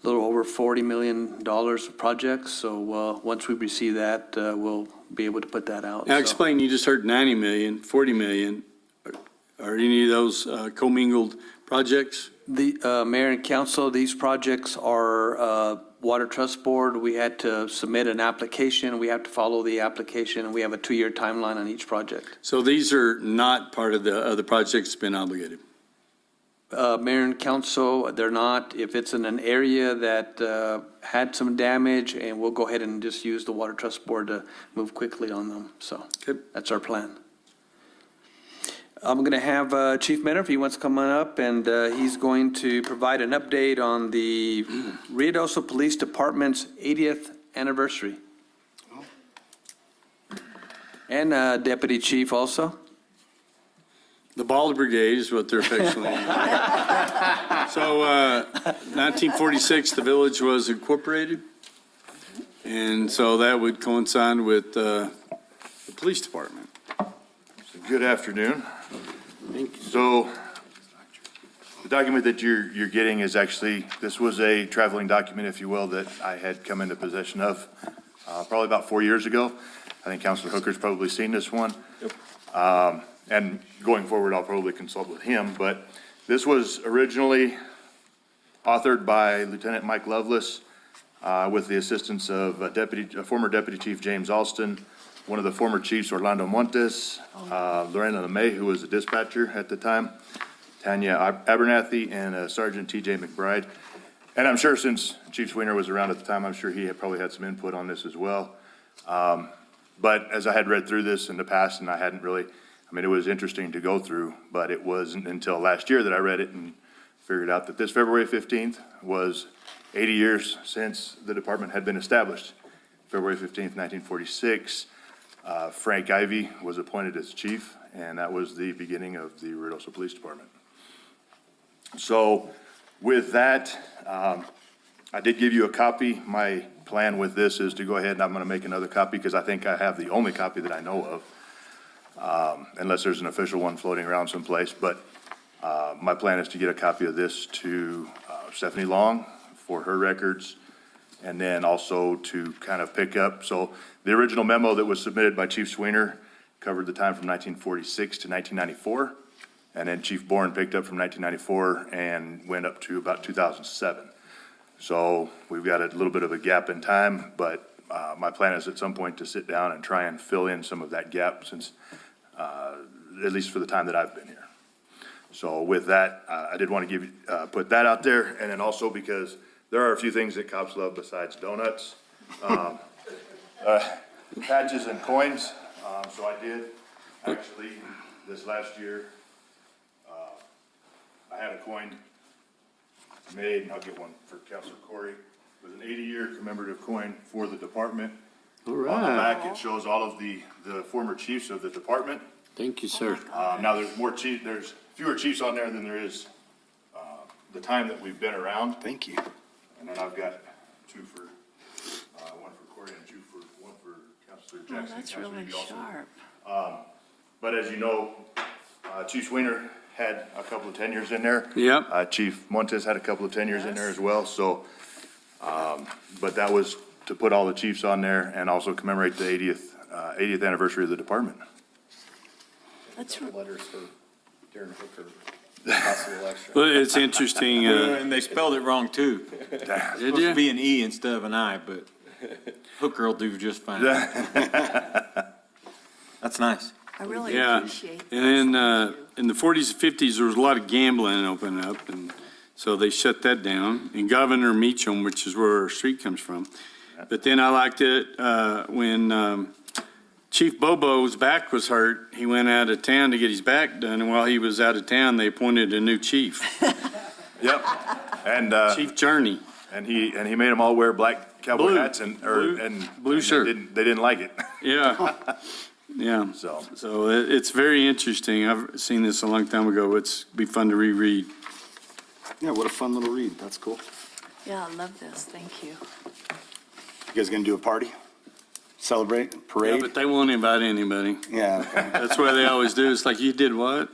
little over $40 million of projects. So once we receive that, we'll be able to put that out. Now So- explain, you just heard 90 million, 40 million. Are any of those commingled projects? The mayor and council, these projects are Water Trust Board. We had to submit an application. We have to follow the application, and we have a 2-year timeline on each project. So these are not part of the other projects that's been obligated? Mayor and council, they're not. If it's in an area that had some damage, and we'll go ahead and just use the Water Trust Board to move quickly on them. So that's our plan. I'm going to have Chief Minner, if he wants to come on up, and he's going to provide an update on the Ruidoso Police Department's 80th anniversary. And Deputy Chief also. The Bald Brigade is what they're affectionately. So, 1946, the village was incorporated, and so that would coincide with the police department. Good afternoon. So, the document that you're getting is actually, this was a traveling document, if you will, that I had come into possession of probably about 4 years ago. I think Councilor Hooker's probably seen this one. And going forward, I'll probably consult with him, but this was originally authored by Lieutenant Mike Lovelace with the assistance of former Deputy Chief James Alston, one of the former chiefs, Orlando Montes, Lorena LeMay, who was a dispatcher at the time, Tanya Abernathy, and Sergeant TJ McBride. And I'm sure since Chief Sweener was around at the time, I'm sure he had probably had some input on this as well. But as I had read through this in the past, and I hadn't really, I mean, it was interesting to go through, but it wasn't until last year that I read it and figured out that this February 15th was 80 years since the department had been established. February 15th, 1946, Frank Ivy was appointed as chief, and that was the beginning of the Ruidoso Police Department. So with that, I did give you a copy. My plan with this is to go ahead and I'm going to make another copy because I think I have the only copy that I know of, unless there's an official one floating around someplace. But my plan is to get a copy of this to Stephanie Long for her records, and then also to kind of pick up. So the original memo that was submitted by Chief Sweener covered the time from 1946 to 1994, and then Chief Bourne picked up from 1994 and went up to about 2007. So we've got a little bit of a gap in time, but my plan is at some point to sit down and try and fill in some of that gap since, at least for the time that I've been here. So with that, I did want to put that out there, and then also because there are a few things that cops love besides donuts. Patches and coins. So I did actually this last year, I had a coin made, and I'll get one for Councilor Corey. It was an 80-year commemorative coin for the department. All right. On the back, it shows all of the former chiefs of the department. Thank you, sir. Now, there's fewer chiefs on there than there is the time that we've been around. Thank you. And then I've got two for, one for Corey and one for Councilor Jackson. That's Councilor really Eby also. sharp. But as you know, Chief Sweener had a couple of tenures in there. Yep. Chief Montes had a couple of tenures in there as well, so, but that was to put all the chiefs on there and also commemorate the 80th anniversary of the department. That's Letters for Darren Hooker, possible extra. Well, it's interesting. And they spelled it wrong too. It's supposed you? to be an E instead of an I, but Hooker will do just fine. That's nice. I really Yeah, appreciate that. and then in the 40s and 50s, there was a lot of gambling opening up, and so they shut that down. And Governor Meacham, which is where our street comes from. But then I liked it when Chief Bobo's back was hurt. He went out of town to get his back done, and while he was out of town, they appointed a new chief, Yep, and, Chief Journey. and he made them all wear black cowboy Blue. hats and Blue and shirt. They didn't like it. Yeah, yeah. So It's very interesting. I've seen this a long time ago. It's be fun to reread. Yeah, what a fun little read. That's cool. Yeah, I love this. Thank you. You guys gonna do a party? Celebrate? Yeah, Parade? but they won't invite anybody. Yeah, okay. That's why they always do. It's like, you did what?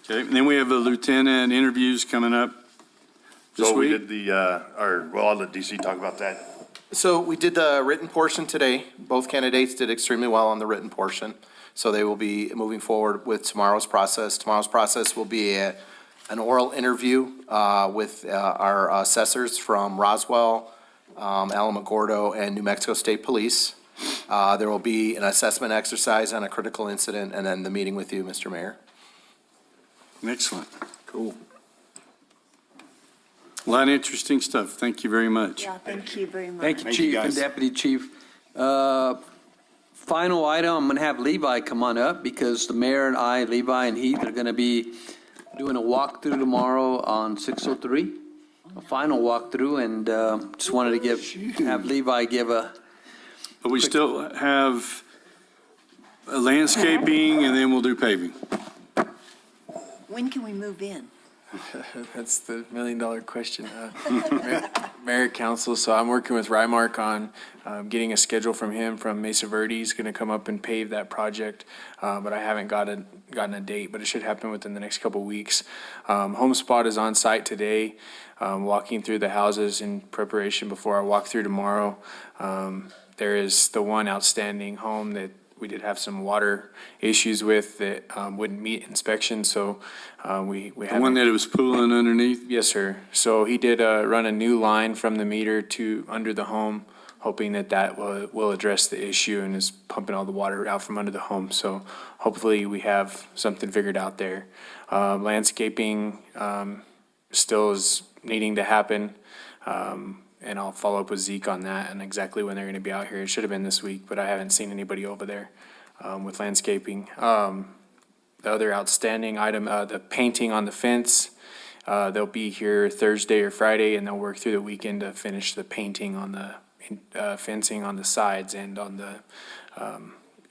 Okay, and then we have the lieutenant interviews coming up this So we week. did I'll let DC talk about that. So we did the written portion today. Both candidates did extremely well on the written portion. So they will be moving forward with tomorrow's process. Tomorrow's process will be an oral interview with our assessors from Roswell, Alamogordo, and New Mexico State Police. There will be an assessment exercise on a critical incident, and then the meeting with you, Mr. Mayor. Excellent. Cool. A lot of interesting stuff. Thank you very much. Yeah, thank you very much. Thank you, Thank you, Chief and guys. Deputy Chief. final item, I'm going to have Levi come on up because the mayor and I, Levi and Heath, are going to be doing a walkthrough tomorrow on 603, a final walkthrough, and just wanted to have Levi give a. But we still have landscaping, and then we'll do paving. When can we move in? That's the million-dollar question. Mayor, Council, so I'm working with Rymark on getting a schedule from him from Mesa Verde. He's going to come up and pave that project, but I haven't gotten a date, but it should happen within the next couple of weeks. HomeSpot is on site today, walking through the houses in preparation before I walk through tomorrow. There is the one outstanding home that we did have some water issues with that wouldn't meet inspection, so we The haven't. one that it was pooling underneath? Yes, sir. So he did run a new line from the meter to under the home, hoping that will address the issue and is pumping all the water out from under the home. So hopefully we have something figured out there. Landscaping still is needing to happen. And I'll follow up with Zeke on that and exactly when they're going to be out here. It should have been this week, but I haven't seen anybody over there with landscaping. The other outstanding item, the painting on the fence, they'll be here Thursday or Friday, and they'll work through the weekend to finish the painting on the fencing on the sides and on the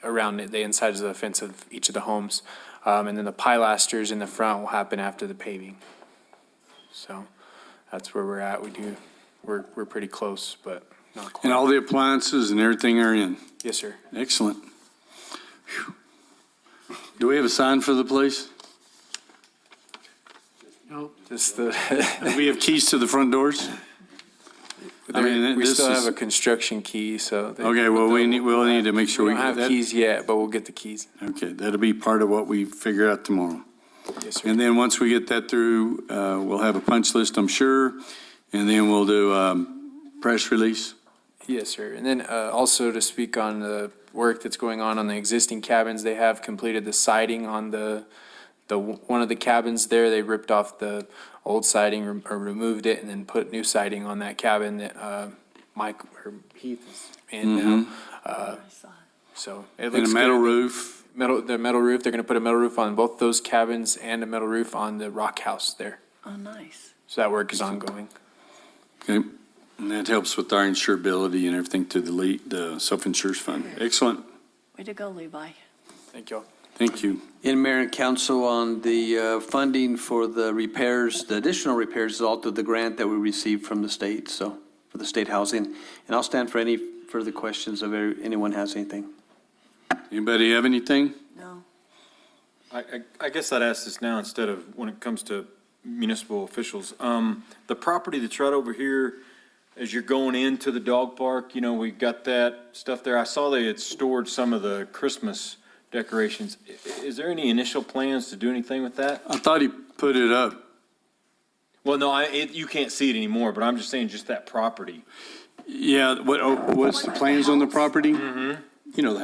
around the insides of the fence of each of the homes. And then the pilasters in the front will happen after the paving. So that's where we're at. We're pretty close, but not quite. And all the appliances and everything are in? Yes, sir. Excellent. Whew. Do we have a sign for the place? No, just the. Do we have keys to the front doors? We this still is- have a construction key, so. Okay, well, we'll need to make sure We we don't have that- keys yet, but we'll get the keys. Okay, that'll be part of what we figure out tomorrow. Yes, sir. And then once we get that through, we'll have a punch list, I'm sure, and then we'll do press release. Yes, sir. And then also to speak on the work that's going on the existing cabins, they have completed the siding on the one of the cabins there. They ripped off the old siding or removed it and then put new siding on that cabin that Mike or Heath is in now. So it And looks a metal good. roof. The metal roof. They're going to put a metal roof on both those cabins and a metal roof on the rock house there. Oh, nice. So that work is ongoing. Okay, and that helps with our insurability and everything to the self-insurance fund. Excellent, Way to go, Levi. Thank you all. thank you. In Mayor and Council on the funding for the repairs, the additional repairs is all through the grant that we received from the state, so, for the state housing. And I'll stand for any further questions if anyone has anything. Anybody have anything? No. I guess I'd ask this now instead of when it comes to municipal officials. The property that's right over here, as you're going into the dog park, we got that stuff there. I saw they had stored some of the Christmas decorations. Is there any initial plans to do anything with that? I thought he put it up. Well, no, you can't see it anymore, but I'm just saying just that property. Yeah, what's the plans on the property? Mm-hmm. You know,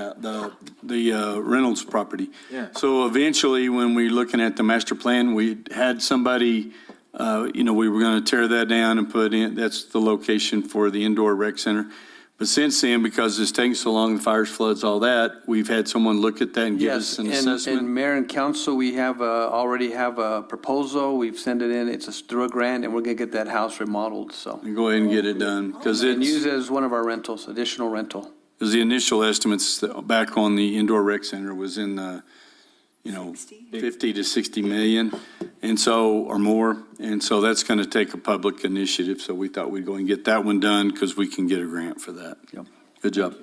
the Reynolds property. Yeah. So eventually, when we're looking at the master plan, we had somebody, we were going to tear that down and put in, that's the location for the indoor rec center. But since then, because it's taking so long, the fires, floods, all that, we've had someone look at that and give us Yes, an and assessment. Mayor and Council, we have already have a proposal. We've sent it in. It's through a grant, and we're going to get that house remodeled, so. And go ahead and get it done, because And use it's, it as one of our rentals, additional rental. because the initial estimates back on the indoor rec center was in the, 50 to 60 million, and so, or more. And so that's going to take a public initiative, so we thought we'd go and get that one done, because we can get a grant for that. Yep. Good job.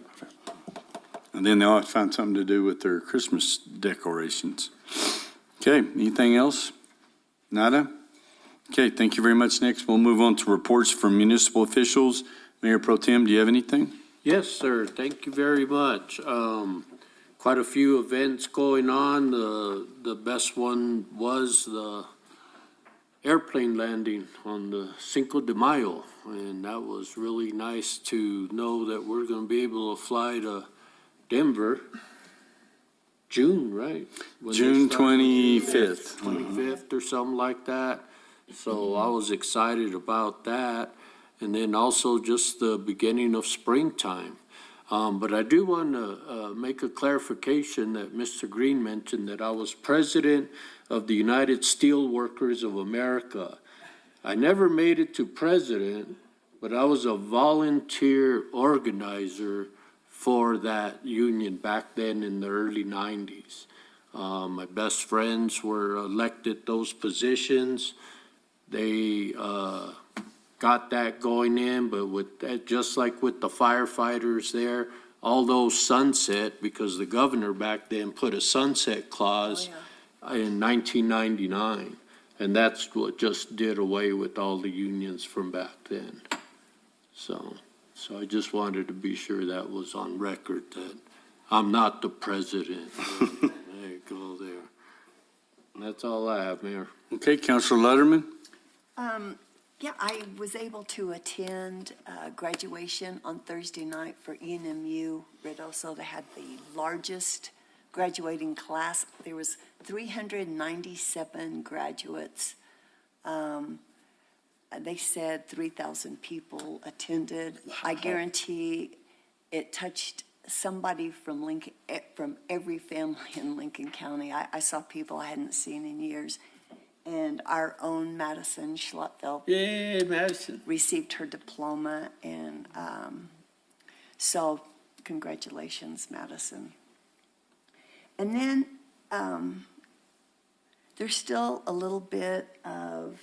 And then they ought to find something to do with their Christmas decorations. Okay, anything else? Nada? Okay, thank you very much. Next, we'll move on to reports from municipal officials. Mayor Pro Tem, do you have anything? Yes, sir. Thank you very much. Quite a few events going on. The best one was the airplane landing on the Cinco de Mayo. And that was really nice to know that we're going to be able to fly to Denver June, right? When they June start? 25th. 25th or something like that. So I was excited about that. And then also just the beginning of springtime. But I do want to make a clarification that Mr. Green mentioned that I was president of the United Steelworkers of America. I never made it to president, but I was a volunteer organizer for that union back then in the early 90s. My best friends were elected those positions. They got that going in, but with that, just like with the firefighters there, all those sunset because the governor back then put a sunset clause in 1999. And that's what just did away with all the unions from back then. So I just wanted to be sure that was on record that I'm not the president. There you go there. And that's all I have, Mayor. Okay, Councilor Letterman? Yeah, I was able to attend graduation on Thursday night for ENMU Ruidoso. They had the largest graduating class. There was 397 graduates. They said 3,000 people attended. I guarantee it touched somebody from Lincoln, from every family in Lincoln County. I saw people I hadn't seen in years. And our own Madison Schlottfeld Yay, Madison. received her diploma. And so congratulations, Madison. And then there's still a little bit of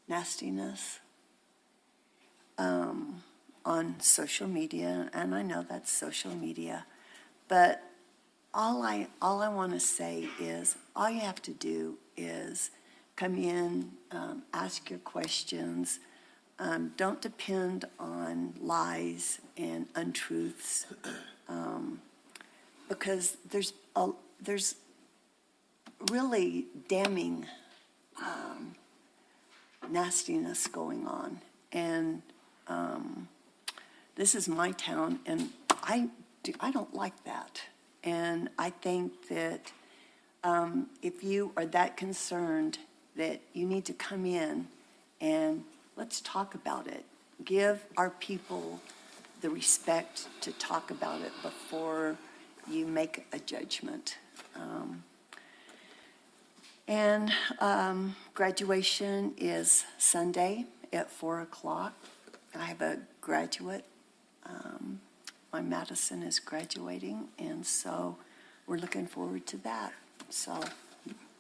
nastiness on social media, and I know that's social media, but all I want to say is all you have to do is come in, ask your questions. Don't depend on lies and untruths, because there's really damning nastiness going on. And this is my town, and I don't like that. And I think that if you are that concerned, that you need to come in and let's talk about it. Give our people the respect to talk about it before you make a judgment. And graduation is Sunday at 4 o'clock. I have a graduate. My Madison is graduating, and so we're looking forward to that. So a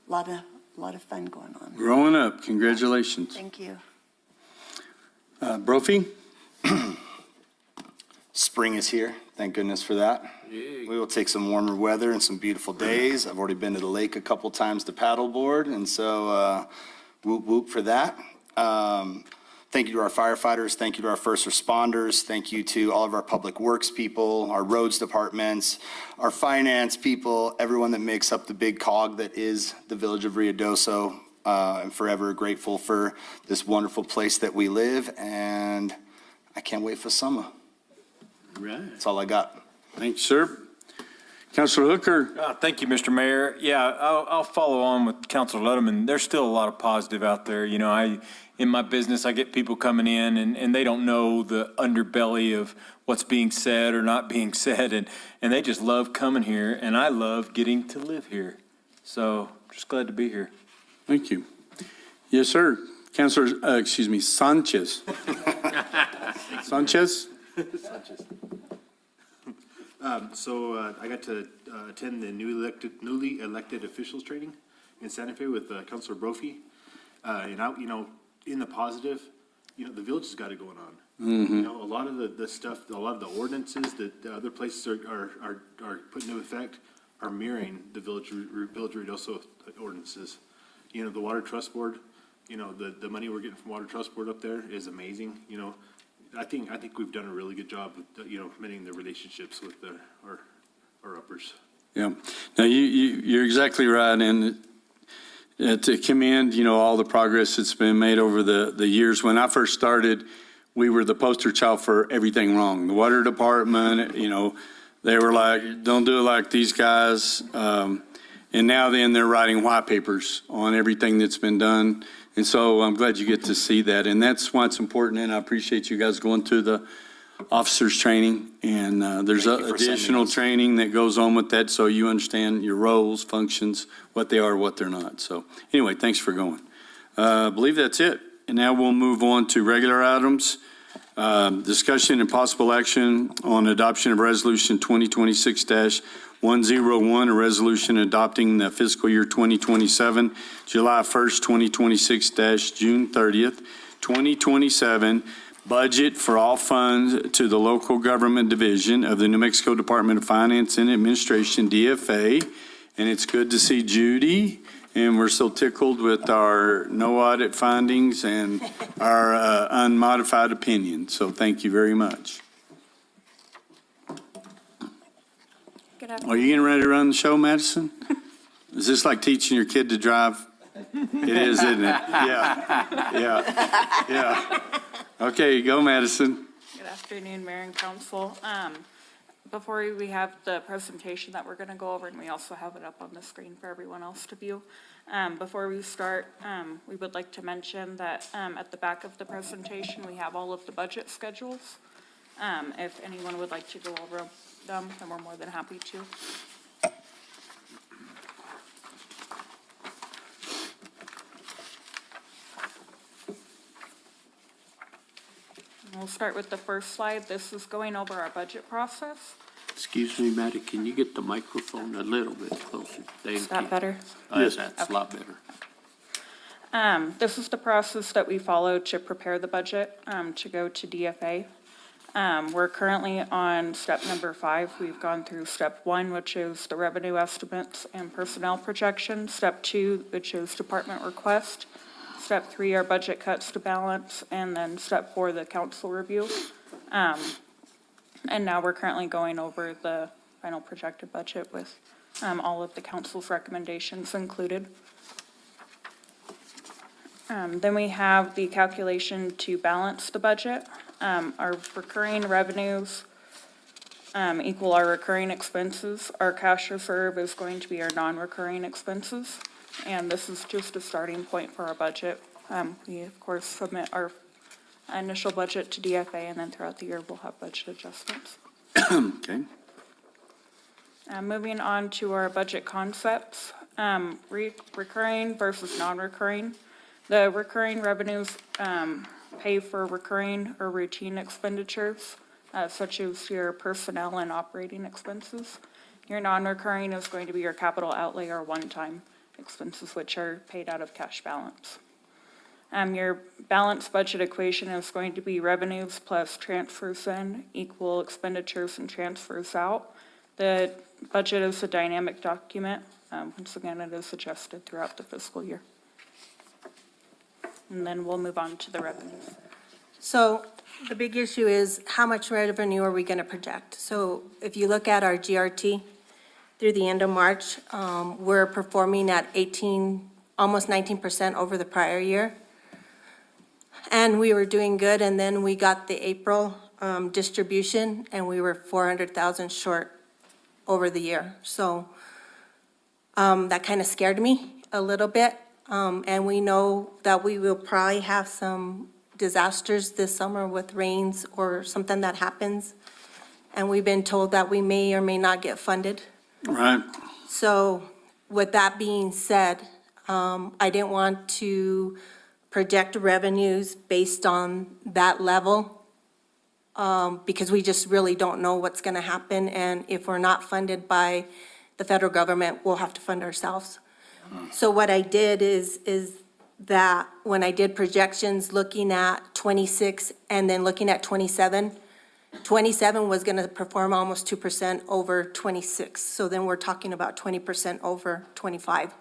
lot of fun going on. Growing up, congratulations. Thank you. Brophy? Spring is here. Thank goodness for that. Yay. We will take some warmer weather and some beautiful days. I've already been to the lake a couple times to paddleboard, and so whoop whoop for that. Thank you to our firefighters. Thank you to our first responders. Thank you to all of our public works people, our roads departments, our finance people, everyone that makes up the big cog that is the village of Ruidoso. I'm forever grateful for this wonderful place that we live, and I can't wait for summer. Right. That's all I got. Thanks, sir. Councilor Hooker? Thank you, Mr. Mayor. Yeah, I'll follow on with Councilor Letterman. There's still a lot of positive out there. You know, in my business, I get people coming in and they don't know the underbelly of what's being said or not being said, and they just love coming here, and I love getting to live here. So just glad to be here. Thank you. Yes, sir. Councilor, Sanchez. Sanchez? I got to attend the newly elected officials training in Santa Fe with Councilor Brophy. In the positive, the village has got it going on. Mm-hmm. A lot of the stuff, a lot of the ordinances that the other places are put into effect are mirroring the Village Ruidoso ordinances. The Water Trust Board, the money we're getting from Water Trust Board up there is amazing. I think we've done a really good job with, mending the relationships with our uppers. Yeah. Now, you're exactly right. And to commend, all the progress that's been made over the years. When I first started, we were the poster child for everything wrong. The water department, they were like, don't do it like these guys. And now then they're writing white papers on everything that's been done. And so I'm glad you get to see that. And that's why it's important. And I appreciate you guys going to the officers training, and there's Thank you for sending additional us. training that goes on with that, so you understand your roles, functions, what they are, what they're not. So anyway, thanks for going. I believe that's it. And now we'll move on to regular items. Discussion and possible action on adoption of Resolution 2026-101, a resolution adopting the fiscal year 2027, July 1st, 2026-June 30th, 2027, budget for all funds to the local government division of the New Mexico Department of Finance and Administration, DFA. And it's good to see Judy. And we're so tickled with our no audit findings and our unmodified opinion. So thank you very much. Good Are afternoon. you getting ready to run the show, Madison? Is this like teaching your kid to drive? It is, isn't it? Yeah. Okay, go, Madison. Good afternoon, Mayor and Council. Before we have the presentation that we're going to go over, and we also have it up on the screen for everyone else to view. Before we start, we would like to mention that at the back of the presentation, we have all of the budget schedules. If anyone would like to go over them, then we're more than happy to. We'll start with the first slide. This is going over our budget process. Excuse me, Maddie, can you get the microphone a little bit closer? Is that better? Yes, that's a lot better. This is the process that we follow to prepare the budget to go to DFA. We're currently on step number 5. We've gone through step 1, which is the revenue estimates and personnel projections. Step 2, which is department request. Step 3 are budget cuts to balance, and then step 4, the council review. And now we're currently going over the final projected budget with all of the council's recommendations included. Then we have the calculation to balance the budget. Our recurring revenues equal our recurring expenses. Our cash reserve is going to be our non-recurring expenses. And this is just a starting point for our budget. We, of course, submit our initial budget to DFA, and then throughout the year, we'll have budget adjustments. Okay. Moving on to our budget concepts, recurring versus non-recurring. The recurring revenues pay for recurring or routine expenditures, such as your personnel and operating expenses. Your non-recurring is going to be your capital outlay or one-time expenses, which are paid out of cash balance. Your balanced budget equation is going to be revenues plus transfers in equal expenditures and transfers out. The budget is a dynamic document. Once again, it is adjusted throughout the fiscal year. And then we'll move on to the revenues. So the big issue is how much revenue are we going to project? So if you look at our GRT through the end of March, we're performing at almost 19% over the prior year. And we were doing good, and then we got the April distribution, and we were 400,000 short over the year. So that kind of scared me a little bit. And we know that we will probably have some disasters this summer with rains or something that happens. And we've been told that we may or may not get funded. Right. So with that being said, I didn't want to project revenues based on that level because we just really don't know what's going to happen. And if we're not funded by the federal government, we'll have to fund ourselves. So what I did is that when I did projections looking at 26 and then looking at 27, 27 was going to perform almost 2% over 26. So then we're talking about 20% over 25.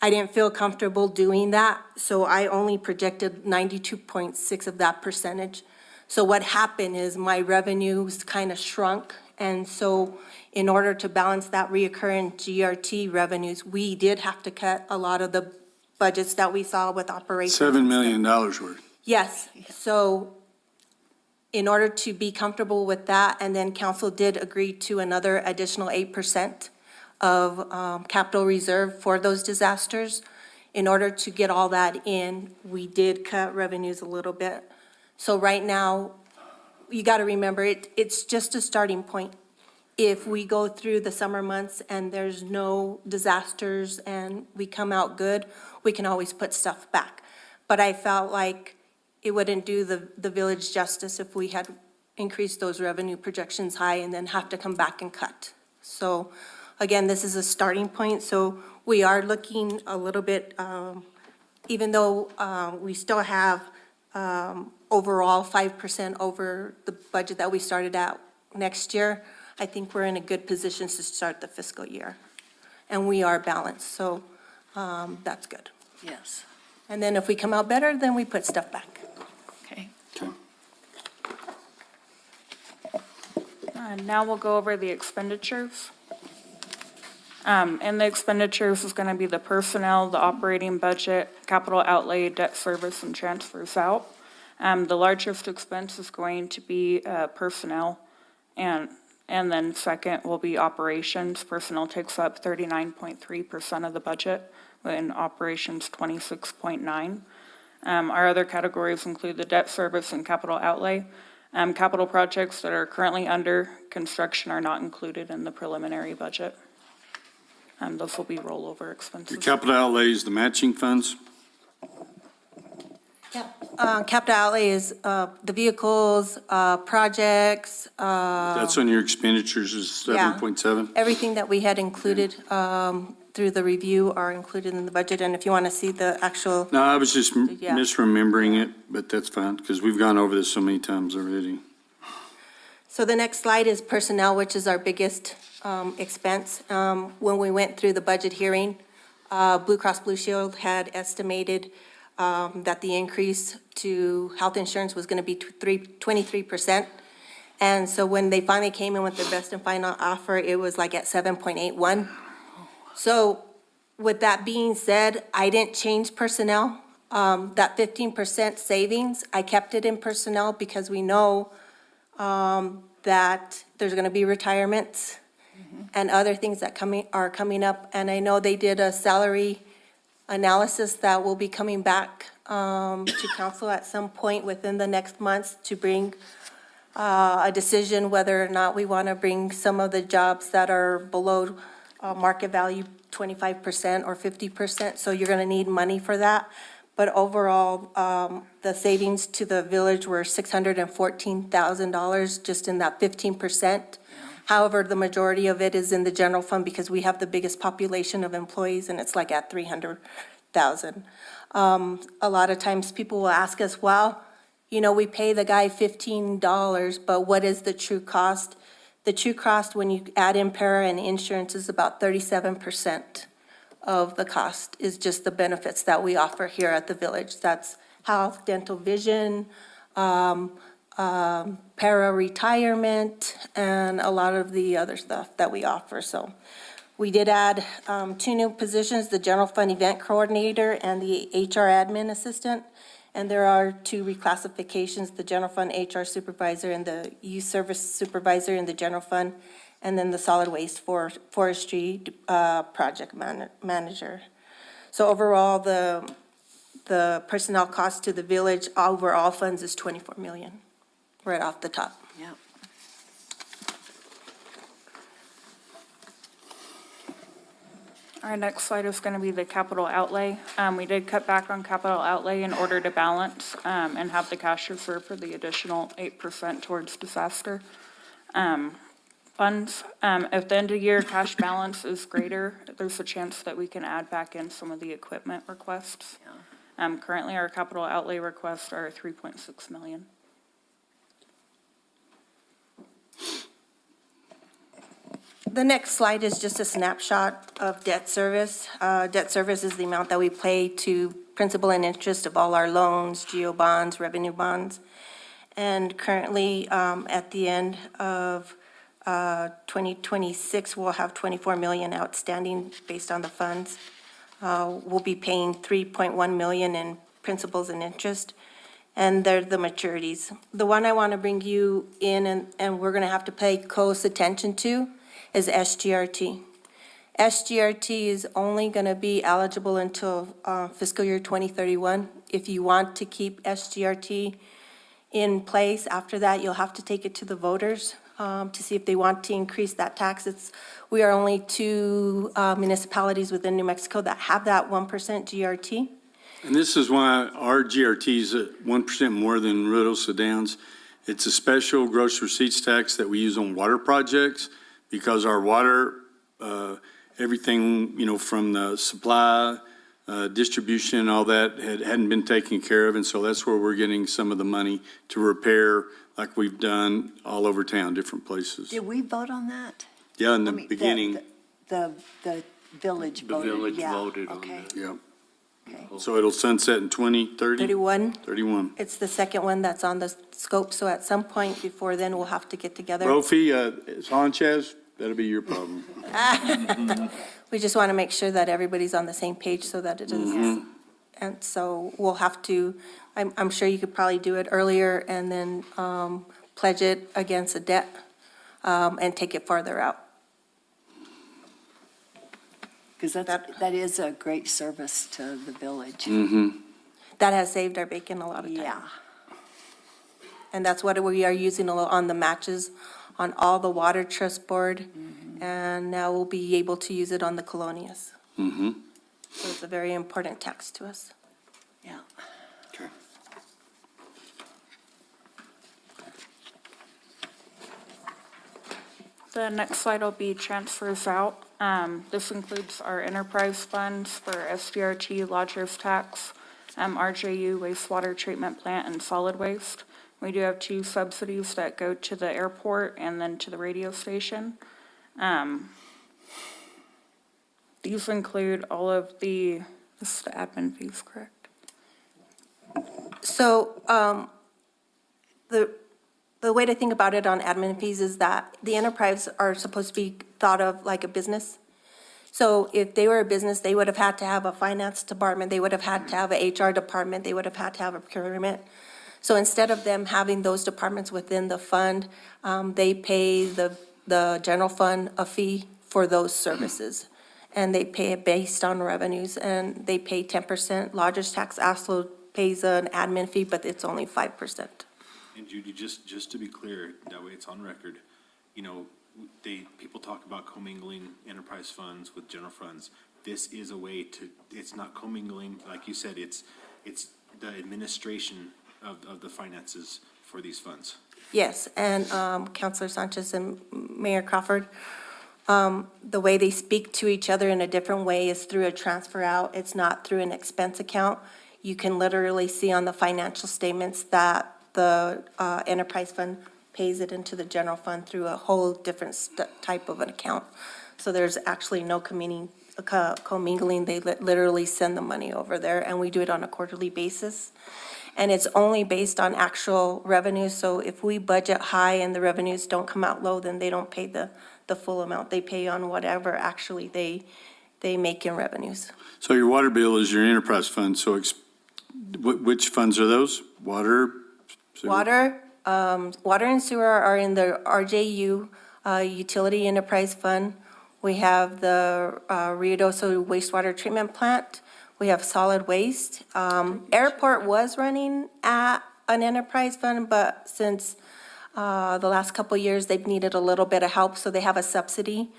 I didn't feel comfortable doing that, so I only projected 92.6 of that percentage. So what happened is my revenues kind of shrunk, and so in order to balance that reoccurring GRT revenues, we did have to cut a lot of the budgets that we saw with operations. $7 million worth. Yes, so in order to be comfortable with that, and then council did agree to another additional 8% of capital reserve for those disasters. In order to get all that in, we did cut revenues a little bit. So right now, you got to remember, it's just a starting point. If we go through the summer months and there's no disasters and we come out good, we can always put stuff back. But I felt like it wouldn't do the village justice if we had increased those revenue projections high and then have to come back and cut. So again, this is a starting point, so we are looking a little bit, even though we still have overall 5% over the budget that we started out next year, I think we're in a good position to start the fiscal year. And we are balanced, so that's good. Yes. And then if we come out better, then we put stuff back. Okay. Now we'll go over the expenditures. And the expenditures is going to be the personnel, the operating budget, capital outlay, debt service, and transfers out. The largest expense is going to be personnel, and then second will be operations. Personnel takes up 39.3% of the budget, and operations 26.9%. Our other categories include the debt service and capital outlay. Capital projects that are currently under construction are not included in the preliminary budget. Those will be rollover expenses. The capital outlay is the matching funds? Capital outlay is the vehicles, projects. That's on your expenditures is Yeah. 7.7? Everything that we had included through the review are included in the budget, and if you want to see the actual, No, I was just Yeah. misremembering it, but that's fine, because we've gone over this so many times already. so the next slide is personnel, which is our biggest expense. When we went through the budget hearing, Blue Cross Blue Shield had estimated that the increase to health insurance was going to be 23%. And so when they finally came in with their best and final offer, it was like at 7.81. So with that being said, I didn't change personnel. That 15% savings, I kept it in personnel because we know that there's going to be retirements and other things that are coming up. And I know they did a salary analysis that will be coming back to council at some point within the next month to bring a decision whether or not we want to bring some of the jobs that are below market value 25% or 50%. So you're going to need money for that. But overall, the savings to the village were $614,000 just in that 15%. However, the majority of it is in the general fund because we have the biggest population of employees and it's like at 300,000. A lot of times people will ask us, well, you know, we pay the guy $15, but what is the true cost? The true cost when you add in para and insurance is about 37% of the cost is just the benefits that we offer here at the village. That's health, dental, vision, para-retirement, and a lot of the other stuff that we offer. So we did add 2 new positions, the general fund event coordinator and the HR admin assistant. And there are 2 reclassifications, the general fund HR supervisor and the youth service supervisor in the general fund, and then the solid waste forestry project manager. So overall, the personnel cost to the village overall funds is 24 million, right off the top. Yep. Our next slide is going to be the capital outlay. We did cut back on capital outlay in order to balance and have the cash reserve for the additional 8% towards disaster funds. If the end of year cash balance is greater, there's a chance that we can add back in some of the equipment requests. Currently, our capital outlay requests are 3.6 million. The next slide is just a snapshot of debt service. Debt service is the amount that we pay to principal and interest of all our loans, GO bonds, revenue bonds. And currently, at the end of 2026, we'll have 24 million outstanding based on the funds. We'll be paying 3.1 million in principals and interest, and they're the maturities. The one I want to bring you in, and we're going to have to pay close attention to, is SGRT. SGRT is only going to be eligible until fiscal year 2031. If you want to keep SGRT, in place. After that, you'll have to take it to the voters to see if they want to increase that tax. We are only two municipalities within New Mexico that have that 1% GRT. And this is why our GRT is at 1% more than Ruidoso Downs. It's a special gross receipts tax that we use on water projects because our water, everything, from the supply, distribution, all that hadn't been taken care of. And so that's where we're getting some of the money to repair like we've done all over town, different places. Did we vote on that? Yeah, in I the mean, beginning. The village The voted, village yeah, voted on okay. that. Yeah. Okay. So it'll sunset in 2030? 31, 31. it's the second one that's on the scope, so at some point before then, we'll have to get together. Brophy, Sanchez, that'll be your problem. We just want to make sure that everybody's on the same page so that it is. And so we'll have to, I'm sure you could probably do it earlier and then pledge it against a debt and take it farther out. Because that is a great service to the village. That has saved our bacon a lot of time. Yeah. And that's what we are using on the matches, on all the water trust board. And now we'll be able to use it on the colonias. Mm-hmm. So it's a very important tax to us. Yeah. Okay. The next slide will be transfers out. This includes our enterprise funds for SDRT, lodger's tax, RJU, wastewater treatment plant, and solid waste. We do have 2 subsidies that go to the airport and then to the radio station. These include all of this is the admin fees, correct? So the way to think about it on admin fees is that the enterprise are supposed to be thought of like a business. So if they were a business, they would have had to have a finance department, they would have had to have a HR department, they would have had to have a procurement. So instead of them having those departments within the fund, they pay the general fund a fee for those services. And they pay it based on revenues, and they pay 10%. Lodger's tax also pays an admin fee, but it's only 5%. And Judy, just to be clear, that way it's on record, people talk about commingling enterprise funds with general funds. This is a way it's not commingling, like you said, it's the administration of the finances for these funds. Yes, and Councilor Sanchez and Mayor Crawford, the way they speak to each other in a different way is through a transfer out. It's not through an expense account. You can literally see on the financial statements that the enterprise fund pays it into the general fund through a whole different type of an account. So there's actually no commingling. They literally send the money over there, and we do it on a quarterly basis. And it's only based on actual revenues. So if we budget high and the revenues don't come out low, then they don't pay the full amount. They pay on whatever actually they make in revenues. So your water bill is your enterprise fund, so which funds are those? Water? Sewer? Water and sewer are in the RJU, Utility Enterprise Fund. We have the Ruidoso wastewater treatment plant. We have solid waste. Airport was running at an enterprise fund, but since the last couple of years, they've needed a little bit of help, so they have a subsidy.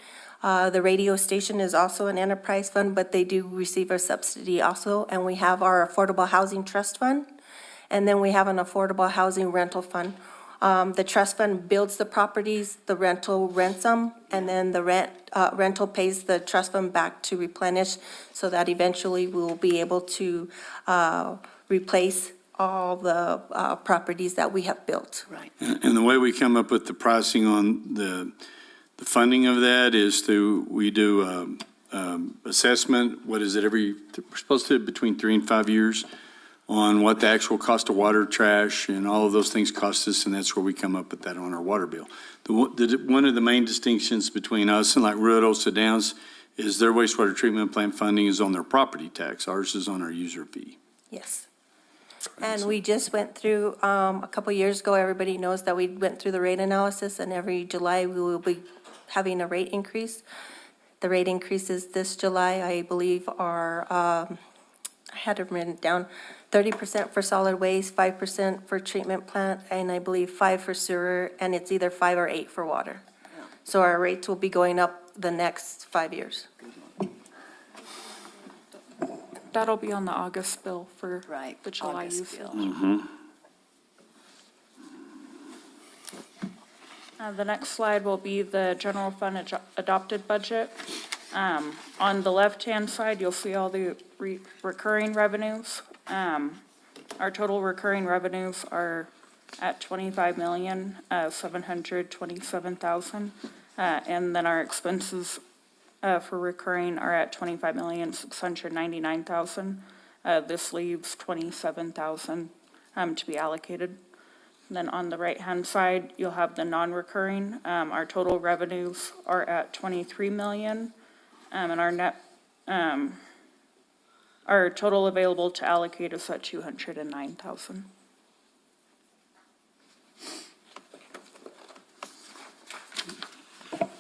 The radio station is also an enterprise fund, but they do receive a subsidy also. And we have our Affordable Housing Trust Fund, and then we have an Affordable Housing Rental Fund. The trust fund builds the properties, the rental rents them, and then the rental pays the trust fund back to replenish, so that eventually we will be able to replace all the properties that we have built. Right. And the way we come up with the pricing on the funding of that is we do assessment, what is it, we're supposed to between 3 and 5 years on what the actual cost of water, trash, and all of those things cost us, and that's where we come up with that on our water bill. One of the main distinctions between us and like Ruidoso Downs is their wastewater treatment plant funding is on their property tax. Ours is on our user fee. Yes. And we just went through, a couple years ago, everybody knows that we went through the rate analysis, and every July we will be having a rate increase. The rate increases this July, I believe, are I had it written down, 30% for solid waste, 5% for treatment plant, and I believe 5 for sewer, and it's either 5 or 8 for water. So our rates will be going up the next 5 years. That'll be on the August bill for Right, the July August use. bill. The next slide will be the general fund adopted budget. On the left-hand side, you'll see all the recurring revenues. Our total recurring revenues are at 25,727,000. And then our expenses for recurring are at 25,699,000. This leaves 27,000 to be allocated. And then on the right-hand side, you'll have the non-recurring. Our total revenues are at 23 million, and our net, our total available to allocate is at 209,000.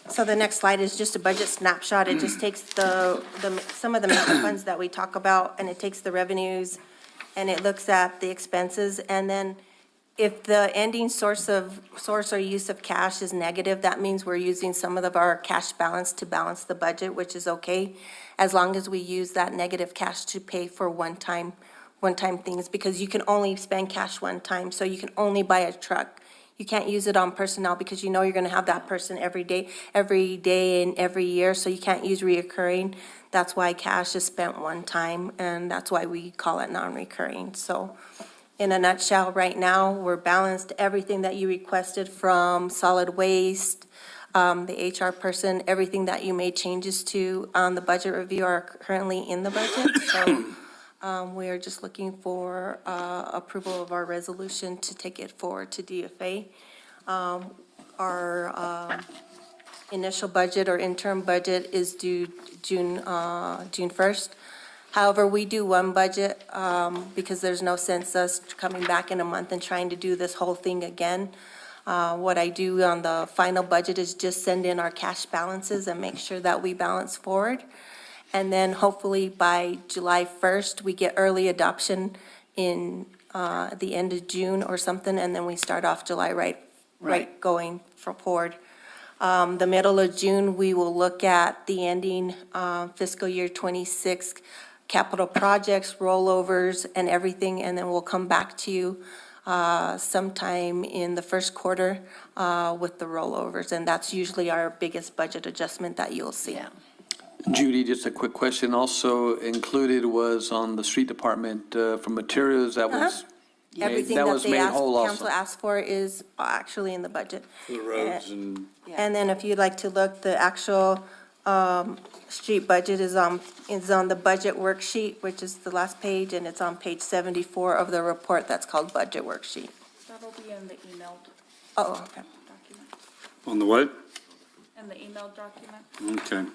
So the next slide is just a budget snapshot. It just takes some of the major funds that we talk about, and it takes the revenues, and it looks at the expenses, and then if the ending source or use of cash is negative, that means we're using some of our cash balance to balance the budget, which is okay, as long as we use that negative cash to pay for one-time things, because you can only spend cash one time, so you can only buy a truck. You can't use it on personnel because you know you're gonna have that person every day and every year, so you can't use reoccurring. That's why cash is spent one time, and that's why we call it non-recurring. So in a nutshell, right now, we're balanced. Everything that you requested from solid waste, the HR person, everything that you made changes to on the budget review are currently in the budget. So we are just looking for approval of our resolution to take it forward to DFA. Our initial budget or interim budget is due June 1st. However, we do one budget because there's no sense us coming back in a month and trying to do this whole thing again. What I do on the final budget is just send in our cash balances and make sure that we balance forward. And then hopefully by July 1st, we get early adoption in the end of June or something, and then we start off July right going forward. The middle of June, we will look at the ending fiscal year 26 capital projects, rollovers, and everything, and then we'll come back to you sometime in the first quarter with the rollovers, and that's usually our biggest budget adjustment that you'll see. Judy, just a quick question. Also included was on the street department for materials that was Everything that that was they made asked, whole also. council asked for is actually in the budget. The roads and. And then if you'd like to look, the actual street budget is on the budget worksheet, which is the last page, and it's on page 74 of the report that's called budget worksheet. That'll be in the emailed Oh, okay. document, On the what? in the emailed document. Okay.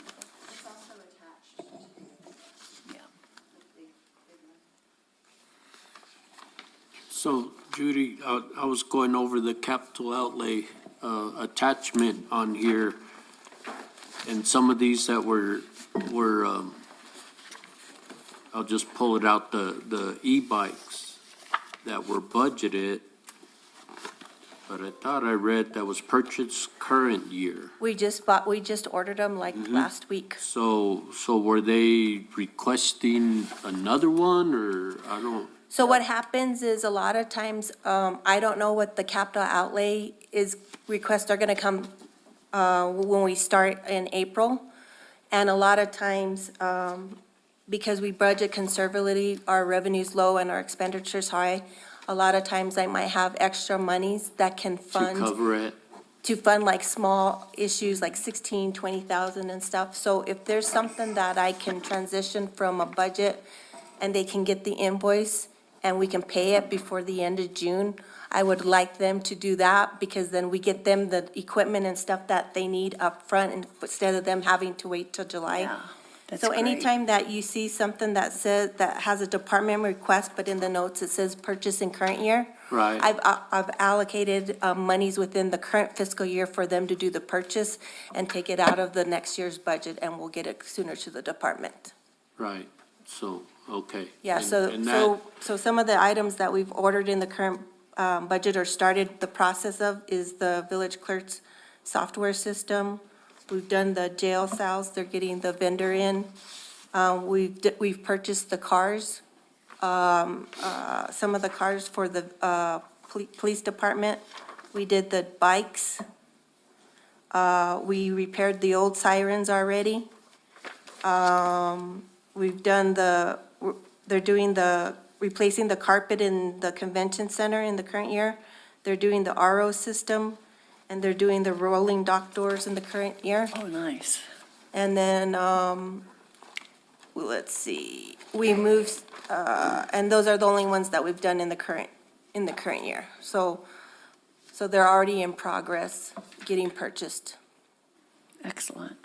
So Judy, I was going over the capital outlay attachment on here, and some of these that were I'll just pull it out, the e-bikes that were budgeted, but I thought I read that was purchased current year. We just ordered them like last week. So were they requesting another one, or I don't? So what happens is a lot of times, I don't know what the capital outlay is, requests are gonna come when we start in April. And a lot of times, because we budget conservatively, our revenue's low and our expenditure's high, a lot of times I might have extra monies that can fund. To cover it? To fund like small issues like 16, 20,000 and stuff. So if there's something that I can transition from a budget and they can get the invoice and we can pay it before the end of June, I would like them to do that, because then we get them the equipment and stuff that they need up front instead of them having to wait till July. Yeah, that's So great. anytime that you see something that says, that has a department request, but in the notes it says purchase in current year, Right. I've allocated monies within the current fiscal year for them to do the purchase and take it out of the next year's budget, and we'll get it sooner to the department. Right, so, Okay. Yeah, so, And that- so some of the items that we've ordered in the current budget or started the process of is the village clerk's software system. We've done the jail cells, they're getting the vendor in. We've purchased the cars, some of the cars for the police department. We did the bikes. We repaired the old sirens already. We've done replacing the carpet in the convention center in the current year. They're doing the RO system, and they're doing the rolling dock doors in the current year. Oh, nice. And then, let's see, we moved, and those are the only ones that we've done in the current year. So they're already in progress, getting purchased. Excellent.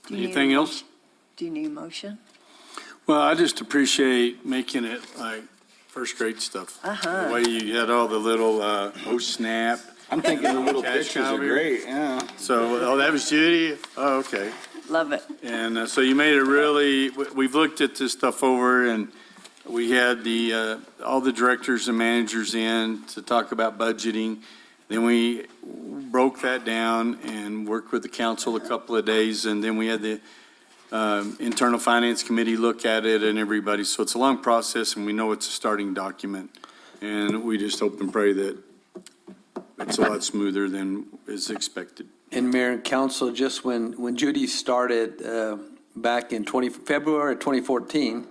Do you need Anything else? Do you need a motion? Well, I just appreciate making it like first-grade stuff. Uh-huh. The way you had all the little, oh, snap. I'm thinking the little Cash pictures are cow. great, yeah. So, oh, that was Judy? Oh, okay. Love it. And so you made it really, we've looked at this stuff over, and we had all the directors and managers in to talk about budgeting. Then we broke that down and worked with the council a couple of days, and then we had the internal finance committee look at it and everybody. So it's a long process, and we know it's a starting document. And we just hope and pray that it's a lot smoother than is expected. And Mayor and Council, just when Judy started back in February of 2014,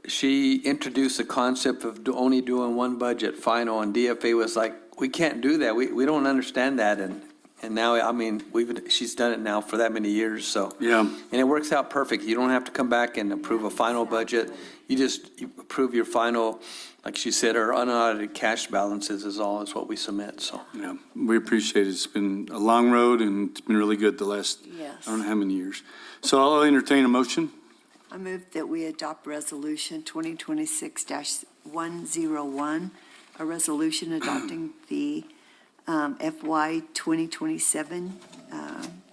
she introduced the concept of only doing one budget final, and DFA was like, we can't do that. We don't understand that. And now, I mean, she's done it now for that many years, so. Yeah. And it works out perfect. You don't have to come back and approve a final budget. You approve your final, like she said, our unaudited cash balances is what we submit, so. Yeah, we appreciate it. It's been a long road, and it's been really good the last, Yes. I don't know how many years. So I'll entertain a motion. I move that we adopt Resolution 2026-101, a resolution adopting the FY 2027,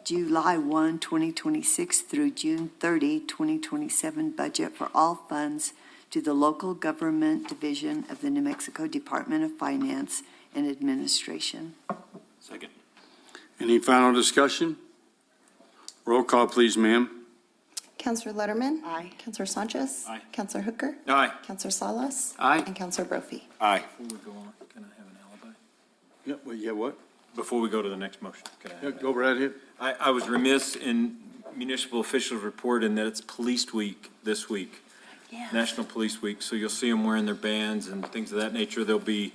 July 1, 2026 through June 30, 2027 budget for all funds to the Local Government Division of the New Mexico Department of Finance and Administration. Second. Any final discussion? Roll call, please, ma'am. Counselor Letterman? Aye. Counselor Sanchez? Aye. Counselor Hooker? Aye. Counselor Salas? Aye. And Counselor Brophy? Aye. Before we go on, can I have an alibi? Yeah, well, yeah, what? Before we go to the next motion, can I have Yeah, an go right ahead. I was remiss in municipal officials report in that it's Police Week this week. National Police Week, so you'll see them wearing their bands and things of that nature. There'll be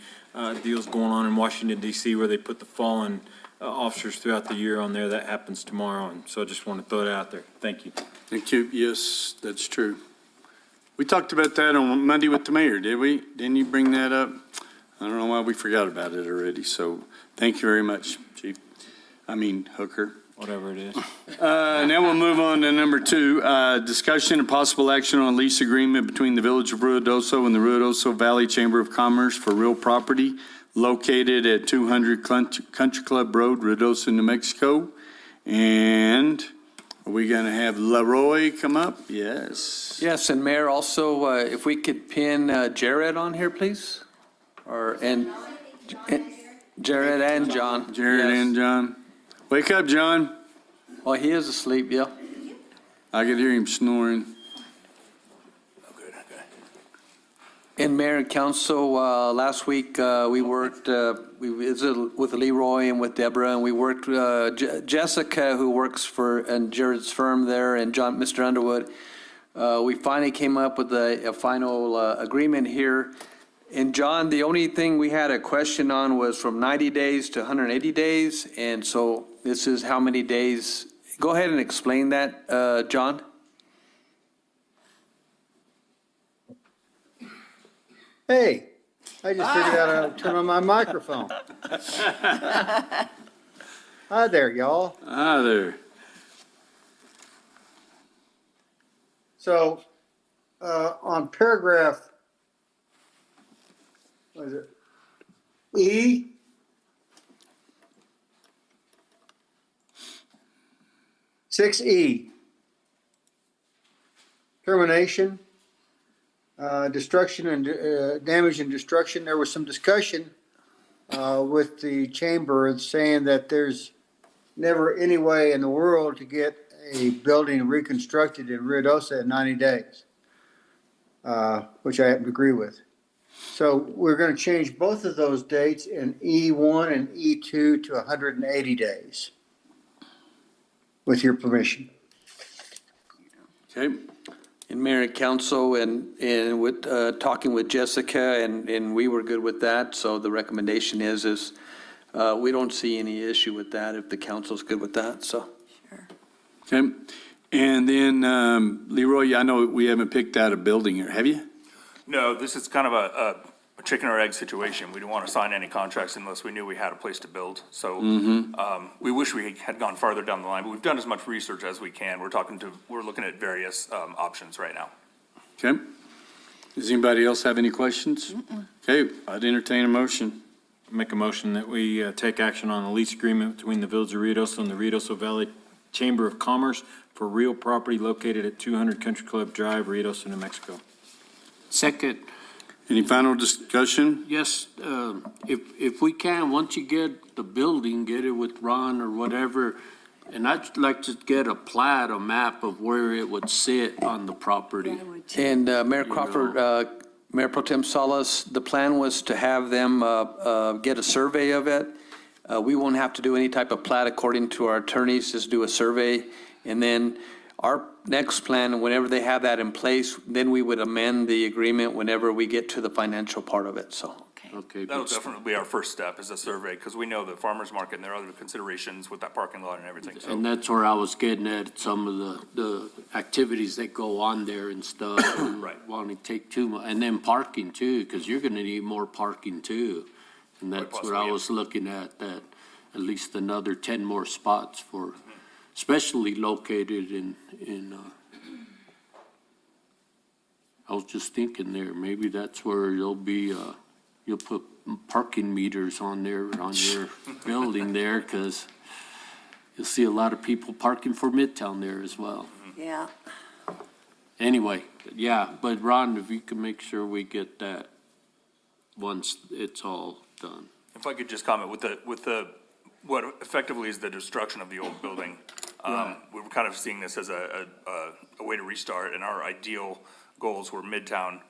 deals going on in Washington DC where they put the fallen officers throughout the year on there. That happens tomorrow, and so I just want to throw it out there. Thank you. Thank you. Yes, that's true. We talked about that on Monday with the mayor, did we? Didn't you bring that up? I don't know why we forgot about it already, so thank you very much, Chief. Hooker. Whatever it is. Now we'll move on to number 2, discussion and possible action on lease agreement between the Village of Ruidoso and the Ruidoso Valley Chamber of Commerce for real property located at 200 Country Club Road, Ruidoso, New Mexico. And are we going to have Leroy come up? Yes. Yes, and Mayor, also, if we could pin Jared on here, please? Jared and John. Jared Yes. and John. Wake up, John. Oh, he is asleep, yeah. I could hear him snoring. And Mayor and Council, last week, we worked, we visited with Leroy and with Deborah, and we worked, Jessica, who works for Jared's firm there, and Mr. Underwood. We finally came up with a final agreement here. And John, the only thing we had a question on was from 90 days to 180 days, and so this is how many days. Go ahead and explain that, John. Hey, I just figured out how to turn on my microphone. Hi there, y'all. Hi there. So, on paragraph, what is it? E? Six E. termination, destruction and damage and destruction. There was some discussion with the chamber saying that there's never any way in the world to get a building reconstructed in Ruidoso in 90 days, which I happen to agree with. So we're going to change both of those dates in E1 and E2 to 180 days, with your permission. Okay. And Mayor and Council, and with, talking with Jessica, and we were good with that, so the recommendation is we don't see any issue with that if the council's good with that, so. Okay. And then, Leroy, I know we haven't picked out a building here, have you? No, this is kind of a chicken or egg situation. We didn't want to sign any contracts unless we knew we had a place to build. So we wish we had gone farther down the line, but we've done as much research as we can. We're looking at various options right now. Okay. Does anybody else have any questions? Okay, I'd entertain a motion. Make a motion that we take action on a lease agreement between the Village of Ruidoso and the Ruidoso Valley Chamber of Commerce for real property located at 200 Country Club Drive, Ruidoso, New Mexico. Second, Any final discussion? yes, if we can, once you get the building, get it with Ron or whatever, and I'd like to get a plat, a map of where it would sit on the property. And Mayor Crawford, Mayor Pro Tem Salas, the plan was to have them get a survey of it. We won't have to do any type of plat according to our attorneys, just do a survey. And then our next plan, whenever they have that in place, then we would amend the agreement whenever we get to the financial part of it, so. Okay. That'll definitely be our first step, is a survey, because we know the farmer's market and there are other considerations with that parking lot and everything. So And that's where I was getting at, some of the activities that go on there and stuff. And Right. Want to take too much, and then parking too, because you're going to need more parking too. And that's what possibly, I yeah. was looking at at least another 10 more spots for, especially located in, I was just thinking there, maybe that's where you'll put parking meters on there, on your building there, because you'll see a lot of people parking for Midtown there as well. Yeah. Anyway, yeah, but Ron, if you can make sure we get that once it's all done. if I could just comment with what effectively is the destruction of the old building. We were kind of seeing this as a way to restart, and our ideal goals were Midtown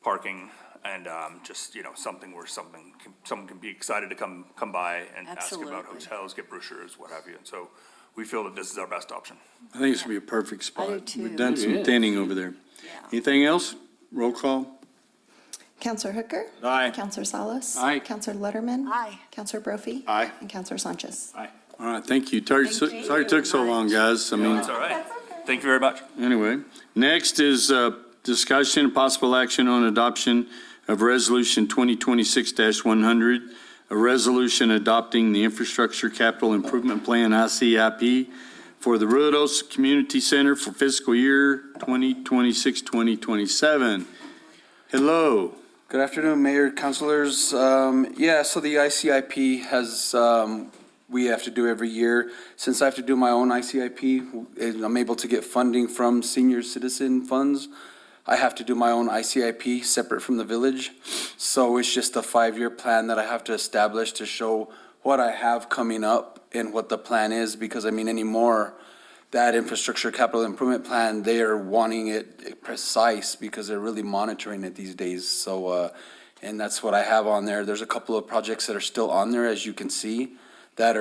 parking and just, something where someone can be excited to come by and ask about Absolutely. hotels, get brochures, what have you. And so we feel that this is our best option. I think it's gonna be a perfect spot. I do too. We've done some It is. thinning over there. Anything else? Roll call? Counselor Hooker. Aye. Counselor Salas. Aye. Counselor Letterman. Aye. Counselor Brophy. Aye. And Counselor Sanchez. All right, thank you. Sorry it took so long, guys. I mean, It's all right. Thank you very much. anyway. Next is discussion and possible action on adoption of Resolution 2026-100, a resolution adopting the Infrastructure Capital Improvement Plan, ICIP, for the Ruidoso Community Center for fiscal year 2026-2027. Hello. Good afternoon, Mayor, councilors. So the ICIP has, we have to do every year. Since I have to do my own ICIP, and I'm able to get funding from senior citizen funds, I have to do my own ICIP separate from the village. So it's just a 5-year plan that I have to establish to show what I have coming up and what the plan is, because anymore, that infrastructure capital improvement plan, they are wanting it precise because they're really monitoring it these days. So, and that's what I have on there. There's a couple of projects that are still on there, as you can see, that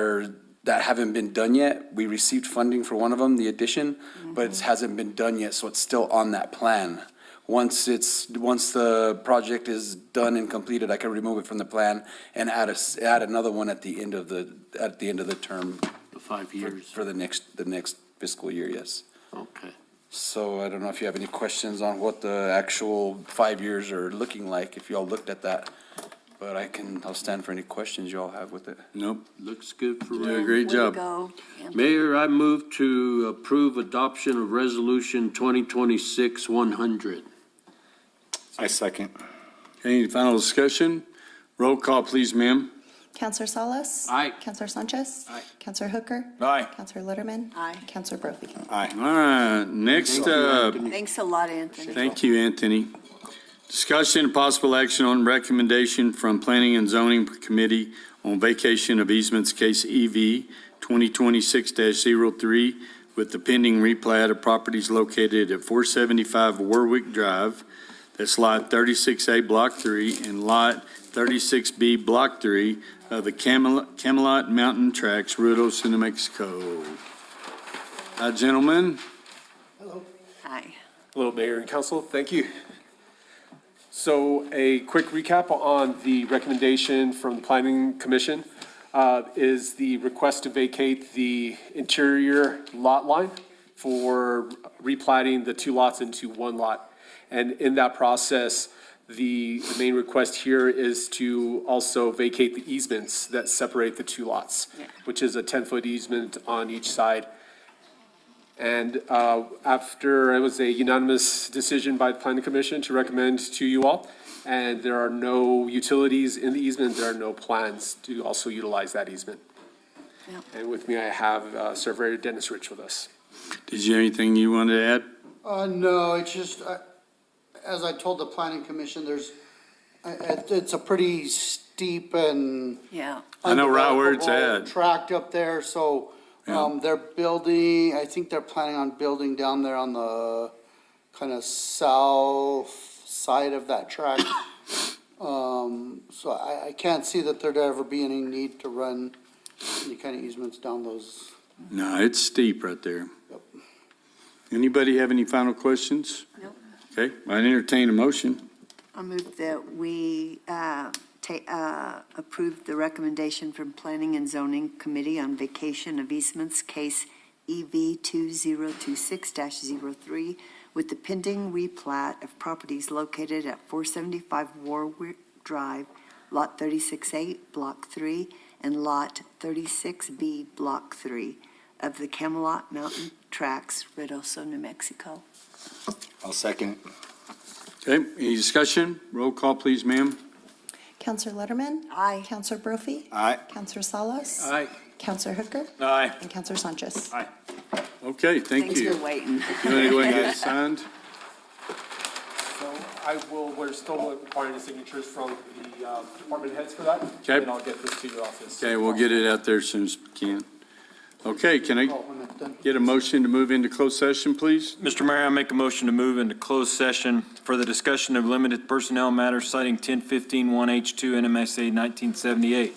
haven't been done yet. We received funding for one of them, the addition, but it hasn't been done yet, so it's still on that plan. Once the project is done and completed, I can remove it from the plan and add another one at the end of the term. The 5 years. For the next fiscal year, yes. Okay. So I don't know if you have any questions on what the actual 5 years are looking like, if you all looked at that. But I'll stand for any questions you all have with it. Nope. Looks good for Yeah, me. great Way to job. go. Mayor, I move to approve adoption of Resolution 2026-100. I second. Any final discussion? Roll call, please, ma'am. Counselor Salas. Aye. Counselor Sanchez. Aye. Counselor Hooker. Aye. Counselor Letterman. Aye. Counselor Brophy. Aye. All right, next up. Thanks a lot, Anthony. Thank you, Anthony. Discussion and possible action on recommendation from Planning and Zoning Committee on vacation of easements, case EV 2026-03, with the pending replat of properties located at 475 Warwick Drive, that's Lot 36A, Block 3, and Lot 36B, Block 3 of the Camelot Mountain Tracks, Ruidoso, New Mexico. Hi, gentlemen. Hi. Hello, Mayor and Council. Thank you. So a quick recap on the recommendation from the Planning Commission is the request to vacate the interior lot line for replatting the two lots into one lot. And in that process, the main request here is to also vacate the easements that separate the two lots, which is a 10-foot easement on each side. And after, it was a unanimous decision by the Planning Commission to recommend to you all, and there are no utilities in the easement, there are no plans to also utilize that easement. Yeah. And with me, I have Surveyor Dennis Rich with us. Did you have anything you wanted to add? No, it's just, as I told the planning commission, it's a pretty steep and Yeah. I know right where it's undevelopable at. tract up there, so, they're building, I think they're planning on building down there on the kind of south side of that tract. So I can't see that there'd ever be any need to run any kind of easements down those. No, it's steep right there. Anybody have any final questions? Nope. Okay, I entertain a motion. I move that we approve the recommendation from Planning and Zoning Committee on vacation of easements, case EV 2026-03, with the pending replat of properties located at 475 Warwick Drive, Lot 36A, Block 3, and Lot 36B, Block 3 of the Camelot Mountain Tracks, Ruidoso, New Mexico. I'll second. Okay, any discussion? Roll call, please, ma'am. Counselor Letterman. Aye. Counselor Brophy. Aye. Counselor Salas. Aye. Counselor Hooker. Aye. And Counselor Sanchez. Aye. Okay, thank Thanks you. for waiting. You want to go ahead and get it signed? So we're still requiring the signatures from the department heads for that. Okay. And I'll get this to your office. Okay, we'll get it out there as soon as we can. Okay, can I get a motion to move into closed session, please? Mr. Mayor, I make a motion to move into closed session for the discussion of limited personnel matters citing 1015-1H2 NMSA 1978.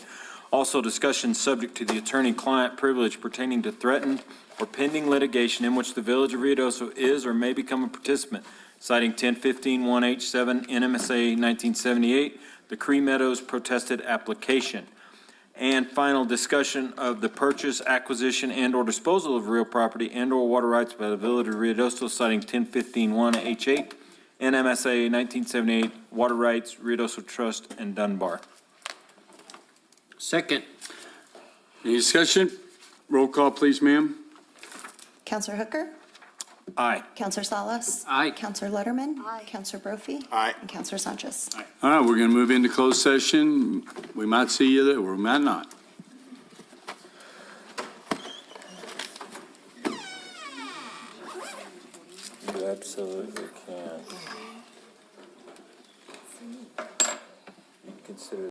Also, discussion subject to the attorney-client privilege pertaining to threatened or pending litigation in which the Village of Ruidoso is or may become a participant, citing 1015-1H7 NMSA 1978, the Cree Meadows protested application. And final discussion of the purchase, acquisition, and/or disposal of real property and/or water rights by the Village of Ruidoso, citing 1015-1H8, NMSA 1978, water rights, Ruidoso Trust, and Dunbar. Second. Any discussion? Roll call, please, ma'am. Counselor Hooker. Aye. Counselor Salas. Aye. Counselor Letterman. Aye. Counselor Brophy. Aye. And Counselor Sanchez. All right, we're going to move into closed session. We might see you there, or we might not. You absolutely can. You consider